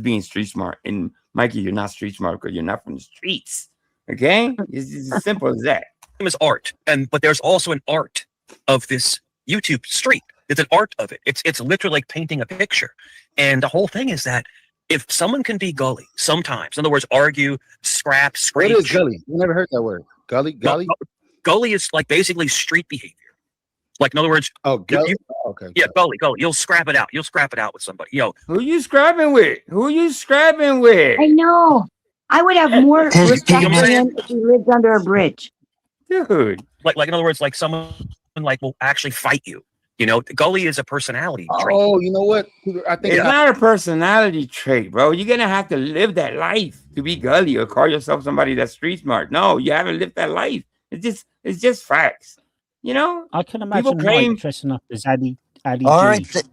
being street smart. And Mikey, you're not street smart because you're not from the streets. Okay, it's as simple as that. Is art, but there's also an art of this YouTube street. It's an art of it. It's literally like painting a picture. And the whole thing is that if someone can be gully sometimes, in other words, argue, scrap, scrape. What is gully? You never heard that word. Gully? Gully? No, gully is like basically street behavior. Like in other words, gully. Okay. Yeah, gully. You'll scrap it out. You'll scrap it out with somebody. Yo, who you scrapping with? Who you scrapping with? I know. I would have more respect for him if he lived under a bridge. Dude. Like in other words, like someone like will actually fight you. You know, gully is a personality trait. Oh, you know what? I think it's not a personality trait, bro. You're gonna have to live that life to be gully or call yourself somebody that's street smart. No, you haven't lived that life. It's just facts. You know, I can imagine Mike dressing up as Ali G. Right.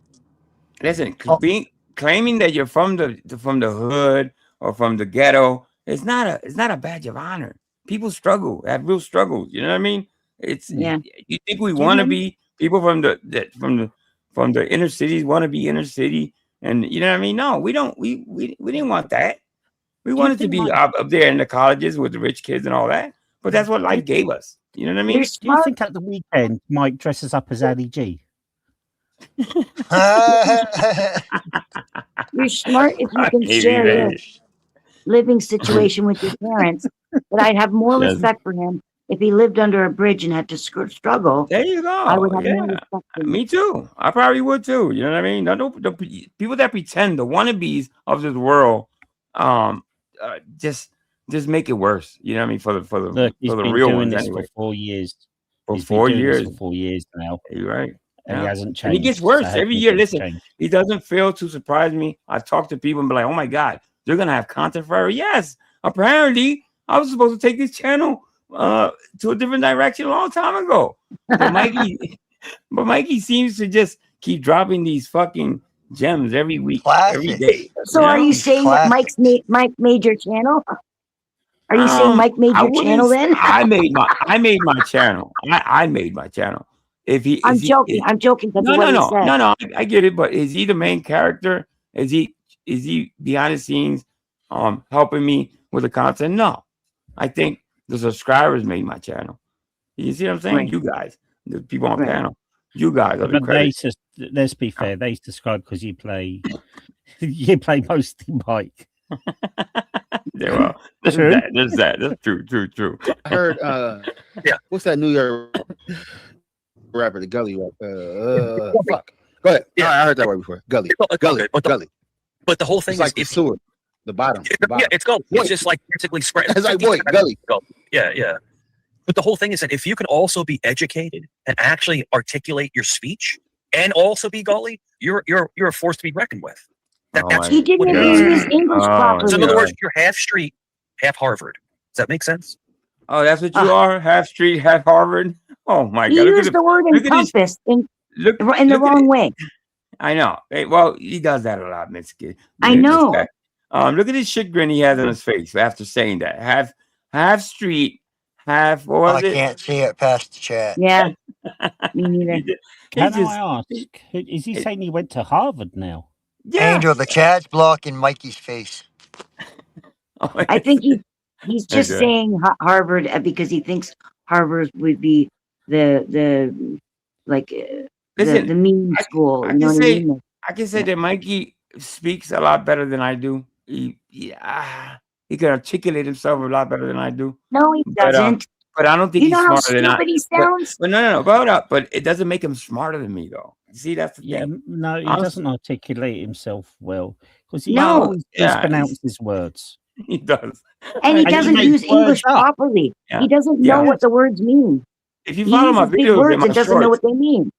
Listen, claiming that you're from the hood or from the ghetto it's not a badge of honor. People struggle, have real struggles. You know what I mean? It's You think we want to be people from the inner cities want to be inner city, and you know what I mean? No, we don't. We didn't want that. We wanted to be up there in the colleges with the rich kids and all that. But that's what life gave us. You know what I mean? Do you think at the weekend Mike dresses up as Ali G? You're smart if you can share your living situation with your parents. But I'd have more respect for him if he lived under a bridge and had to struggle. There you go. I would have more respect for him. Me too. I probably would too. You know what I mean? The people that pretend, the wannabes of this world, just make it worse. You know what I mean? For the real ones anyway. For 4 years. For 4 years. For 4 years now. You're right. And he hasn't changed. And it gets worse every year. Listen, he doesn't fail to surprise me. I talk to people and be like, oh my God, they're going to have content forever. Yes. Apparently, I was supposed to take this channel to a different direction a long time ago. But Mikey seems to just keep dropping these fucking gems every week, every day. So are you saying that Mike made your channel? Are you saying Mike made your channel then? I made my channel. I made my channel. I'm joking. I'm joking. No. I get it, but is he the main character? Is he behind the scenes, helping me with the content? No, I think the subscribers made my channel. You see what I'm saying? Right. You guys, the people on panel, you guys are the credit. Let's be fair. They subscribe because you play mostly Mike. Yeah, well, there's that. That's true. I heard. What's that New York rapper, the Gully rap? Fuck. Go ahead. Yeah, I heard that word before. Gully. Gully. But the whole thing is like the sewer, the bottom. Yeah, it's gully. It's just like basically spread. It's like Gully. Yeah. But the whole thing is that if you can also be educated and actually articulate your speech and also be gully, you're a force to be reckoned with. He didn't use English properly. So in other words, you're half street, half Harvard. Does that make sense? Oh, that's what you are? Half street, half Harvard? Oh my God. He used the word encompass in the wrong way. I know. Well, he does that a lot, Mitsuki. I know. Look at this shit grin he has on his face after saying that. Half street, half, what was it? I can't see it past the chat. Yeah. Me neither. Can I ask, is he saying he went to Harvard now? Yeah. Angel, the chat's blocking Mikey's face. I think He's just Okay. saying Harvard because he thinks Harvard would be the like Listen, the meme school. I You know can what I say mean? that Mikey speaks a lot better than I do. He can articulate himself a lot better than I do. No, he doesn't. But I don't think You he's know how smarter than I. stupid he But, sounds? but no, but hold up. But it doesn't make him smarter than me, though. See, that's the Yeah, thing. no, he I'm- doesn't articulate himself well because he No. always Yeah, mispronounces words. He does. And he And he doesn't makes use English words up. properly. Yeah. He doesn't Yeah. know what the words mean. If you He follow my uses big videos words and my and doesn't know what shorts, they mean.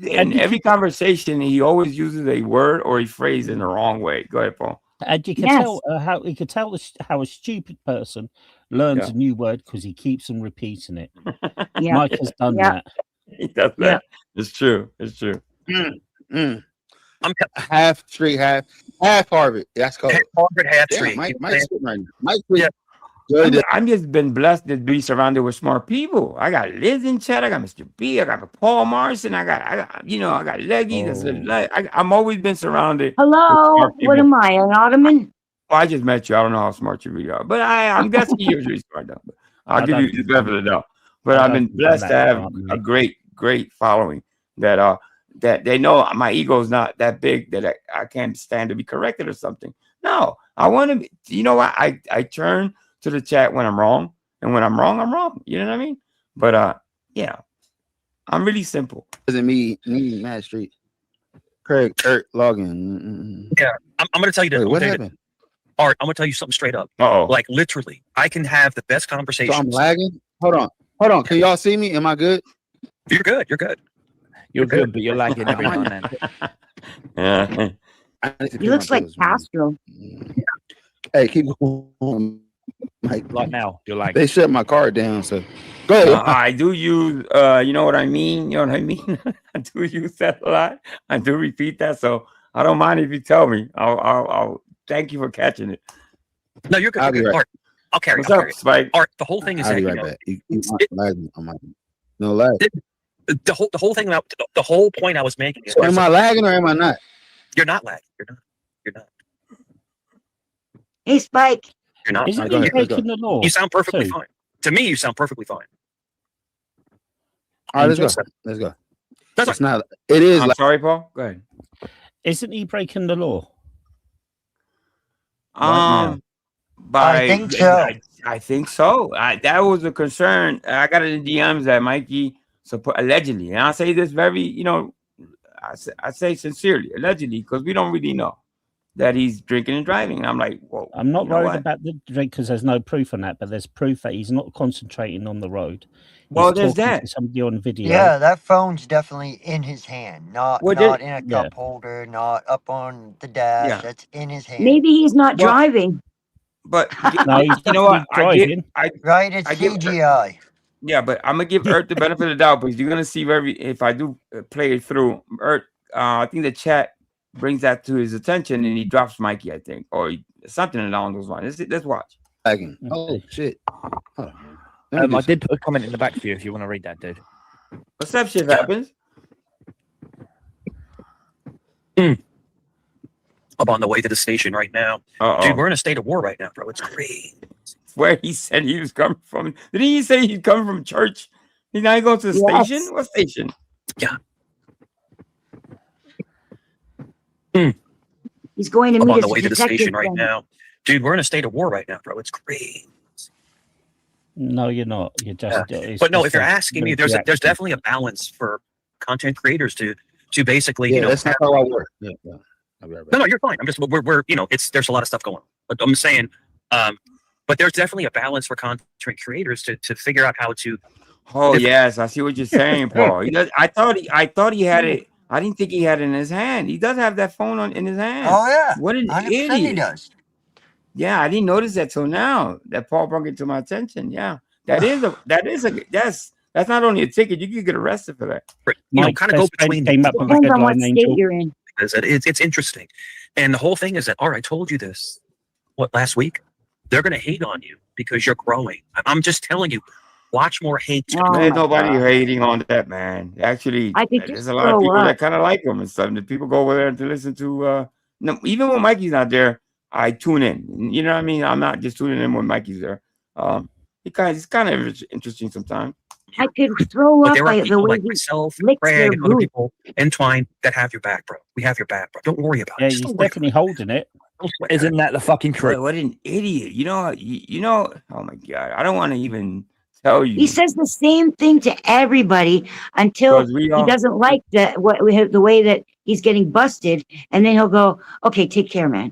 in every conversation, he always uses a word or a phrase in the wrong way. Go ahead, Paul. And you can Yes. tell how you can tell how a stupid person learns Yeah. a new word because he keeps on repeating it. Yeah. Mike has done Yeah. that. He does that. Yeah. It's true. It's true. I'm Half street, half Harvard. That's called. Harvard half Damn, street. Mike's sitting right now. Mike, Yeah. good. I'm just been blessed to be surrounded with smart people. I got Liz in chat. I got Mr. B. I got Paul Morrison. I got Leggy. I'm always been surrounded. Hello, with smart what people. am I, an ottoman? Well, I just met you. I don't know how smart you really are, but I'm guessing you're really smart though. I'll give you the benefit of the doubt. But I've been blessed to have a great following that they know my ego is not that big that I can't stand to be corrected or something. No, I want to be, you know what? I turn to the chat when I'm wrong, and when I'm wrong, I'm wrong. You know what I mean? But yeah, I'm really simple. Doesn't me Mad Street. Craig login. Yeah, I'm going to tell you this. Wait, what happened? Art, I'm going to tell you something straight up. Uh-oh. Like literally, I can have the best conversations. So I'm lagging. Hold on. Can y'all see me? Am I good? You're good. You're good. You're good, but you're lagging every now and then. Yeah. He looks like Castro. Hey, keep going. Mike. Like now, you're lagging. They shut my card down, so go ahead. I do use, you know what I mean? You know what I mean? I do use that a lot. I do repeat that, so I don't mind if you tell me. I'll thank you for catching it. No, you're good. I'll be right. Art, I'll carry. What's I'll up, carry. Spike? Art, the whole thing is I'll that be you right know, back. You lagging. I'm like, no lag. the whole thing about the whole point I was making. Is So am I lagging or am I not? You're not lagging. You're not. Hey, Spike. You're not. Isn't go he ahead, let's breaking the law? You sound perfectly too? fine. To me, you sound perfectly fine. All right, let's go. Let's go. That's It's not. It is. I'm Like, sorry, Paul. Go ahead. Isn't he breaking the law? By I think so. I think so. That was a concern. I got it in DMs that Mikey allegedly, and I say this very, I say sincerely, allegedly, because we don't really know that he's drinking and driving. And I'm like, whoa. I'm not you know worried what? about the drink because there's no proof on that, but there's proof that he's not concentrating on the road. Well, He's there's talking that. to somebody on video. Yeah, that phone's definitely in his hand, not Well, not in a yeah. cup holder, not up on the dash. Yeah. That's in his hand. Maybe he's not Well, driving. But No, he's you know what? definitely driving. Right, it's I give CGI. Yeah, but I'm gonna give Earth the benefit of the doubt because you're gonna see if I do play it through. Earth, I think the chat brings that to his attention and he drops Mikey, I think, or something along those lines. Let's watch. lagging. Oh shit. Hold on. I did put a comment in the back for you if you want to read that, dude. What's up? Shit happens. I'm on the way to the station right now. Dude, we're in a state of war right now, bro. It's crazy. Where he said he was coming from? Didn't he say he's coming from church? He's not going to the station. What station? Yeah. He's going to I'm meet on the his way to the detective station right friend. now. Dude, we're in a state of war right now, bro. It's crazy. No, you're not. You're just. it's But no, just if you're a asking me, there's reaction. definitely a balance for content creators to basically, Yeah, that's not how I work. Yeah. I'll be right back. No, you're fine. I'm just we're there's a lot of stuff going on. But I'm saying, but there's definitely a balance for content creators to figure out how to. Oh yes, I see what you're saying, Paul. He does. I thought he had it. I didn't think he had it in his hand. He does have that phone in his hand. Oh yeah. What an 100% idiot. he does. Yeah, I didn't notice that till now. That Paul brought it to my attention. Yeah, that's not only a ticket. You could get arrested for that. Kind of go between. Came up with a Depends on what headline, state Angel. you're in. It's interesting, and the whole thing is that I told you this. What last week? They're going to hate on you because you're growing. I'm just telling you. Watch more hate. There's nobody hating on that man. Actually, I could there's just a lot of grow people up. that kind of like him and stuff. And people go over there to listen to. No, even when Mikey's not there, I tune in. You know what I mean? I'm not just tuning in when Mikey's there. He's kind of interesting sometimes. I could throw But up there are by the people way like he myself, licks Craig, their and other boots. people, and Twine that have your back, bro. We have your back, bro. Don't worry about Yeah, it. Just he's don't worry definitely holding it. Isn't that the fucking truth? Boy, what an idiot! You know. Oh my god! I don't want to even tell you. He says the same thing to everybody until 'Cause we he don't- doesn't like the way that he's getting busted, and then he'll go, "Okay, take care, man."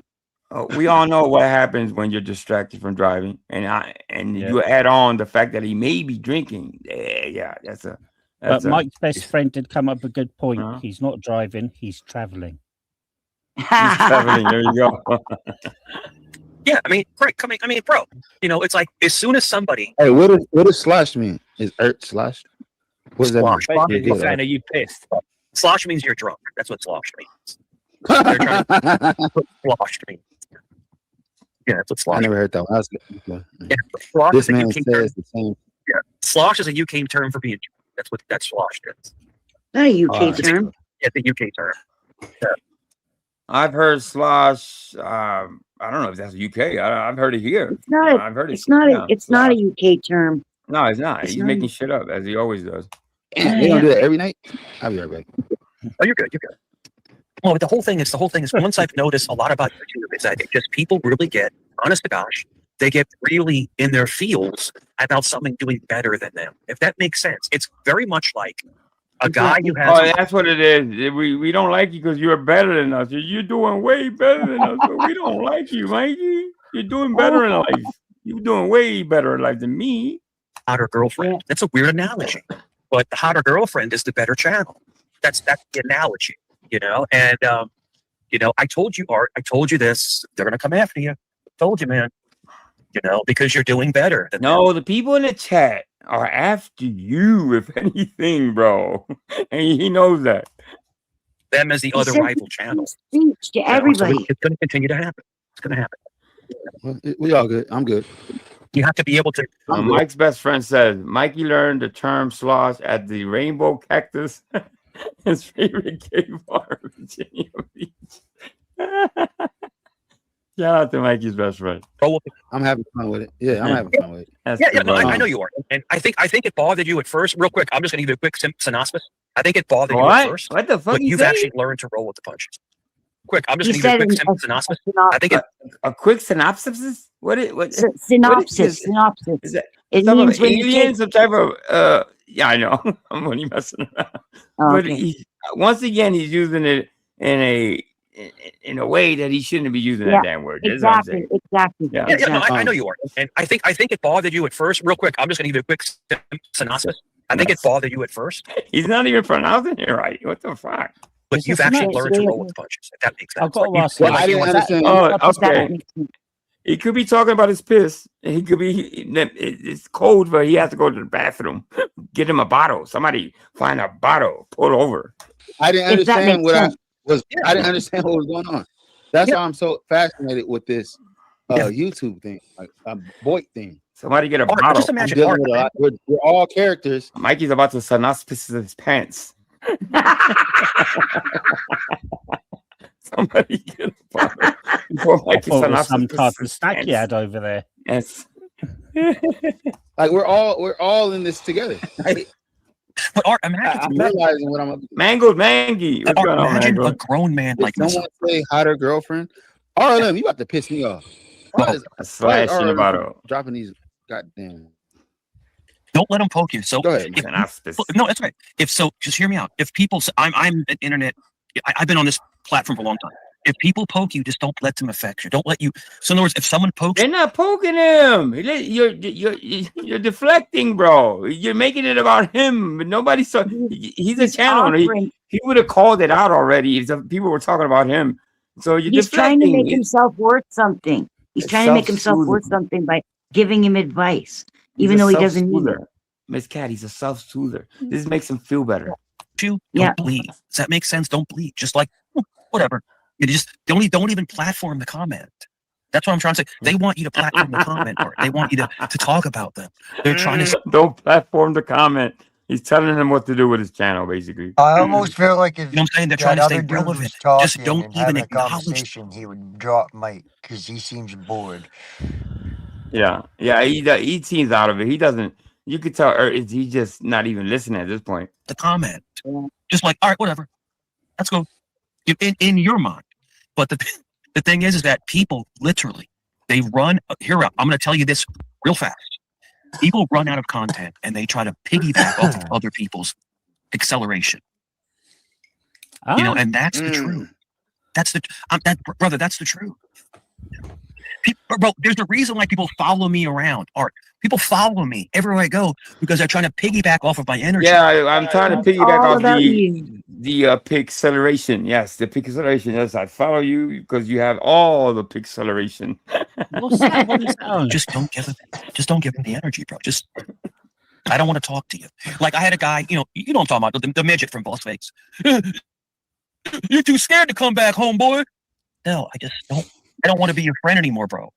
We all know what happens when you're distracted from driving, and you add on the fact that he may be drinking. Yeah, But Mike's best friend did come up with a good point. He's not driving; he's traveling. He's traveling. There you go. Yeah, I mean, Craig, bro. You know, it's like as soon as somebody. Hey, what does slosh mean? Is slash? What does that mean? Slosh. What kind are you pissed? Slosh means you're drunk. That's what slosh means. They're trying to put slosh means. Yeah, that's what slosh. I never heard that one. Yeah, slosh This is a man UK says term. the same. Yeah, slosh is a UK term for being drunk. That's slosh is. Not a UK term. It's a UK term. Yeah. I've heard slosh. I don't know if that's UK. I've heard it here. It's not. I've heard it. It's not. It's not a UK term. No, it's not. It's He's not. making shit up as he always does. They don't do that every night. I'll be right back. Oh, you're good. You're good. Well, but the whole thing is once I've noticed a lot about YouTube is that it just people really get, honest to gosh, they get really in their feels about something doing better than them. If that makes sense, it's very much like a guy who has. Oh, that's what it is. We don't like you because you're better than us. You're doing way better than us, but we don't like you, Mikey. You're doing better in life. You're doing way better in life than me. Hotter girlfriend. That's a weird analogy, but the hotter girlfriend is the better channel. That's the analogy, you know. And you know, I told you, Art. I told you this. They're gonna come after you. I told you, man. You know, because you're doing better. No, the people in the chat are after you, if anything, bro. And he knows that. Them as the other rival channels. Speech to So everybody. it's going to continue to happen. It's going to happen. Well, we all good. I'm good. You have to be able to. Mike's best friend says Mikey learned the term slosh at the Rainbow Cactus, his favorite cave bar, Virginia Beach. Shout out to Mikey's best friend. I'm having fun with it. Yeah, I'm having fun with it. No, I know you are, and I think it bothered you at first. Real quick, I'm just going to give you a quick synopsis. I think it bothered you at first. What the fuck? But you've actually learned to roll with the punches. Quick, I'm just going to give you a quick synopsis. I think a quick synopsis. What synopsis? Synopsis. Is that It some means of when you aliens? take- Some type of yeah, I know. I'm only messing around. Oh, But okay. once again, he's using it in a way that he shouldn't be using that damn word. That's what I'm saying. Exactly. Yeah. no, I know you are, and I think it bothered you at first. Real quick, I'm just going to give you a quick synopsis. I think it bothered you at first. He's not even pronouncing it right. What the fuck? But you've actually learned to roll with the punches. If that makes sense. I've got to Like, ask you- you, like, I didn't understand. Oh, okay. He could be talking about his piss. He could be. It's cold, but he has to go to the bathroom. Get him a bottle. Somebody find a bottle. Pull over. I didn't If that understand makes what sense. I didn't understand what was going on. That's why I'm so fascinated with this YouTube thing, like a Boyd thing. Somebody get a Art, bottle. just I'm imagine dealing Art, with a man. lot. We're all characters. Mikey's about to synopsis his pants. Somebody get a bottle before I Mikey thought it was some synopsis type of his snack pants. you had over there. Yes. Like we're all in this together. Right? But Art, imagine, I'm realizing what I'm up to. Mangled Mangy. What's Art, going on, imagine a Mangled? grown man Did like this. someone say hotter girlfriend? RLM, you about to piss me off. Why is A slash in the RLM bottle. dropping these goddamn? Don't let him poke you. So Go ahead. if, Synopsis. no, that's right. If so, just hear me out. If people, I'm an internet. I've been on this platform for a long time. If people poke you, just don't let them affect you. Don't let you. So in other words, if someone pokes, They're not poking him. You're deflecting, bro. You're making it about him. But nobody saw. He's a channel. He would have called it out already if people were talking about him. So you're He's trying to deflecting. make himself worth something. He's It's trying to make himself worth self-soothing. something by giving him advice, He's even a though he doesn't need it. self-soother. Miss Cat, he's a self-soother. This makes him feel better. you Yeah. don't bleed. Does that make sense? Don't bleed. Just like whatever. You just don't even platform the comment. That's what I'm trying to say. They want you to platform the comment, or they want you to talk about them. They're trying to. Don't platform the comment. He's telling him what to do with his channel, basically. I almost feel like if You know what I'm saying? They're that trying to other stay dude was relevant. talking Just don't and even having a acknowledge. conversation, he would drop Mike because he seems bored. Yeah. He seems out of it. He doesn't. You could tell, or he's just not even listening at this point. The comment, just like, all right, whatever, let's go. In your mind, but the thing is that people literally they run. Here, I'm going to tell you this real fast. People run out of content and they try to piggyback off of other people's acceleration. You know, and that's the truth. That's the brother. That's the truth. Bro, there's a reason why people follow me around. Art. People follow me everywhere I go because they're trying to piggyback off of my energy. Yeah, I'm trying to piggyback off the pixeleration. Yes, the pixeleration. Yes, I follow you because you have all the pixeleration. What's that? What is that? Just don't give him the energy, bro. I don't want to talk to you. Like I had a guy, you know what I'm talking about, the midget from Las Vegas. You're too scared to come back home, boy. No, I don't want to be your friend anymore, bro.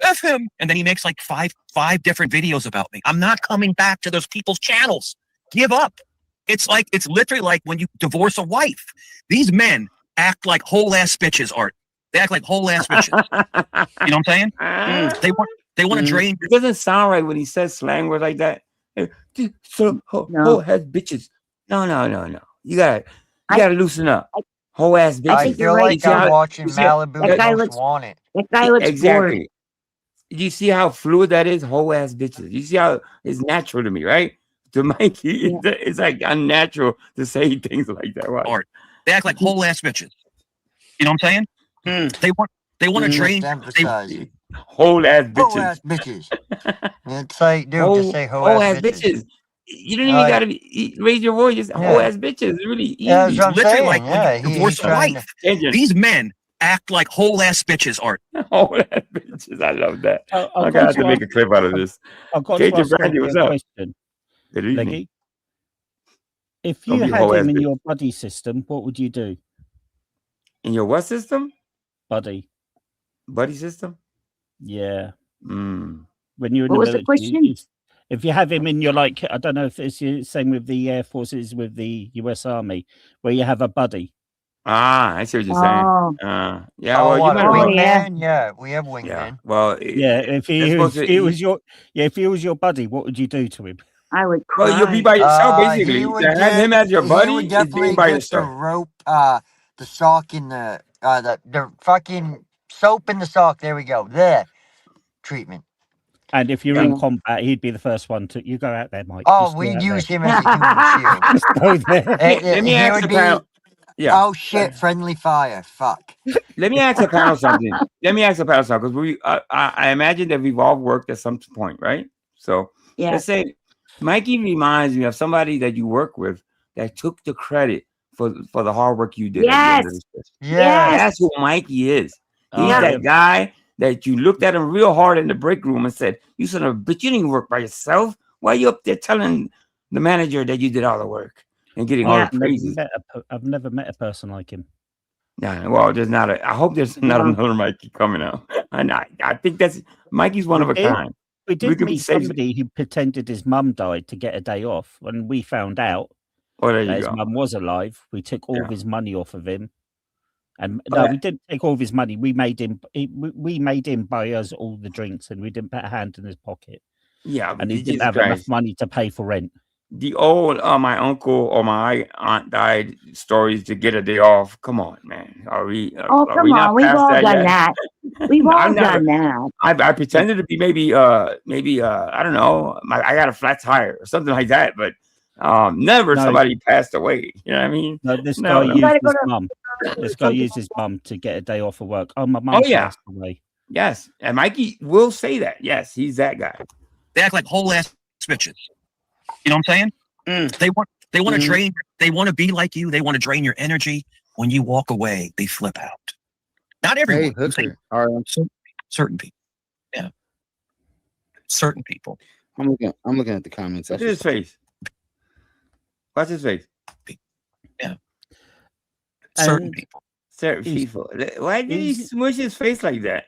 F him. And then he makes like five different videos about me. I'm not coming back to those people's channels. Give up. It's literally like when you divorce a wife. These men act like whole ass bitches, Art. They act like whole ass bitches. You know what I'm saying? They want to drain. It doesn't sound right when he says slang words like that. So whole ass bitches. No. You gotta loosen up. Whole ass bitches. I feel like I'm watching Malibu Most Wanted. That guy looks exactly. bored. You see how fluid that is? Whole ass bitches. You see how it's natural to me, right? To Mikey, it's like unnatural to say things like that. Wow. Art. They act like whole ass bitches. You know what I'm saying? They want to drain. Whole ass bitches. Whole ass bitches. It's like, dude, just say whole ass bitches. You don't even gotta raise your voice. Just whole ass bitches. It's really easy. Yeah, that's what I'm Literally saying. like when you divorce a wife. These men act like whole ass bitches, Art. Whole ass bitches. I love that. I'm gonna have to make a clip out of this. Cajun Brandy, what's up? Good evening. Leggy, if you had him in your buddy system, what would you do? In your what system? Buddy system? Yeah. When you're in what the was the question? If you have him in your, like, I don't know if it's the same with the Air Forces, with the US Army, where you have a buddy. I see what you're saying. Yeah, well, you might wingman? Yeah, we have wingman. Yeah. Well, if he was your buddy, what would you do to him? I would cry. Well, you'll be by yourself, basically. To have him as your buddy, he would is definitely being by get yourself. the rope, the sock in the fucking soap in the sock. There we go. There. Treatment. And if you're in combat, he'd be the first one to. You go out there, Mike. Oh, we'd use him as a human shield. Just go there. Let me ask the panel. Yeah. Oh shit! Friendly fire. Fuck. Let me ask the panel something. Because I imagine that we've all worked at some point, right? So let's say Mikey reminds me of somebody that you work with that took the credit for the hard work you did. Yes. That's who Mikey is. He's that guy that you looked at him real hard in the break room and said, "You son of a bitch, you didn't work by yourself. Why are you up there telling the manager that you did all the work and getting all the praises?" I've never met a person like him. Yeah, well, there's not I hope there's not another Mikey coming out. And I think that's Mikey's one of a kind. We did meet somebody who pretended his mum died to get a day off. When we found out that his mum was alive, we took all of his money off of him. And no, we didn't take all of his money. We made him buy us all the drinks, and we didn't put a hand in his pocket. Yeah, and he didn't have enough money to pay for rent. The old my uncle or my aunt died stories to get a day off. Come on, man. Are we? Come on. We've all done that. We've all done that. I pretended to be maybe I don't know. I got a flat tire or something like that, but never somebody passed away. You know what I mean? No, this guy used his mum. This guy used his mum to get a day off of work. Oh, my mum passed away. Yes, and Mikey will say that. Yes, he's that guy. They act like whole ass bitches. You know what I'm saying? They want to drain. They want to be like you. They want to drain your energy. When you walk away, they flip out. Not everyone. Certain people. Yeah. Certain people. I'm looking at the comments. Watch his face. Watch his face. Yeah. Certain people. Certain people. Why did he smush his face like that?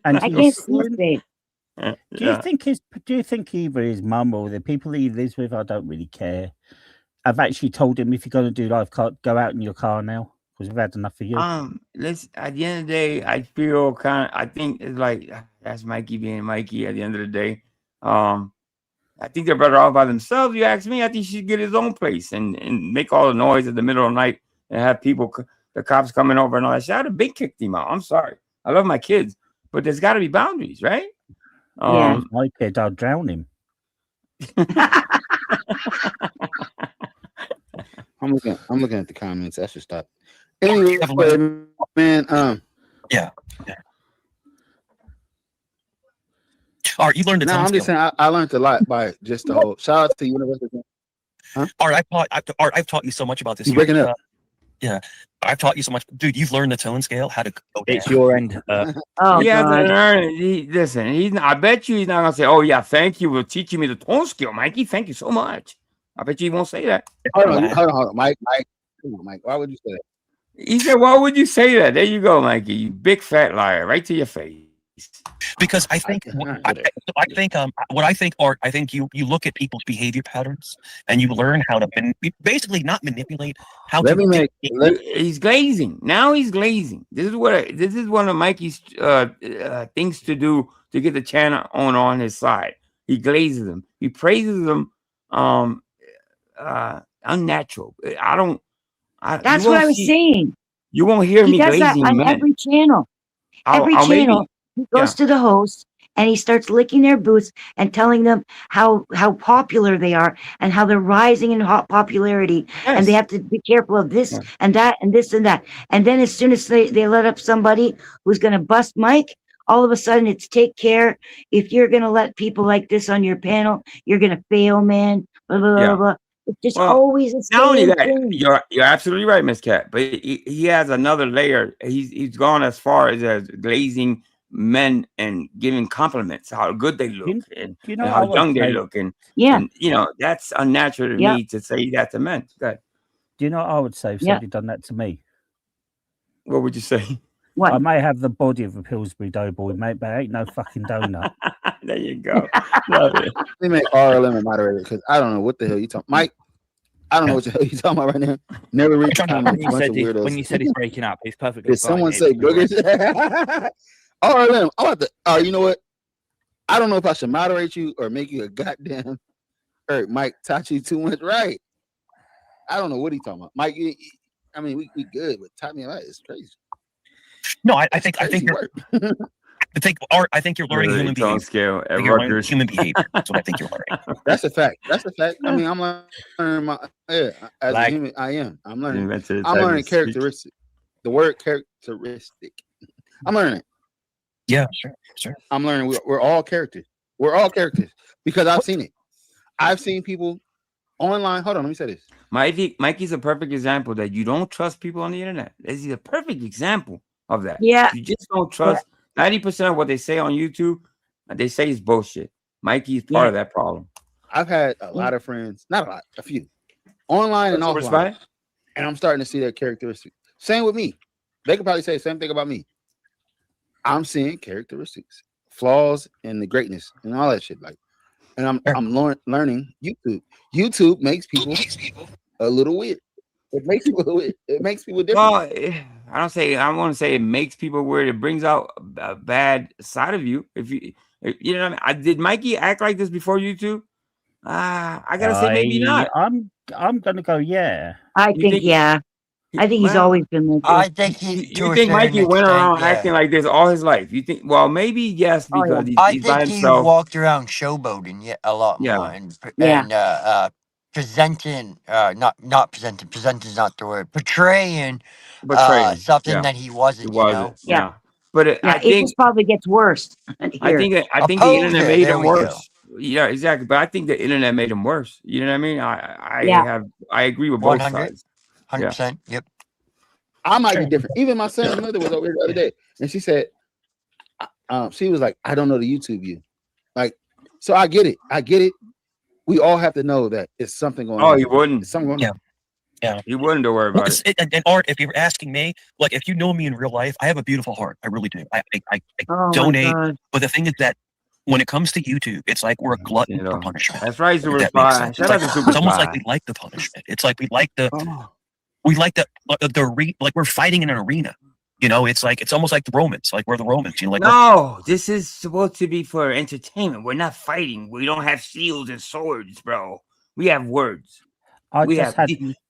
And I can't see his face. Do you think either his mum or the people he lives with, I don't really care. I've actually told him, if you're going to do live, go out in your car now, because we've had enough of you. Let's, at the end of the day, I feel I think it's like, That's Mikey being Mikey at the end of the day. I think they're better off by themselves. You ask me. I think he should get his own place and make all the noise in the middle of the night and have people, the cops coming over and all that shit. I'd have been kicked him out. I'm sorry. I love my kids, but there's got to be boundaries, right? My kid, I'll drown him. I'm looking at the comments. I should stop. Anyway, man. Yeah. All right, you learned a ton. I'm just saying I learned a lot by just the whole. Shout out to University. Huh? All right, I've taught you so much about this. You're breaking up. Yeah, I've taught you so much, dude. You've learned the tone scale, how to go. It's your end. Oh, he hasn't learned it. Listen, I bet you he's not gonna say, "Oh yeah, thank you for teaching me the tone scale, Mikey. Thank you so much." I bet you he won't say that. Hold on, Mike. Come on, Mike. Why would you say that? He said, "Why would you say that?" There you go, Mikey. You big fat liar, right to your face. Because I think you look at people's behavior patterns and you learn how to basically not manipulate. He's glazing now. He's glazing. This is one of Mikey's things to do to get the channel on his side. He glazes them. He praises them. Unnatural. That's what I was saying. You won't hear me glazing that on men. every channel. Every channel. He goes to the host and he starts licking their boots and telling them how popular they are and how they're rising in popularity, and they have to be careful of this and that and this and that. And then as soon as they let up somebody who's going to bust Mike, all of a sudden it's take care. If you're going to let people like this on your panel, you're going to fail, man. Blah, blah, blah, blah. It's just always a not only same that, thing. you're absolutely right, Miss Cat. But he has another layer. He's gone as far as glazing men and giving compliments how good they look and how young they look, and that's unnatural to me to say that to men. Go ahead. Do you know what I would say if somebody done that to me? What would you say? What? I may have the body of a Pillsbury Doughboy, mate, but I ain't no fucking donut. There you go. Let me make RLM a moderator because I don't know what the hell you talking, Mike. I don't know what the hell you talking about right now. Never read comments. When you said he's breaking up, he's perfectly. Did someone say boogers? RLM. I want to. You know what? I don't know if I should moderate you or make you a goddamn. Mike taught you too much, right? I don't know what he talking about, Mike. I mean, we good, but taught me a lot. It's crazy. No, I think you're. I think you're learning human behavior. Scale at you're learning human behavior. That's what I think you're learning. That's a fact. That's a fact. I mean, I'm learning my as a human. I am. I'm learning. I'm learning characteristic. The word characteristic. I'm learning. Yeah, sure. I'm learning. We're all characters. We're all characters because I've seen it. I've seen people online. Hold on, let me say this. Mikey's a perfect example that you don't trust people on the internet. He's a perfect example of that. Yeah. You just don't trust 90% of what they say on YouTube. They say is bullshit. Mikey's part of that problem. I've had a lot of friends, not a lot, a few, online and offline, and I'm starting to see their characteristics. Same with me. They could probably say the same thing about me. I'm seeing characteristics, flaws, and the greatness, and all that shit. And I'm learning YouTube. YouTube makes people a little weird. It makes people weird. It makes people different. Well, I want to say it makes people weird. It brings out a bad side of you. If you know what I mean. Did Mikey act like this before YouTube? I gotta say maybe not. I'm gonna go I think I think he's always been like this. I think you think Mikey went around acting like this all his life? You think? Well, maybe yes, because he's by think himself. he walked around showboating a lot more and presenting, presenting is not the word, portraying something that he wasn't. Yeah. But I think it just probably gets worse. I think the internet made him worse. Yeah, exactly. But I think the internet made him worse. You know what I mean? I agree with both sides. 100%. Yep. I might be different. Even my son's mother was over here the other day, and she said, she was like, "I don't know the YouTube you." Like, so I get it. I get it. We all have to know that it's something going on. Oh, he wouldn't. It's something going on. Yeah, he wouldn't worry about it. And Art, if you're asking me, like, if you know me in real life, I have a beautiful heart. I really do. I donate. But the thing is that when it comes to YouTube, it's like we're a glutton for punishment. That's right, Super Spy. It's almost like we like the punishment. It's like we like the we're fighting in an arena. You know, it's almost like the Romans, like we're the Romans. You know, like No, this is supposed to be for entertainment. We're not fighting. We don't have shields and swords, bro. We have words.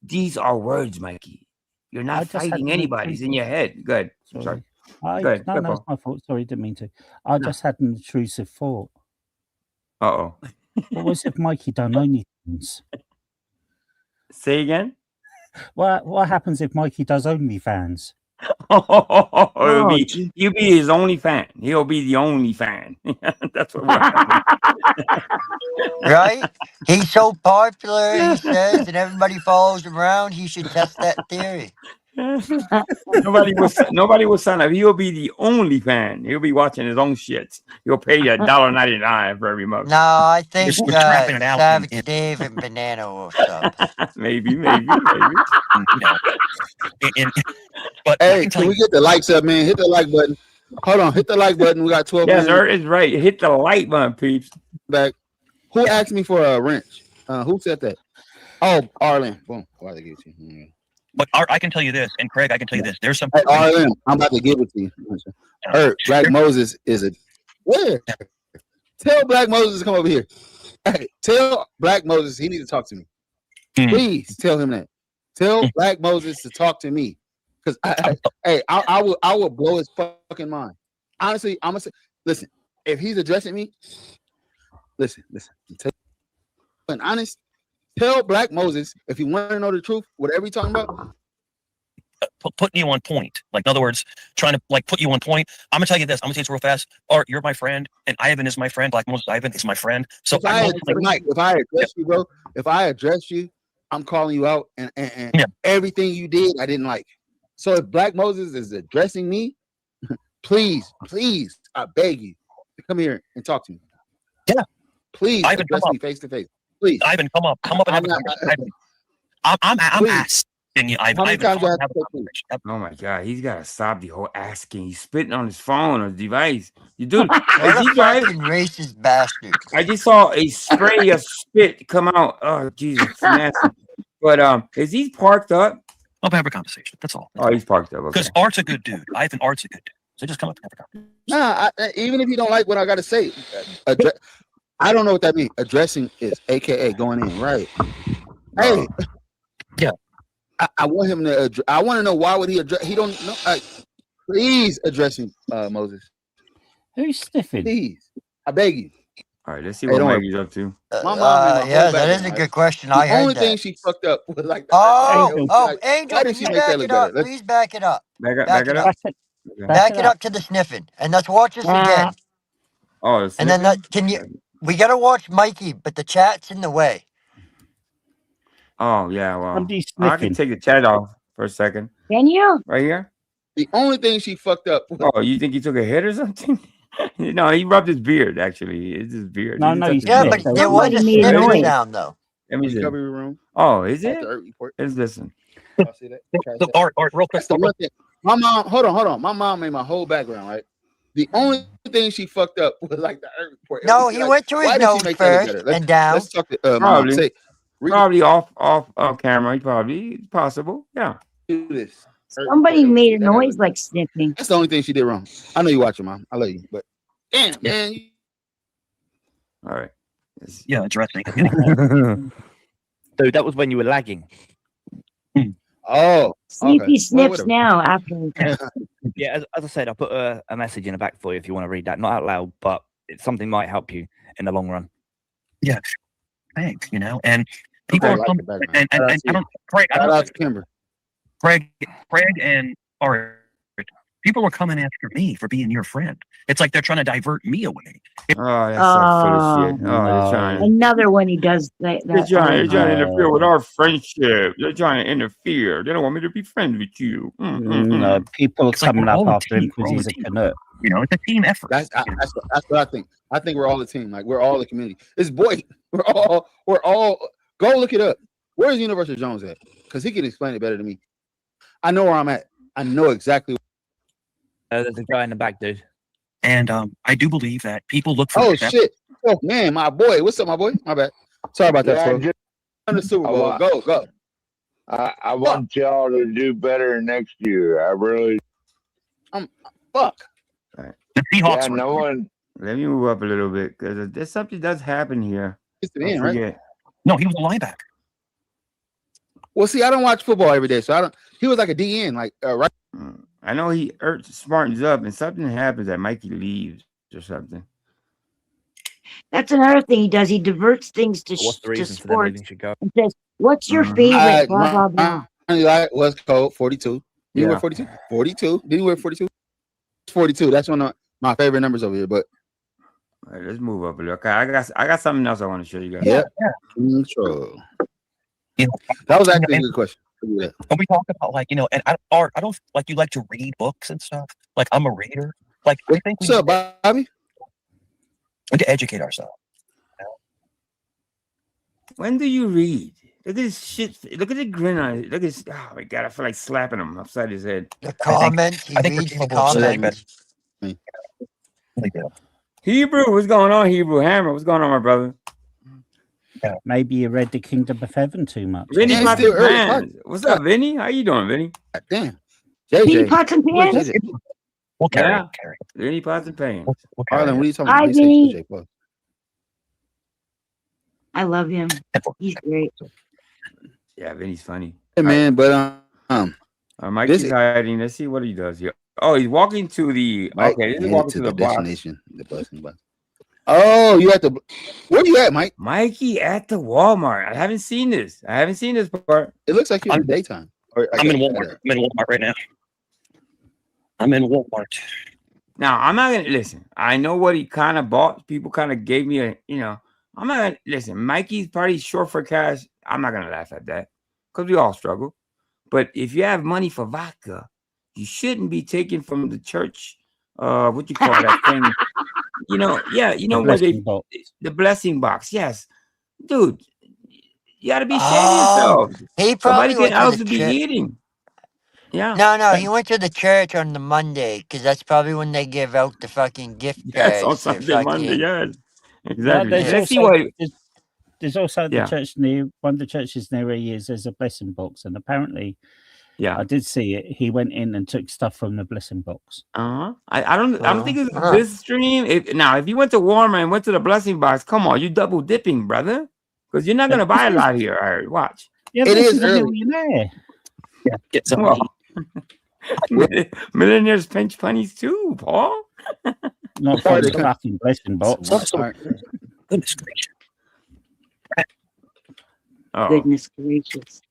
These are words, Mikey. You're not fighting anybody. It's in your head. Good. Sorry. No, it's my fault. Sorry, didn't mean to. I just had an intrusive thought. Uh-oh. What was if Mikey done OnlyFans? Say again? What happens if Mikey does OnlyFans? You'll be his only fan. He'll be the only fan. That's what will happen. Right? He's so popular, he says, and everybody follows him around. He should test that theory. Nobody will sign up. He'll be the only fan. He'll be watching his own shit. He'll pay you $1.99 for every month. No, I think We're trapping it out. Savage Dave and Banana will sub. maybe. But hey, can we get the likes up, man? Hit the like button. Hold on, hit the like button. We got 12 Yes, minutes. sir, it's right. Hit the like button, peeps. Back. Who asked me for a wrench? Who said that? Oh, Arlen. Boom. Why they give it to you? But I can tell you this, and Craig, I can tell you this. There's some. Hey, Arlen, I'm about to give it to you. Black Moses is a where? Tell Black Moses to come over here. Hey, tell Black Moses he needs to talk to me. Please tell him that. Tell Black Moses to talk to me. Because I will blow his fucking mind. Honestly, I'm gonna say, listen, if he's addressing me, listen. And honest, tell Black Moses if you want to know the truth, whatever you're talking about. Putting you on point. Like, in other words, trying to like put you on point. I'm gonna tell you this. I'm gonna say this real fast. Art, you're my friend, and Ivan is my friend. Black Moses Ivan is my friend. So if I address you, bro, if I address you, I'm calling you out, and everything you did, I didn't like. So if Black Moses is addressing me, please, I beg you to come here and talk to me. Yeah, please Ivan, address me face to face. Please, Ivan, come up and have a conversation. I'm asking you, Ivan. How many times do I have to Oh my God, he's gotta stop the whole asking. He's spitting on his phone or device. You do. What a fucking racist bastard. I just saw a spray of spit come out. Oh Jesus, it's nasty. But is he parked up? I'll have a conversation. That's all. Oh, he's parked up. Because Art's a good dude. Ivan, Art's a good dude. So just come up and have a conversation. Nah, even if you don't like what I gotta say, I don't know what that means. Addressing is AKA going in, right? Hey, yeah. I want him to. I want to know why would he address? He don't know. Please address him, Moses. Who's sniffing? Please, I beg you. All right, let's see what Maggie's up to. My mom yeah, that is a good question. I heard The only that. thing she fucked up was like. Angel, why did she make that look better? Please back it up. Back it up. Back it up to the sniffing, and let's watch this again. Oh, and then can you? We gotta watch Mikey, but the chat's in the way. Oh yeah, well, I can take the chat off for a second. Can you? Right here. The only thing she fucked up. Oh, you think he took a hit or something? No, he rubbed his beard. Actually, it's his beard. No, yeah, but there was a sniffing sound though. Let me see. Recovery room. Oh, is it? Let's listen. Art, real quick. My mom, hold on. My mom made my whole background, right? The only thing she fucked up was like the Earth report. No, he went to his nose first and down. Let's talk to mom. Say, probably off camera. It's possible. Yeah. Do this. Somebody made a noise like sniffing. That's the only thing she did wrong. I know you watching, Mom. I love you, but damn, man. All right. Yeah, addressing. Dude, that was when you were lagging. Oh. See if he sniffs now after. Yeah, as I said, I put a message in the back for you if you want to read that. Not out loud, but something might help you in the long run. Yeah. Thanks, and people are coming. And I don't, Craig, I don't. Craig and people are coming after me for being your friend. It's like they're trying to divert me away. Oh, that's so full of shit. Oh, they're another one he does that. They're trying to interfere with our friendship. They're trying to interfere. They don't want me to be friends with you. No, people are coming up after him because he's a canut. It's a team effort. That's what I think. I think we're all a team. Like we're all a community. It's boy. We're all. Go look it up. Where's Universal Jones at? Because he can explain it better than me. I know where I'm at. I know exactly. There's a guy in the back, dude. And I do believe that people look for. Oh shit! Oh man, my boy. What's up, my boy? My bad. Sorry about that. On the Super Bowl. Go. I want y'all to do better next year. I really. Fuck. Right. The Seahawks. Yeah, no one. Let me move up a little bit because there's something does happen here. It's the Don't end, right? forget. No, he was a linebacker. Well, see, I don't watch football every day, so I don't. He was like a DN, like right. I know he smartens up, and something happens that Mikey leaves or something. That's another thing he does. He diverts things to, What's the to reason for them sports needing to go? and says, "What's your favorite?" Blah blah blah. Like West Coast 42. Did he Yeah. wear 42? 42. Did he wear 42? 42. That's one of my favorite numbers over here. But All right, let's move up a little. Okay, I got something else I want to show you guys. yeah. Control. That was actually a good question. Yeah. When we talk about like, and Art, I don't like you like to read books and stuff. Like I'm a reader. Like I think What's up, Bobby? And to educate ourselves. When do you read? Look at this shit. Look at the grin on it. Look at this. Oh my god, I feel like slapping him upside his head. The comments. He reads the comments. Hebrew, what's going on, Hebrew Hammer? What's going on, my brother? Maybe you read the Kingdom of Heaven too much. Vinny Yeah, Pots still and early. Pans. What's up, Vinny? How you doing, Vinny? Damn. Vinny JJ. Pots and Where's Pans. JJ? We'll carry Yeah. it. Carry it. Vinny Pots and Pans. We'll carry Harlan, it. what are you talking Hi, about? Please say Vinny. JJ, please. I love him. He's great. Yeah, Vinny's funny. Hey, man, but Mikey's this- hiding. Let's see what he does here. Oh, he's walking to the. Mike Okay, this is made it walking to to the the box. destination. The blessing box. Oh, you at the? Where you at, Mike? Mikey at the Walmart. I haven't seen this. I haven't seen this part. It looks like you're in the daytime. Or, I'm in Walmart. I'm in Walmart right now. I'm in Walmart. Now I'm not gonna listen. I know what he kind of bought. People kind of gave me a, I'm not gonna listen. Mikey's probably short for cash. I'm not gonna laugh at that because we all struggle. But if you have money for vodka, you shouldn't be taking from the church. What you call that thing? Where they the blessing box. Yes, dude, you gotta be shaming yourself. He probably Somebody went to else the would be church. eating. Yeah. No, he went to the church on the Monday because that's probably when they give out the fucking gift Yes, on cards. to Sunday, Monday. fucking- Yes, Well, exactly. there's Let's see also, what. there's also the Yeah. church near one of the churches near where he is. There's a blessing box, and apparently, Yeah, I did see it. He went in and took stuff from the blessing box. I don't think it's this stream. If you went to Walmart and went to the blessing box, come on, you double dipping, brother, because you're not gonna buy a lot here. All right, watch. Yeah, It this is is a early. millionaire. Yeah, get some. Well, millionaires pinch pennies too, Paul. Not Part from of the the fucking blessing box. Goodness gracious. Oh. Goodness gracious.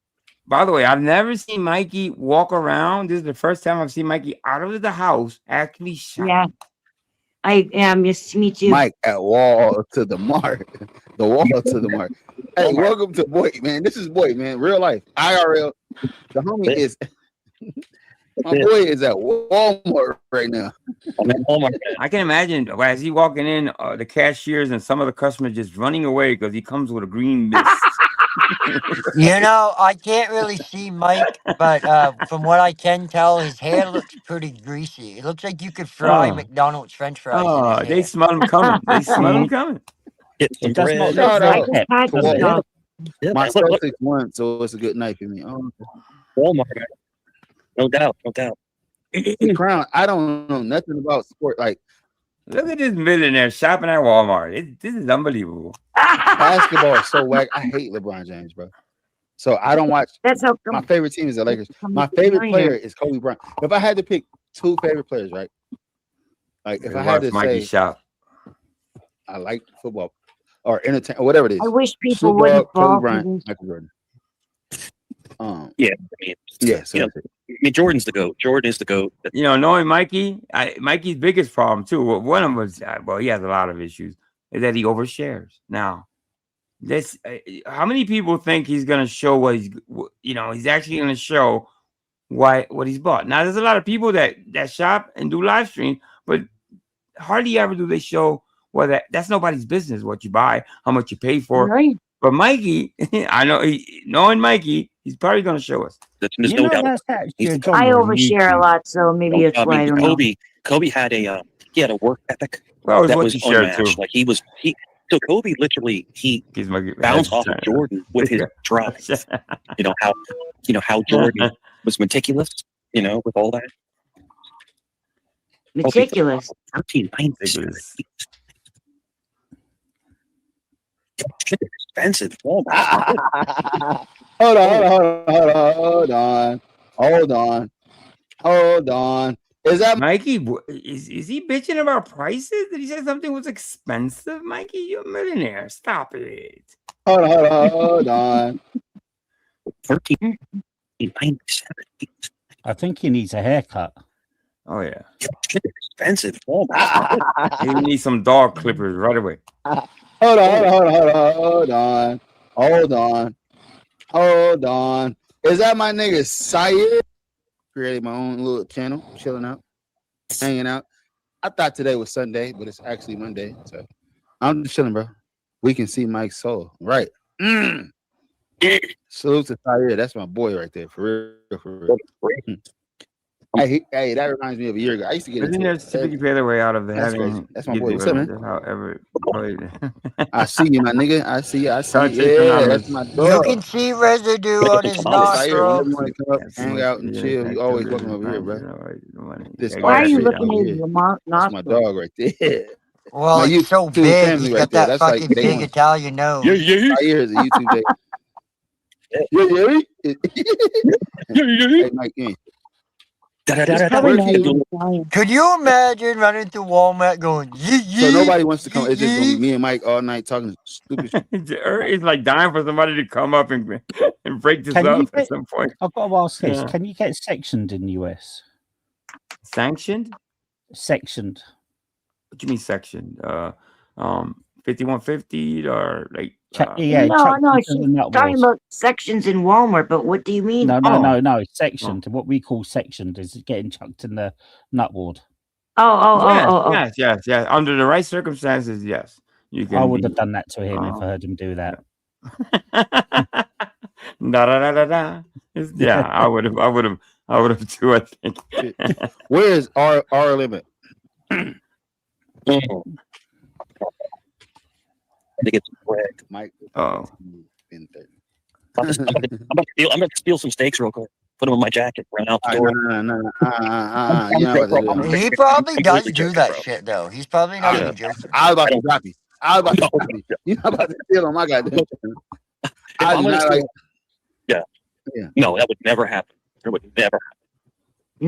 By the way, I've never seen Mikey walk around. This is the first time I've seen Mikey out of the house actually shop. Yeah. I am. Yes, me too. Mike at wall to the mark. The wall to the mark. Hey, welcome to Boy, man. This is Boy, man. Real life. IRL. The homie is my boy is at Walmart right now. I'm at Walmart. I can imagine as he walking in, the cashiers and some of the customers just running away because he comes with a green mist. I can't really see Mike, but from what I can tell, his hair looks pretty greasy. It looks like you could fry Oh. McDonald's French fries. in Oh, his they hair. smell him coming. They smell him coming. Get some It does bread. not No, look no. like that, Pat does does it? not. Yeah, My man, look, look, 6'1", so it's a good knife in me. Oh, Walmart. No doubt. No doubt. Crown. I don't know nothing about sport. Like Look at this millionaire shopping at Walmart. This is unbelievable. basketball is so whack. I hate LeBron James, bro. So I don't watch. That's how My favorite team is the Lakers. come My up with favorite millionaire. player is Kobe Bryant. If I had to pick two favorite players, right? Like if I had to Mikey say, shop. I like football or entertain or whatever it is. I wish people Snoop wouldn't Dogg, fall Kobe for Bryant, this. Michael Jordan. Yeah, I mean, Yeah, so you know, that's it. I mean, Jordan's the GOAT. Jordan is the GOAT. Knowing Mikey, Mikey's biggest problem too. One of them was, he has a lot of issues, is that he overshares. Now, this, how many people think he's gonna show he's actually gonna show what he's bought? Now, there's a lot of people that shop and do live streams, but hardly ever do they show that's nobody's business what you buy, how much you pay for. Right. But Mikey, I know, knowing Mikey, he's probably gonna show us. There's no doubt. that's actually a I genre on overshare a YouTube. lot, so maybe that's why I don't know. Kobe had a work ethic Well, it's that what was you shared unmatched. too. Like so Kobe literally He's my bounced off of Jordan with his drives. How Jordan was meticulous, with all that. Meticulous. Ridiculous. Expensive. Hold on. Is that Mikey? Is he bitching about prices? Did he say something was expensive? Mikey, you're a millionaire. Stop it. Hold on. 13.97. I think he needs a haircut. Oh yeah. Expensive. He needs some dog clippers right away. Hold on. Is that my nigga Syed? Created my own little channel, chilling out, hanging out. I thought today was Sunday, but it's actually Monday. So I'm just chilling, bro. We can see Mike's soul. Right. Salute to Syed. That's my boy right there. For real. Hey, that reminds me of a year ago. I used to get Isn't there typically the other way out of the That's having? crazy. That's my boy. What's up, man? However, I see you, my nigga. I see you. Touch it, Yeah, phenomenal. that's my You dog. can see residue on his Syed, whenever nostril. you want to come up, hang out, and chill, you always welcome over here, bro. This Why are you shit looking out at here. your That's my dog right there. Well, My it's so YouTube big. family He's right got there. that That's like fucking day big one. Italian nose. Syed is a YouTube day. Hey, Mike, yeah. Could you imagine running through Walmart going, yee yee? So nobody wants to come. yee, It's just gonna yee? be me and Mike all night talking stupid shit. It's like dying for somebody to come up and break this Can you up at get- some point. I've got to ask this. Yeah. Can you get sectioned in the US? Sanctioned? Sectioned. What do you mean sectioned? 5150 or like? No, she's talking about sections in Walmart. But what do you mean? No. Sectioned. What we call sectioned is getting chucked in the nut ward. Yes. Under the right circumstances, yes. You can. I would have done that to him if I heard him do that. Yeah, I would have too. I think. Where is our limit? To get some bread. Mike. Oh. I'm about to steal some steaks real quick. Put them in my jacket. Run out the door. No. He probably does do that shit, though. He's probably not even joking. I was about to drop you. You're not about to steal on my goddamn channel. I do not like. Yeah. No, that would never happen. It would never happen.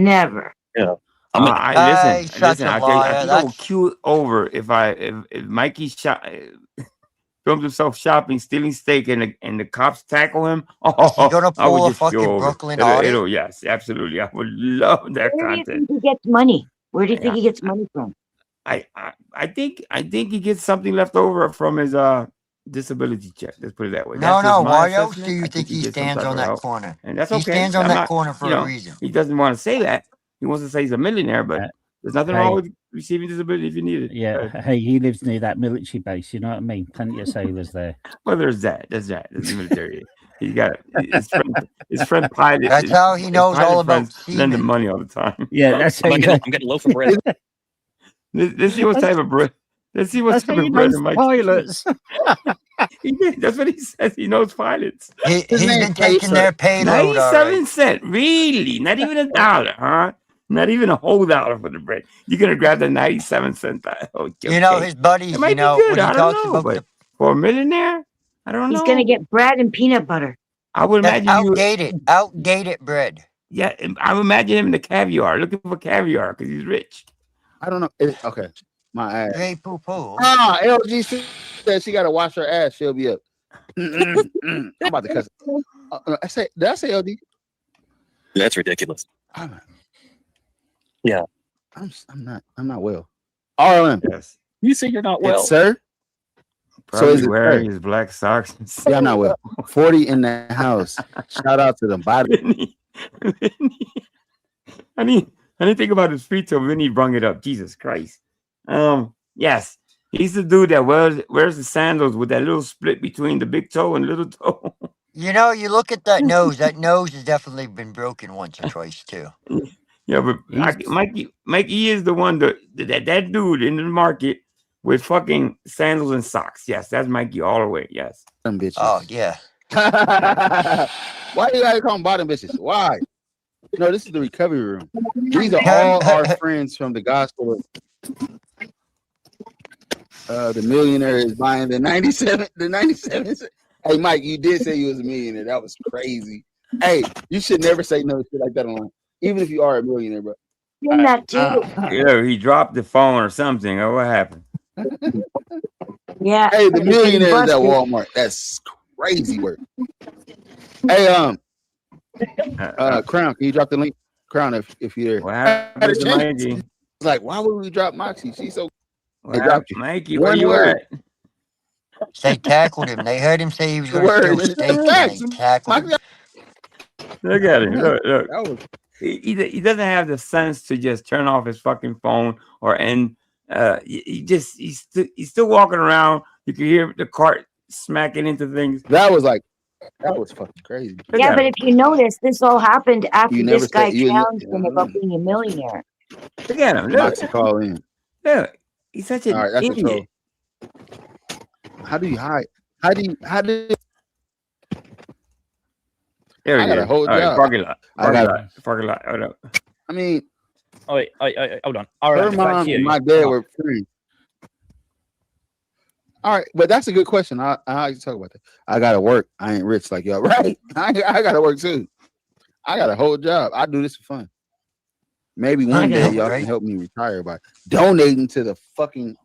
Never. Yeah. Listen. I think I will queue over if Mikey films himself shopping, stealing steak, and the cops tackle him. He's gonna I would pull a just queue fucking over. Brooklyn Audit? Yes, absolutely. I would love that Where do you content. think he gets money? Where do you think he gets money from? I think he gets something left over from his disability check. Let's put it that way. No, That's just my why else do assessment. you I think he gets some stands type on of that help. corner? And that's He okay. stands on I'm that not- corner for you a know, reason. He doesn't want to say that. He wants to say he's a millionaire, but there's nothing wrong with receiving disability if you need it. Yeah. Hey, he lives near that military base. You know what I mean? Plenty of sailors there. Well, there's that. There's the military. He got his friend pilot. That's how he his knows pilot all about friends lend him seamen. money all the time. Yeah, that's how I'm getting a loaf of bread. Let's see what type of bread. Let's see what That's type how of he bread knows Mike. pilots. That's what he says. He knows pilots. He's been taking their payload 97 cents. Really? Not even $1, huh? Not even a whole dollar for the bread. You're gonna grab the 97 cent. You know, his buddies, It might you know, be good. when he I talks don't know, about but for a millionaire, I don't know. He's gonna get bread and peanut butter. I would That's imagine outdated bread. Yeah, I would imagine him in the caviar, looking for caviar because he's rich. I don't know. Okay, my ass. Hey, poo poo. LG said she got to wash her ass. She'll be up. I'm about to cuss. Did I say LD? That's ridiculous. Yeah. I'm not well. RLM. Yes. You say you're not well, sir. Probably is it wearing sir? his black socks. Yeah, I'm not well. 40 in the house. Shout out to them. Body. I didn't think about his feet till Vinny brung it up. Jesus Christ. Yes, he's the dude that wears the sandals with that little split between the big toe and little toe. You know, you look at that nose. That nose has definitely been broken once or twice too. Yeah, but Mikey is the one that dude in the market with fucking sandals and socks. Yes, that's Mikey all the way. Yes. Them bitches. Oh yeah. Why you gotta call them bottom bitches? Why? No, this is the recovery room. These are all our friends from the gospel. The millionaire is buying the 97. The 97. Hey, Mike, you did say you was a millionaire. That was crazy. Hey, you should never say no shit like that online, even if you are a millionaire, bro. In that too. Yeah, he dropped the phone or something. Or what happened? Yeah. Hey, the and it's getting millionaires at busted. Walmart. That's crazy work. Hey, Crown, can you drop the link? Crown, if you're there. What happened to Mikey? It's like, why would we drop Moxie? She's so. What happened? Mikey, where One you word. at? They tackled him. They heard him say he was The going to word. steal steak, and they tackled him. Look at him. Look. That was... He doesn't have the sense to just turn off his fucking phone or end. He's still walking around. You can hear the cart smacking into things. That was fucking crazy. Yeah, but if you notice, this all happened after You never this guy said- you- challenged him about being a millionaire. Look at him. Look. Moxie call in. Look. He's such an All right, that's a idiot. troll. How do you hide? How do There I he got is. a whole All right, job. parking lot. I got Parking lot. Hold up. I mean, Oh, wait, hold on. her mom and my dad were friends. All right, but that's a good question. I like to talk about that. I gotta work. I ain't rich like y'all, right? I gotta work too. I got a whole job. I do this for fun. Maybe one day y'all can help me retire by donating to the fucking.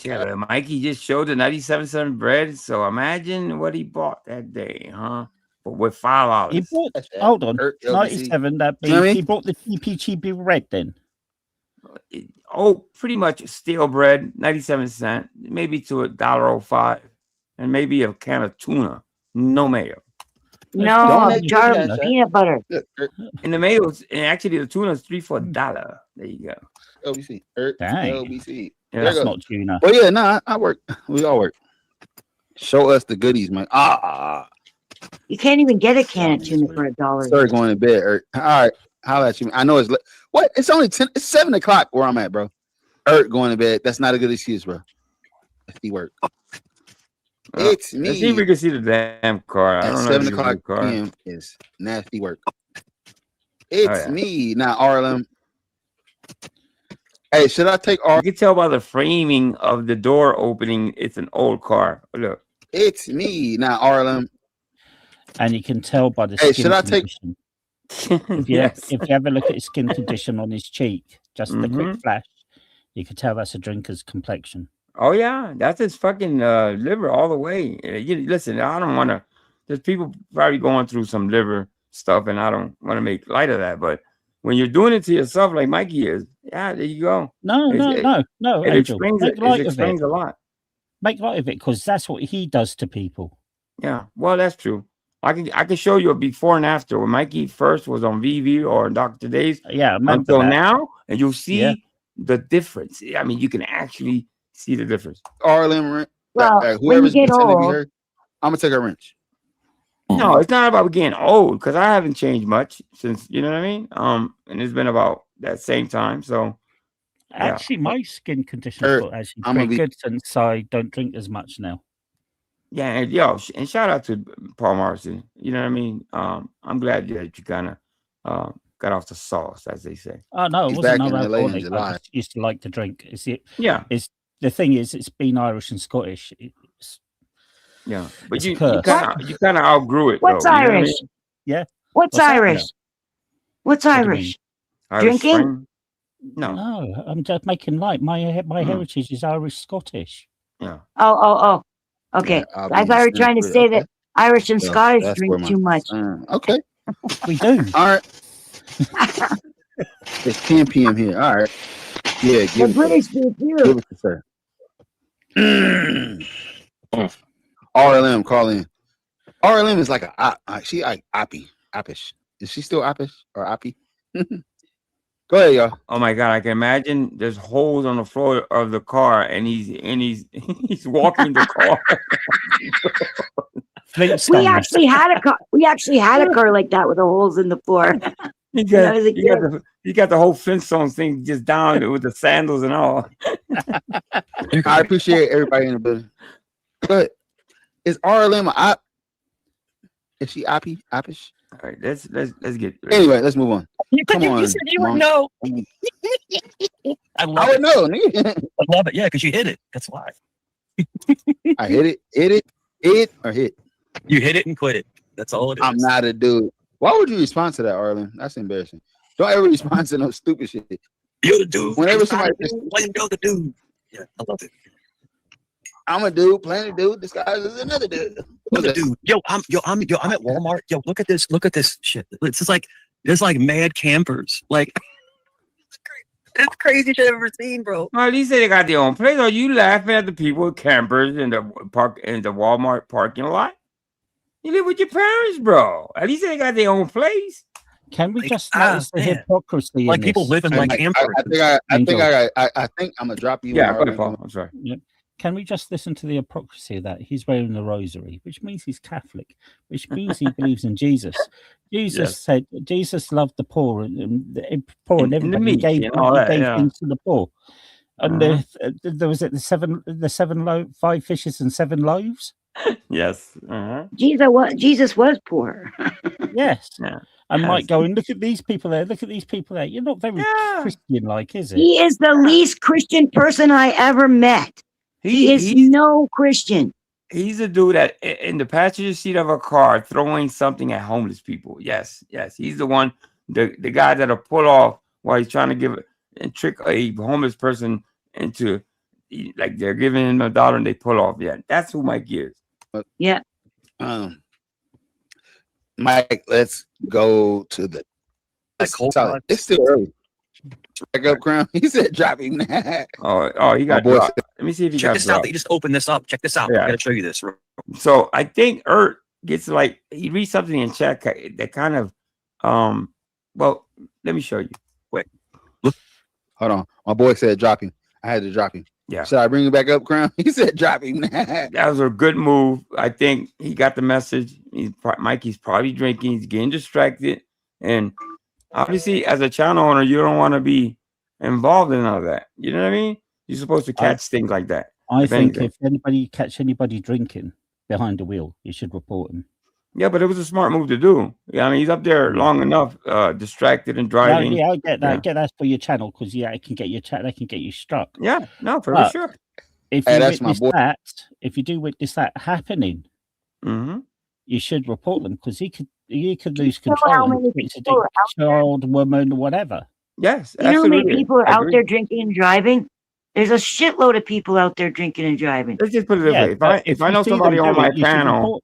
Yeah, but Mikey just showed the 97-cent bread. So imagine what he bought that day, huh? But with $5. He bought. Hold on, LBC. 97. That You know what I means mean? he bought the cheapy bread then. Oh, pretty much stale bread, 97 cents, maybe to $1.05, and maybe a can of tuna, no mayo. No, a jar of peanut butter. And the mayo, and actually the tuna is $3 for $1. There you go. LBC. Dang. LBC. Yeah, There That's you go. not tuna. Well, yeah, no, I work. We all work. Show us the goodies, man. You can't even get a can of tuna for $1. Start going to bed. All right, holla at you. I know it's what? It's only 10. It's 7 o'clock where I'm at, bro. Going to bed. That's not a good excuse, bro. That's the work. It's me. Let's see if we can see the damn car. I At don't know. 7 if you can see o'clock the car. p.m. is nasty work. It's yeah. me now, RLM. Hey, should I take You can tell by the framing of the door opening. It's an old car. Look. It's me now, RLM. And you can tell by the Hey, skin should I take? condition. If you, Yes. if you have a look at his skin condition on his cheek, just the quick Mhm. flash, you can tell that's a drinker's complexion. Oh yeah, that's his fucking liver all the way. Listen, I don't want to. There's people probably going through some liver stuff, and I don't want to make light of that. But when you're doing it to yourself, like Mikey is, yeah, there you go. No, It Angel. explains Make it. light It of explains it. a lot. Make light of it because that's what he does to people. Yeah, well, that's true. I can show you a before and after when Mikey first was on VV or Dr. Days. Yeah, I remember until that. now, and you'll see Yeah. the difference. I mean, you can actually see the difference. RLM, Well, when you whoever's get pretending to be old, her, I'm gonna take a wrench. No, it's not about getting old because I haven't changed much since, you know what I mean? And it's been about that same time. So yeah. Actually, my skin condition's Er, got actually I'm gonna pretty be- good since I don't drink as much now. Yeah, and and shout out to Paul Morrison. You know what I mean? I'm glad that you kind of got off the sauce, as they say. Oh no, it He's wasn't back no in LA in alcoholic. I July. just used to like to drink. Yeah. It's the thing is, it's been Irish and Scottish. Yeah, but It's a you curse. kind of outgrew it. What's though, you know what I Irish? mean? Yeah. What's that? Irish? What's What do you Irish? Irish Drinking? Spring? No. No, I'm just making light. My heritage is Irish Scottish. Yeah. Oh. Okay. I'll I be thought you were trying to sensitive. say Okay. that Irish and So Scottish that's where drink my- too much. Okay. We do. All right. It's 10 p.m. here. All right. Yeah, The give it British do give too. it to sir. RLM, call in. RLM is like she like oppish. Is she still oppish or oppy? Go ahead, y'all. Oh my God, I can imagine there's holes on the floor of the car, and he's he's walking the car. We actually had a car. We actually had a car like that with the holes in the floor. He When I got, was a kid. he got the whole Flintstones thing just down with the sandals and all. I appreciate everybody in the building. But is RLM a op? Is she oppish? All right, let's get. Anyway, let's move on. You Come on, said you would Monk. know. I love I would it. know. nigga. I love it. Yeah, because you hit it. That's why. I hit it, or hit. You hit it and quit it. That's all it is. I'm not a dude. Why would you respond to that, Arlen? That's embarrassing. Don't ever respond to no stupid shit. You're the dude. Whenever somebody says, Blame you're the dude. Yeah, I love it. I'm a dude, playing a dude, disguised as another dude. Look at dude. I'm at Walmart. Yo, look at this shit. It's just like there's like mad campers. Like it's crazy shit I've ever seen, bro. Well, at least they got their own place. Are you laughing at the people campers in the Walmart parking lot? You live with your parents, bro. At least they got their own place. Can we just notice the hypocrisy? Like in people this? living like campers. I think I'm gonna drop you. Yeah, go ahead, Paul. I'm sorry. Yeah. Can we just listen to the hypocrisy of that? He's wearing the rosary, which means he's Catholic, which means he believes in Jesus. Jesus said Jesus loved the poor and everybody gave things to the poor. And there was the 5 fishes and 7 loaves. Yes. Jesus was poor. Yes. Yeah. And Mike going, look at these people there. Look at these people there. You're not very Christian-like, is it? He is the least Christian person I ever met. He is no Christian. He's a dude that in the passenger seat of a car throwing something at homeless people. Yes. He's the one, the guy that'll pull off while he's trying to give and trick a homeless person into, like, they're giving him $1 and they pull off. Yeah, that's who Mike is. Yeah. Mike, let's go to the. It's still early. Back up, Crown. He said, "Drop him." Oh, he got dropped. Let me see if he got Check this out. dropped. They just opened this up. Check this out. Yeah. I gotta show you this. So I think gets like he reads something in chat that kind of well, let me show you. Wait. Hold on. My boy said drop him. I had to drop him. Yeah. Should I bring him back up, Crown? He said drop him. That was a good move. I think he got the message. Mikey's probably drinking, he's getting distracted. And obviously, as a channel owner, you don't want to be involved in all that. You know what I mean? You're supposed to catch things like that. I think if anybody catch anybody drinking behind the wheel, you should report him. Yeah, but it was a smart move to do. Yeah, I mean, he's up there long enough, distracted and driving. Yeah, I get that. I get that for your channel because it can get that can get you struck. Yeah, no, for sure. If you witness that, if you do witness that happening, you should report them because he could lose control. And it's a child, woman, whatever. Yes, you know how many people are out there drinking and driving? There's a shitload of people out there drinking and driving. Let's just put it this way: if I know somebody on my panel,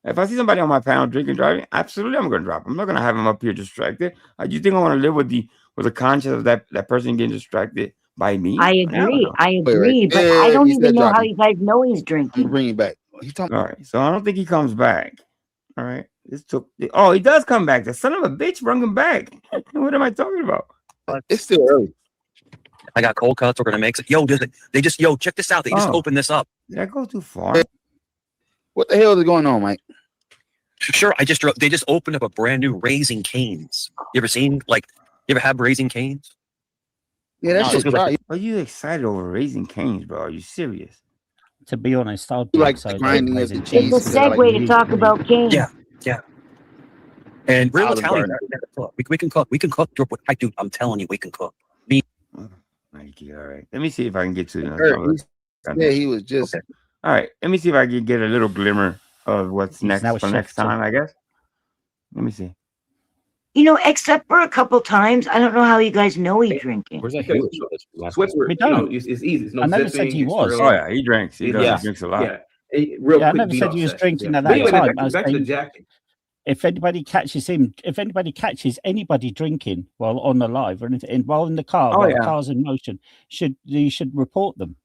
if I see somebody on my panel drinking and driving, absolutely, I'm going to drop him. I'm not going to have him up here distracted. You think I want to live with the conscience of that person getting distracted by me? I agree, but I don't even know how you guys know he's drinking. Bring him back. All right, so I don't think he comes back. All right, he does come back. The son of a bitch brought him back. What am I talking about? It's still early. I got cold cuts. We're gonna make it. Check this out. They just opened this up. Did I go too far? What the hell is going on, Mike? Sure, they just opened up a brand new Raising Cane's. You ever have Raising Cane's? Yeah, that's just right. Are you excited over Raising Cane's, bro? Are you serious? To be honest, I'd be like excited. grinding of the cheese. It's a segue to talk about Cane's. Yeah. And real Italian, we can cook. We can cook. Dude, I'm telling you, we can cook. Mikey, all right. Let me see if I can get to Yeah, he was just. Okay. All right. Let me see if I can get a little glimmer of what's next for next time, I guess. Let me see. You know, except for a couple times, I don't know how you guys know he's drinking. Where's that? Switzerland. It's easy. It's no I never sipping, said he was. Oh yeah, he drinks. He drinks a lot. Yeah. Real I quick never beat said off he was session. drinking at But that anyway, time. back to the jacket. If anybody catches anybody drinking while on the live or anything, while in the car, while the car's in motion, you should report them.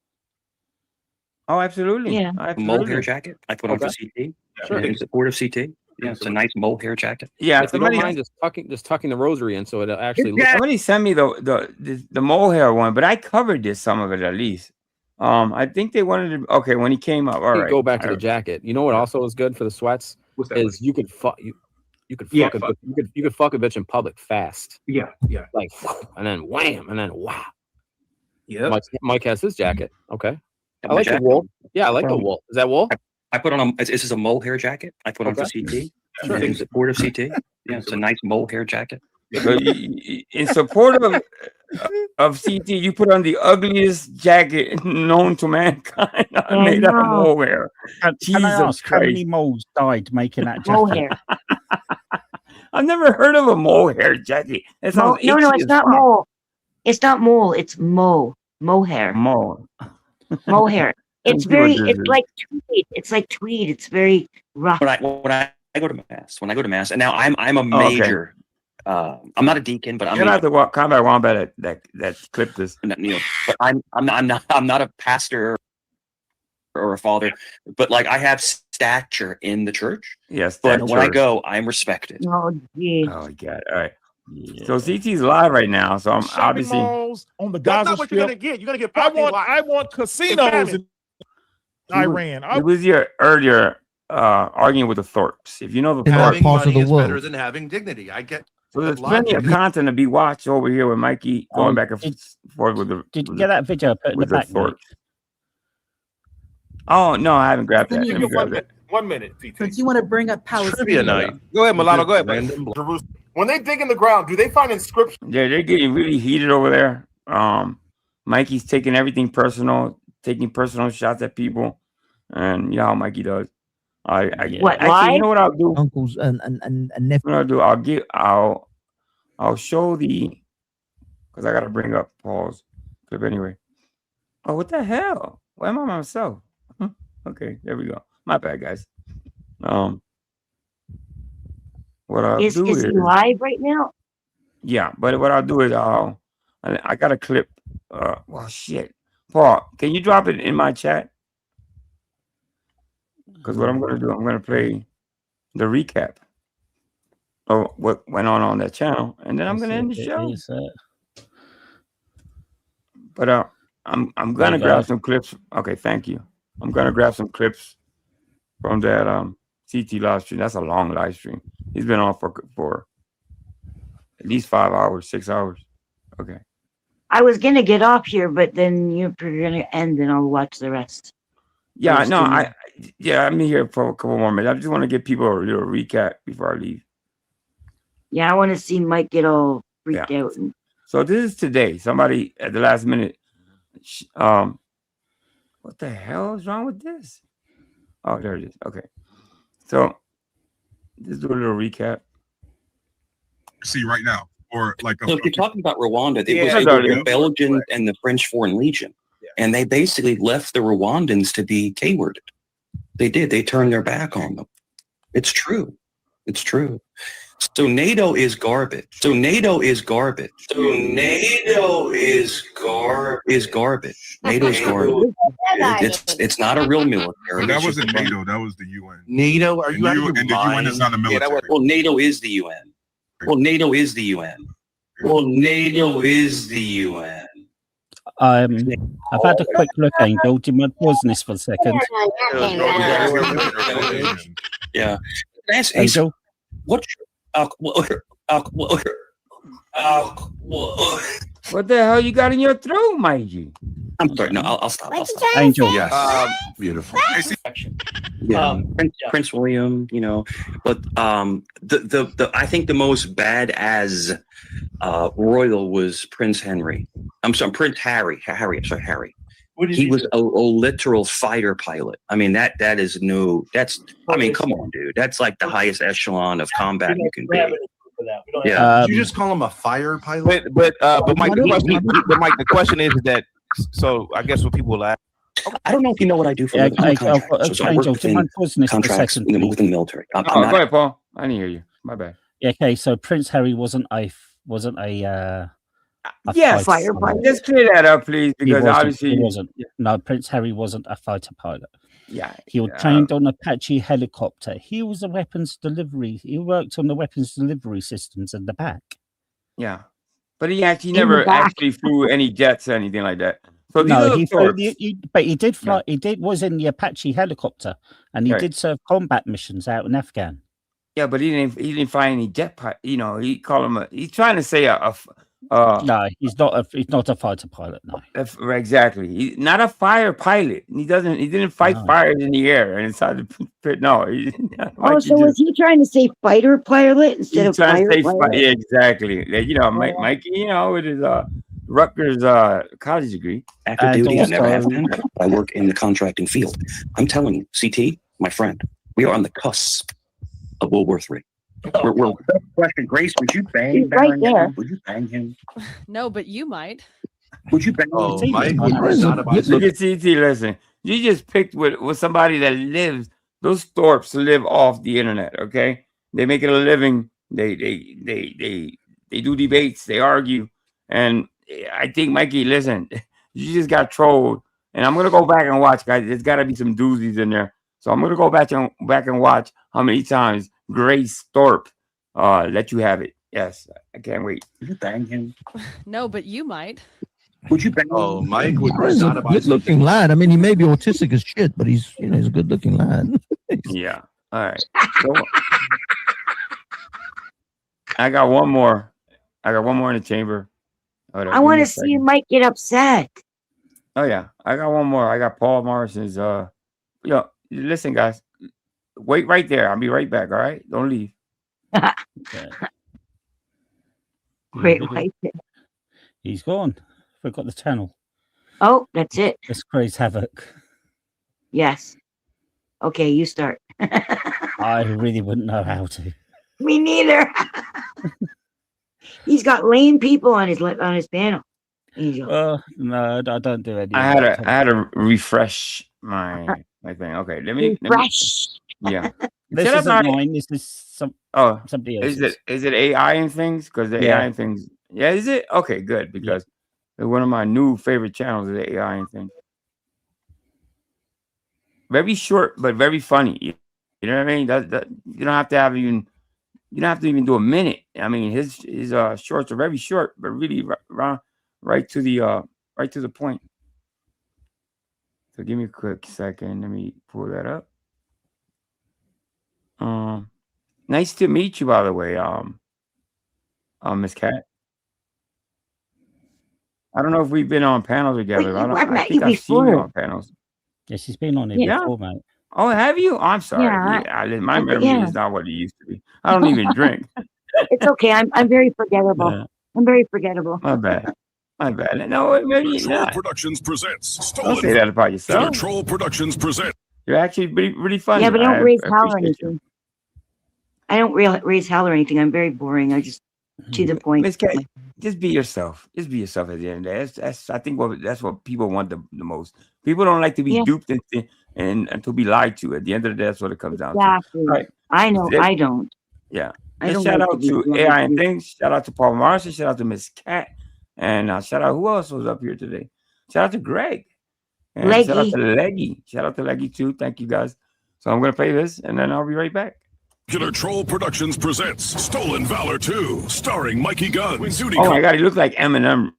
Oh, absolutely. Yeah. Mohair jacket. I put on for CT. Sure. In support of CT. Yeah, it's a nice mohair jacket. Yeah, if you don't mind just tucking the rosary in so it actually looks. Somebody sent me the mohair one, but I covered some of it at least. I think they wanted to. Okay, when he came up, all right. Go back to the jacket. You know what also is good for the sweats is you could fuck a bitch in public fast. Yeah. Like and then wham and then wow. Yeah. Mike has his jacket. Okay. I like the wool. Yeah, I like the wool. Is that wool? I put on this is a mohair jacket. I put on for CT. In support of CT. Yeah, it's a nice mohair jacket. So in support of CT, you put on the ugliest jacket known to mankind, made out of mohair. Can I Jesus ask how many Christ! moles died making that jacket? Mohair. I've never heard of a mohair jacket. It No, sounds no, itchy it's as not fuck. mole. It's not mole. It's mohair. Mohair. It's see what very. this It's is. like tweed. It's like tweed. It's very rough. When I go to mass, and now I'm a Oh, okay. major. I'm not a deacon, but I'm You're not the combat wombat that clipped this. but I'm not a pastor or a father, but like I have stature in the church. Yes, but when I go, I'm respected. Oh, geez. Oh my God! All right. So CT's live right now, so I'm Shopping obviously. malls on the That's Gaza not what you're Strip. gonna get. You're gonna get. I want casinos in Iran. It was your earlier arguing with the Thorpes. If you know the In Thorpes, what parts of the world? better than having dignity. I get. so there's the plenty of logic. content to be watched over here with Mikey going Oh, back and forth with the. Did you with get the- that video I put in the with the back? Mate? Thorpes? Oh no, I haven't grabbed that. Let me grab that. 1 minute, TT. Since you want to bring up Trivia Palestine, night. Go ahead, Milano. Go ahead, buddy. Jerusalem. When they dig in the ground, do they find inscriptions? Yeah, they're getting really heated over there. Mikey's taking everything personal, taking personal shots at people, and yeah, how Mikey does. Actually, you know what I'll do? Uncles and nephews. What I'll do? I'll show the, because I gotta bring up Paul's clip anyway. Oh, what the hell? Why am I myself? Okay, there we go. My bad, guys. What I'll Is do he live right now? yeah, but what I'll do is I got a clip. Well, shit, Paul, can you drop it in my chat? Because what I'm gonna do, I'm gonna play the recap of what went on that channel, and then I'm gonna end the show. But I'm gonna grab some clips. Okay, thank you. I'm gonna grab some clips from that CT live stream. That's a long live stream. He's been on for at least 5 hours, 6 hours. Okay. I was gonna get off here, but then you're gonna end, and I'll watch the rest. Yeah, First no, thing- I'm here for a couple more minutes. I just want to give people a little recap before I leave. Yeah, I want to see Mike get all freaked out. And So this is today. Somebody at the last minute. What the hell is wrong with this? Oh, there it is. Okay. So just do a little recap. See right now, or like. So if you're talking about Rwanda, it Yeah, was yeah. the Belgian and the French Foreign Legion, and they basically left the Rwandans to be K-worded. They did. They turned their back on them. It's true. It's true. So NATO is garbage. So NATO is garbage. So NATO is garbage. NATO's garbage. It's not a real military. That It's wasn't just a- NATO. That was the UN. NATO? Are And the UN is not a military. Well, NATO is the UN. Well, NATO is the UN. Well, NATO is the UN. I've had a quick look, Angel. Do you mind pausing this for a second? Yeah. That's Angel? what? What the hell you got in your throat, Mikey? I'm sorry. No, I'll stop. I'll stop. Angel. Yes. Beautiful. Yeah, Prince William, you know, but the I think the most badass royal was Prince Henry. I'm sorry, Prince Harry. I'm sorry, Harry. He was a literal fighter pilot. I mean, that is no. That's. I mean, come on, dude. That's like the highest echelon of combat you can be. Yeah. Did you just call him a fire pilot? But Mike, the question is that. So I guess what people will ask. I don't know if you know what I do for Yeah, I'm a contractor. So I work Angel, do you mind pausing this for a contracts second, within please? the military. I'm Oh, not. go ahead, Paul. I didn't hear you. My bad. Yeah, okay, so Prince Harry wasn't a Yes, fighter pilot. let's clear that up, please, He because wasn't, obviously, he wasn't. No, Prince Harry wasn't a fighter pilot. yeah, He was trained on Apache helicopter. He was a weapons delivery. He worked on the weapons delivery systems in the back. yeah, but he actually In the never back. actually flew any jets or anything like that. So these No, are he the flew, Thorpes. but he did fly. He was in the Apache helicopter, and he Right. did serve combat missions out in Afghan. Yeah, but he didn't fly any jet pilot. You know, he called him he's trying to say a No, he's not a fighter pilot. No. Exactly. He's not a fire pilot. He didn't fight fires in the air and inside the pit. No. So was he trying to say fighter pilot instead of trying fire to say pilot? yeah, exactly. You know, Yeah. Mikey, you know, with his Rutgers college degree. Active duty, I never have been. I work in the contracting field. I'm telling you, CT, my friend, we are on the cusp of World War III. We're question, Grace, would you bang right there? Would you bang him? No, but you might. Would you bang him? Mike, Look at CT, listen. You just picked with somebody that lives, those Thorpes live off the internet, okay? They make it a living. They do debates, they argue. And I think, Mikey, listen, you just got trolled. And I'm gonna go back and watch, guys. There's gotta be some doozies in there. So I'm gonna go back and watch how many times Grace Thorpe let you have it. Yes, I can't wait. Would you bang him? No, but you might. Would you bang him? Mike would He's a good-looking lad. I mean, he may be autistic as shit, but he's he's a good-looking lad. Yeah. All right. So, I got one more. I got one more in the chamber. Hold on, I give want me to a see second. you might get upset. Oh yeah, I got one more. I got Paul Morrison's. Listen, guys, wait right there. I'll be right back. All right, don't leave. Wait, right there. He's gone. Forgot the channel. Oh, that's it. Let's create havoc. Yes. Okay, you start. I really wouldn't know how to. Me neither. He's got lame people on his panel. No, I don't do any. I had to refresh my thing. Okay, let me refresh. Yeah. This Shut up, isn't Marty. mine. This is somebody else's. Is it AI and things? Because the AI and things. Yeah, is it? Okay, good. Because one of my new favorite channels is the AI and things. Very short, but very funny. You know what I mean? That you don't have to have even. You don't have to even do a minute. I mean, his shorts are very short, but really right to the point. So give me a quick second. Let me pull that up. Nice to meet you, by the way, Miss Cat. I don't know if we've been on panels together. I think I've seen you on panels. Yeah, she's been on it before, mate. Oh, have you? I'm sorry. My memory is not what it used to be. I don't even drink. It's okay. I'm very forgettable. Yeah. I'm very forgettable. My bad. No, maybe Troll not. Productions presents Don't Stolen. say that about yourself. Troll Productions present. You're actually really funny. Yeah, but I don't raise hell or appreciate you. anything. I don't raise hell or anything. I'm very boring. I just to the point. Miss Cat, just be yourself. Just be yourself at the end of the day. I think that's what people want the most. People don't like to be duped and to be lied to. At the end of the day, that's what it comes down Exactly. to. Right. I know. I don't. Yeah. I don't Shout like out to to be AI and lied to. things. Shout out to Paul Morrison. Shout out to Miss Cat. And shout out who else was up here today? Shout out to Greg. And shout out Leggy. to Leggy. Shout out to Leggy too. Thank you guys. So I'm gonna play this and then I'll be right back. Killer Troll Productions presents Stolen Valor 2, starring Mikey Guns. Duty Oh my god, he looked like Eminem.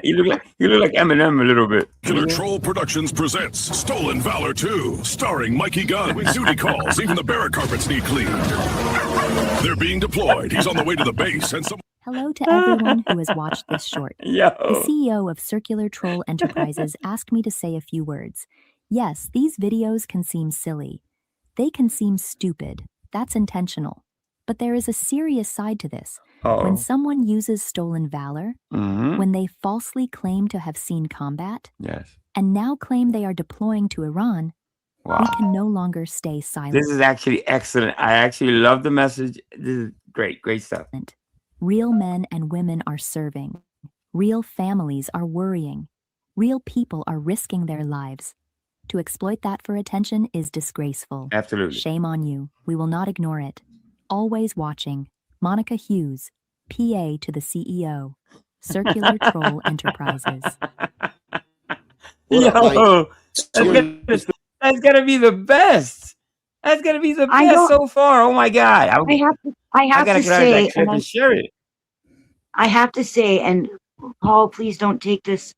He looked like Eminem a little bit. Killer Troll Productions presents Stolen Valor 2, starring Mikey Gunn. When duty calls, even the barrack carpets need cleaned. They're being deployed. He's on the way to the base, and some. Hello to everyone who has watched this short. Yo. The CEO of Circular Troll Enterprises asked me to say a few words. Yes, these videos can seem silly. They can seem stupid. That's intentional. But there is a serious side to this. When someone uses stolen valor, when they falsely claim to have seen combat, and now claim they are deploying to Iran, we can no longer stay silent. This is actually excellent. I actually love the message. This is great stuff. Real men and women are serving. Real families are worrying. Real people are risking their lives. To exploit that for attention is disgraceful. Absolutely. Shame on you. We will not ignore it. Always watching. Monica Hughes, PA to the CEO. Circular Troll Enterprises. Yo, that's gonna be the best. That's gonna be the best so far. Oh my god! I have gotta to grab say, that clip and share it. I have to say, and Paul, please don't take this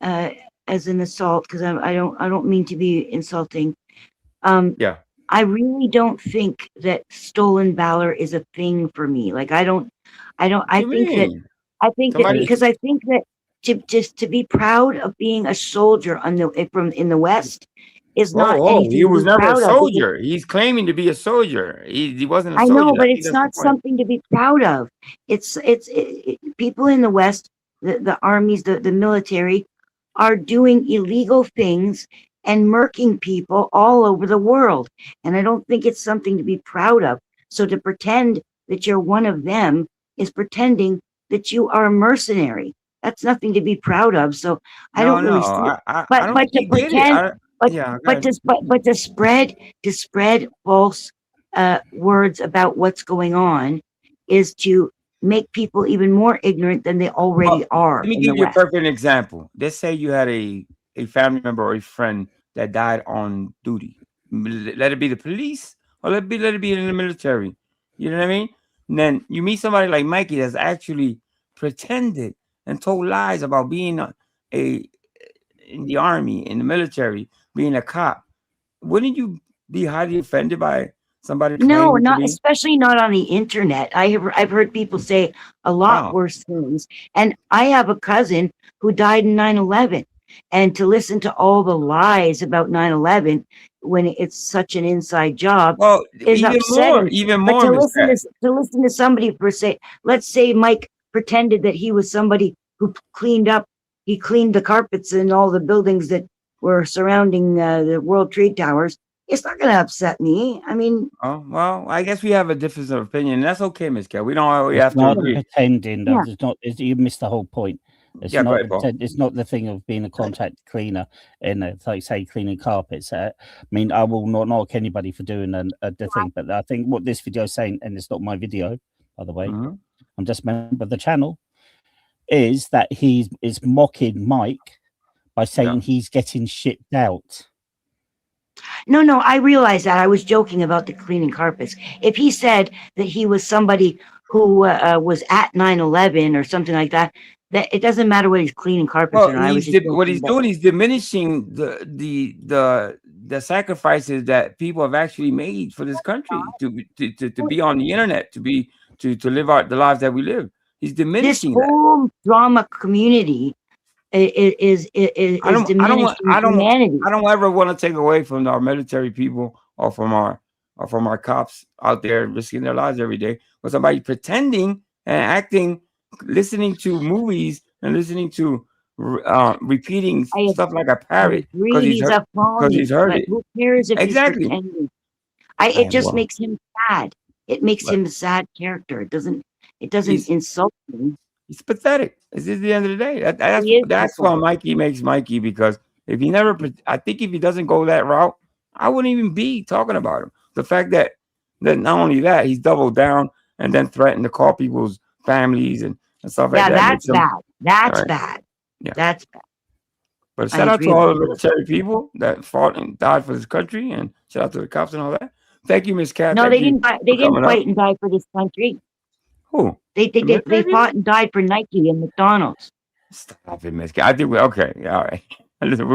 as an assault because I don't mean to be insulting. Yeah. I really don't think that stolen valor is a thing for me. Like I think that because I think that to be proud of being a soldier in the West is not anything he was to be never a proud of. soldier. He's claiming to be a soldier. He wasn't a I soldier. know, but I think it's that's the not point. something to be proud of. People in the West, the armies, the military, are doing illegal things and murking people all over the world. And I don't think it's something to be proud of. So to pretend that you're one of them is pretending that you are a mercenary. That's nothing to be proud of. So I don't really see it. I But don't but think to you get it. pretend, Yeah, but to spread false words about what's going on is to make people even more ignorant than they already are. Let me in give the you a West. perfect example. Let's say you had a family member or a friend that died on duty. Let it be the police or let it be in the military. You know what I mean? And then you meet somebody like Mikey that's actually pretended and told lies about being in the army, in the military, being a cop. Wouldn't you be highly offended by somebody No, claiming to not be? especially not on the internet. I've heard people say a lot Oh. worse things. And I have a cousin who died in 9/11. And to listen to all the lies about 9/11 when it's such an inside job is upsetting. Even But more, Miss Cat. to listen to somebody let's say Mike pretended that he was somebody who he cleaned the carpets in all the buildings that were surrounding the World Trade Towers. It's not going to upset me. I mean, Oh, well, I guess we have a difference of opinion. That's okay, Miss Cat. We don't always have It's to not agree. pretending. Yeah. It's not. You missed the whole point. It's Yeah, go not. ahead, Paul. It's not the thing of being a contract cleaner in, like say, cleaning carpets. I mean, I will not knock anybody for doing the thing, but I think what this video is saying, and it's not my video, by the way. Mm-hmm. I'm just a member of the channel. Is that he is mocking Mike by saying he's getting shipped out. No, I realize that. I was joking about the cleaning carpets. If he said that he was somebody who was at 9/11 or something like that, that it doesn't matter what he's cleaning carpets Well, or not. what he's doing, he's diminishing the sacrifices that people have actually made for this country to be on the internet, to live out the lives that we live. He's diminishing this whole drama community is diminishing humanity. I don't ever want to take away from our military people or from our cops out there risking their lives every day. But somebody pretending and acting, listening to movies and listening to repeating stuff like a parrot because he's heard it. Who cares if Exactly. he's pretending? It just makes him sad. It makes him a sad character. It doesn't insult him. It's pathetic. It's at the end of the day. That's why Mikey makes Mikey, because if he never, I think if he doesn't go that route, I wouldn't even be talking about him. The fact that not only that, he's doubled down and then threatened to call people's families and stuff like that. That's bad. That's bad. Yeah. That's bad. But shout out to all the military people that fought and died for this country, and shout out to the cops and all that. Thank you, Miss Cat. No, they didn't fight and die for this country. Who? They fought and died for Nike and McDonald's. Stop it, Miss Cat. I think okay. All right. Listen,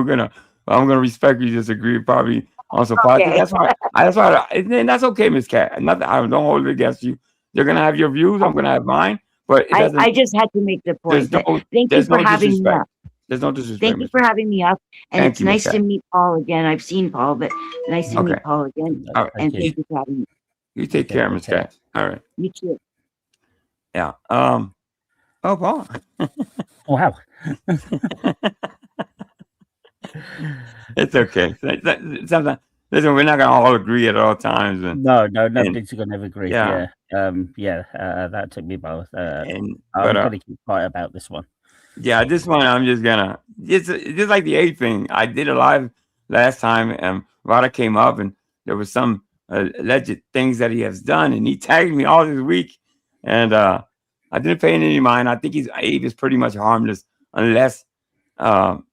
I'm gonna respect you. Disagree probably on some podcast. That's why. And that's okay, Miss Cat. I don't hold it against you. You're gonna have your views. I'm gonna have mine. But I just had to make the point. Thank you for having me up. There's no disrespect. Thank you for having me up. And it's nice to meet Paul again. I've seen Paul, but nice to meet Paul again. And thank you for having me. You take care, Miss Cat. All right. You too. Yeah. Oh, Paul. Wow. It's okay. Sometimes, listen, we're not gonna all agree at all times. Nobody's gonna ever agree. Yeah. That took me both. I'm gonna keep quiet about this one. Yeah, this one I'm just gonna. It's just like the ape thing. I did a live last time, and Rada came up, and there was some alleged things that he has done, and he tagged me all this week, and I didn't pay any mind. I think Abe is pretty much harmless unless what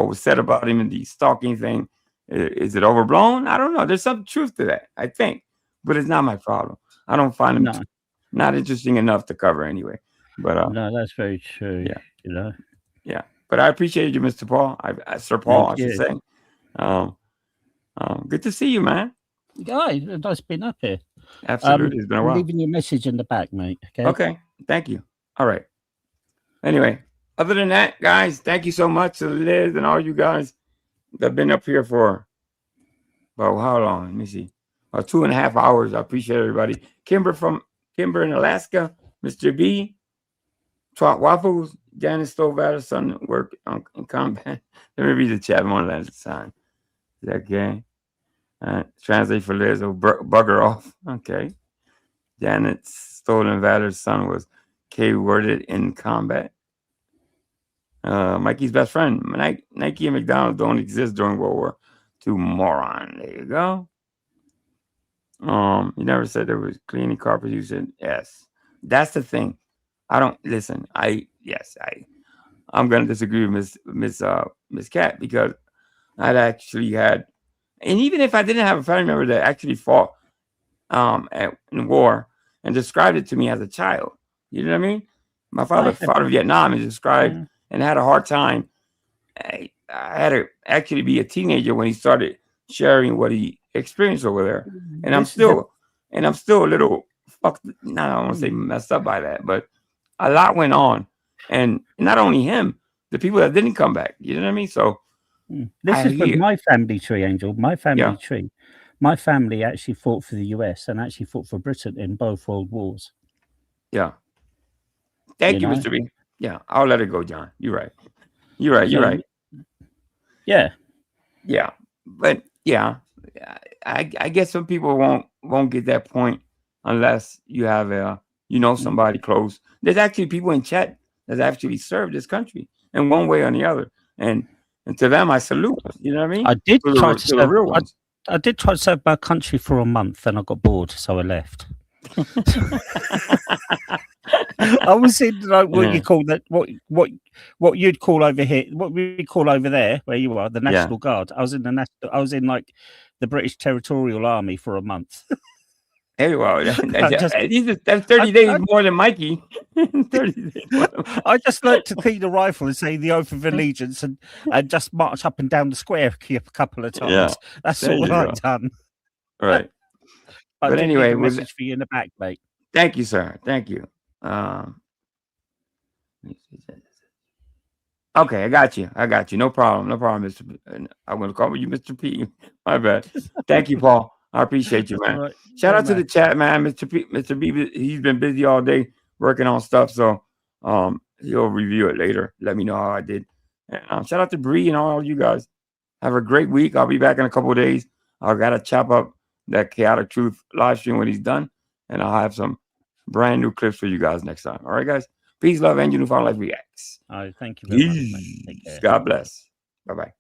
was said about him in the stalking thing. Is it overblown? I don't know. There's some truth to that, I think, but it's not my problem. I don't find him not interesting enough to cover anyway. But no, that's very true. Yeah. Yeah. But I appreciate you, Mr. Paul. Sir Paul, I should say. Good to see you, man. Guy, nice being up here. Absolutely, it's been a I'm while. leaving you a message in the back, mate. Okay. Okay, thank you. All right. Anyway, other than that, guys, thank you so much to Liz and all you guys that have been up here for about how long? Let me see. 2.5 hours. I appreciate everybody. Kimber in Alaska, Mr. B, Twat Waffles, Janice Stovall, son work in combat. Let me read the chat one last time. Is that okay? Translate for Liz. Oh, bugger off. Okay. Janet Stolen Valor's son was K-worded in combat. Mikey's best friend. Nike and McDonald's don't exist during World War II. Moron. There you go. You never said there was cleaning carpets. You said yes. That's the thing. I don't listen. I'm gonna disagree with Miss Cat because I'd actually had, and even if I didn't have a family member that actually fought in war and described it to me as a child, you know what I mean? My father fought in Vietnam and described and had a hard time. I had to actually be a teenager when he started sharing what he experienced over there, and I'm still a little fucked. Not I don't want to say messed up by that, but a lot went on, and not only him, the people that didn't come back. You know what I mean? So this is with my family tree, Angel. My family tree. My family actually fought for the US and actually fought for Britain in both world wars. Yeah. Thank you, Mr. B. Yeah, I'll let it go, John. You're right. You're right. Yeah. Yeah. But yeah, I guess some people won't get that point unless you have somebody close. There's actually people in chat that actually served this country in one way or the other. And to them I salute. You know what I mean? I did try to serve the real ones. I did try to serve my country for a month and I got bored, so I left. I was in like what you call that, what you'd call over here, what we call over there where you are, the National Guard. I was in like the British Territorial Army for a month. Hey, well, that's 30 days more than Mikey. 30 days I just learned to clean a rifle and say the oath of allegiance and just march up and down the square a couple of times. Yeah, that's all I've done. Right. But anyway, message for you in the back, mate. Thank you, sir. Thank you. Okay, I got you. No problem, Mr. P. I'm going to call you Mr. P. My bad. Thank you, Paul. I appreciate you, man. Right. Shout out to the chat, man. Mr. B, he's been busy all day working on stuff, so he'll review it later. Let me know how I did. And, shout out to Bree and all you guys. Have a great week. I'll be back in a couple of days. I got to chop up that Chaotic Truth live stream when he's done, and I'll have some brand new clips for you guys next time. All right, guys. Peace, love, and New Found Life Reacts. All right, thank you very much, mate. Take care. God bless. Bye-bye.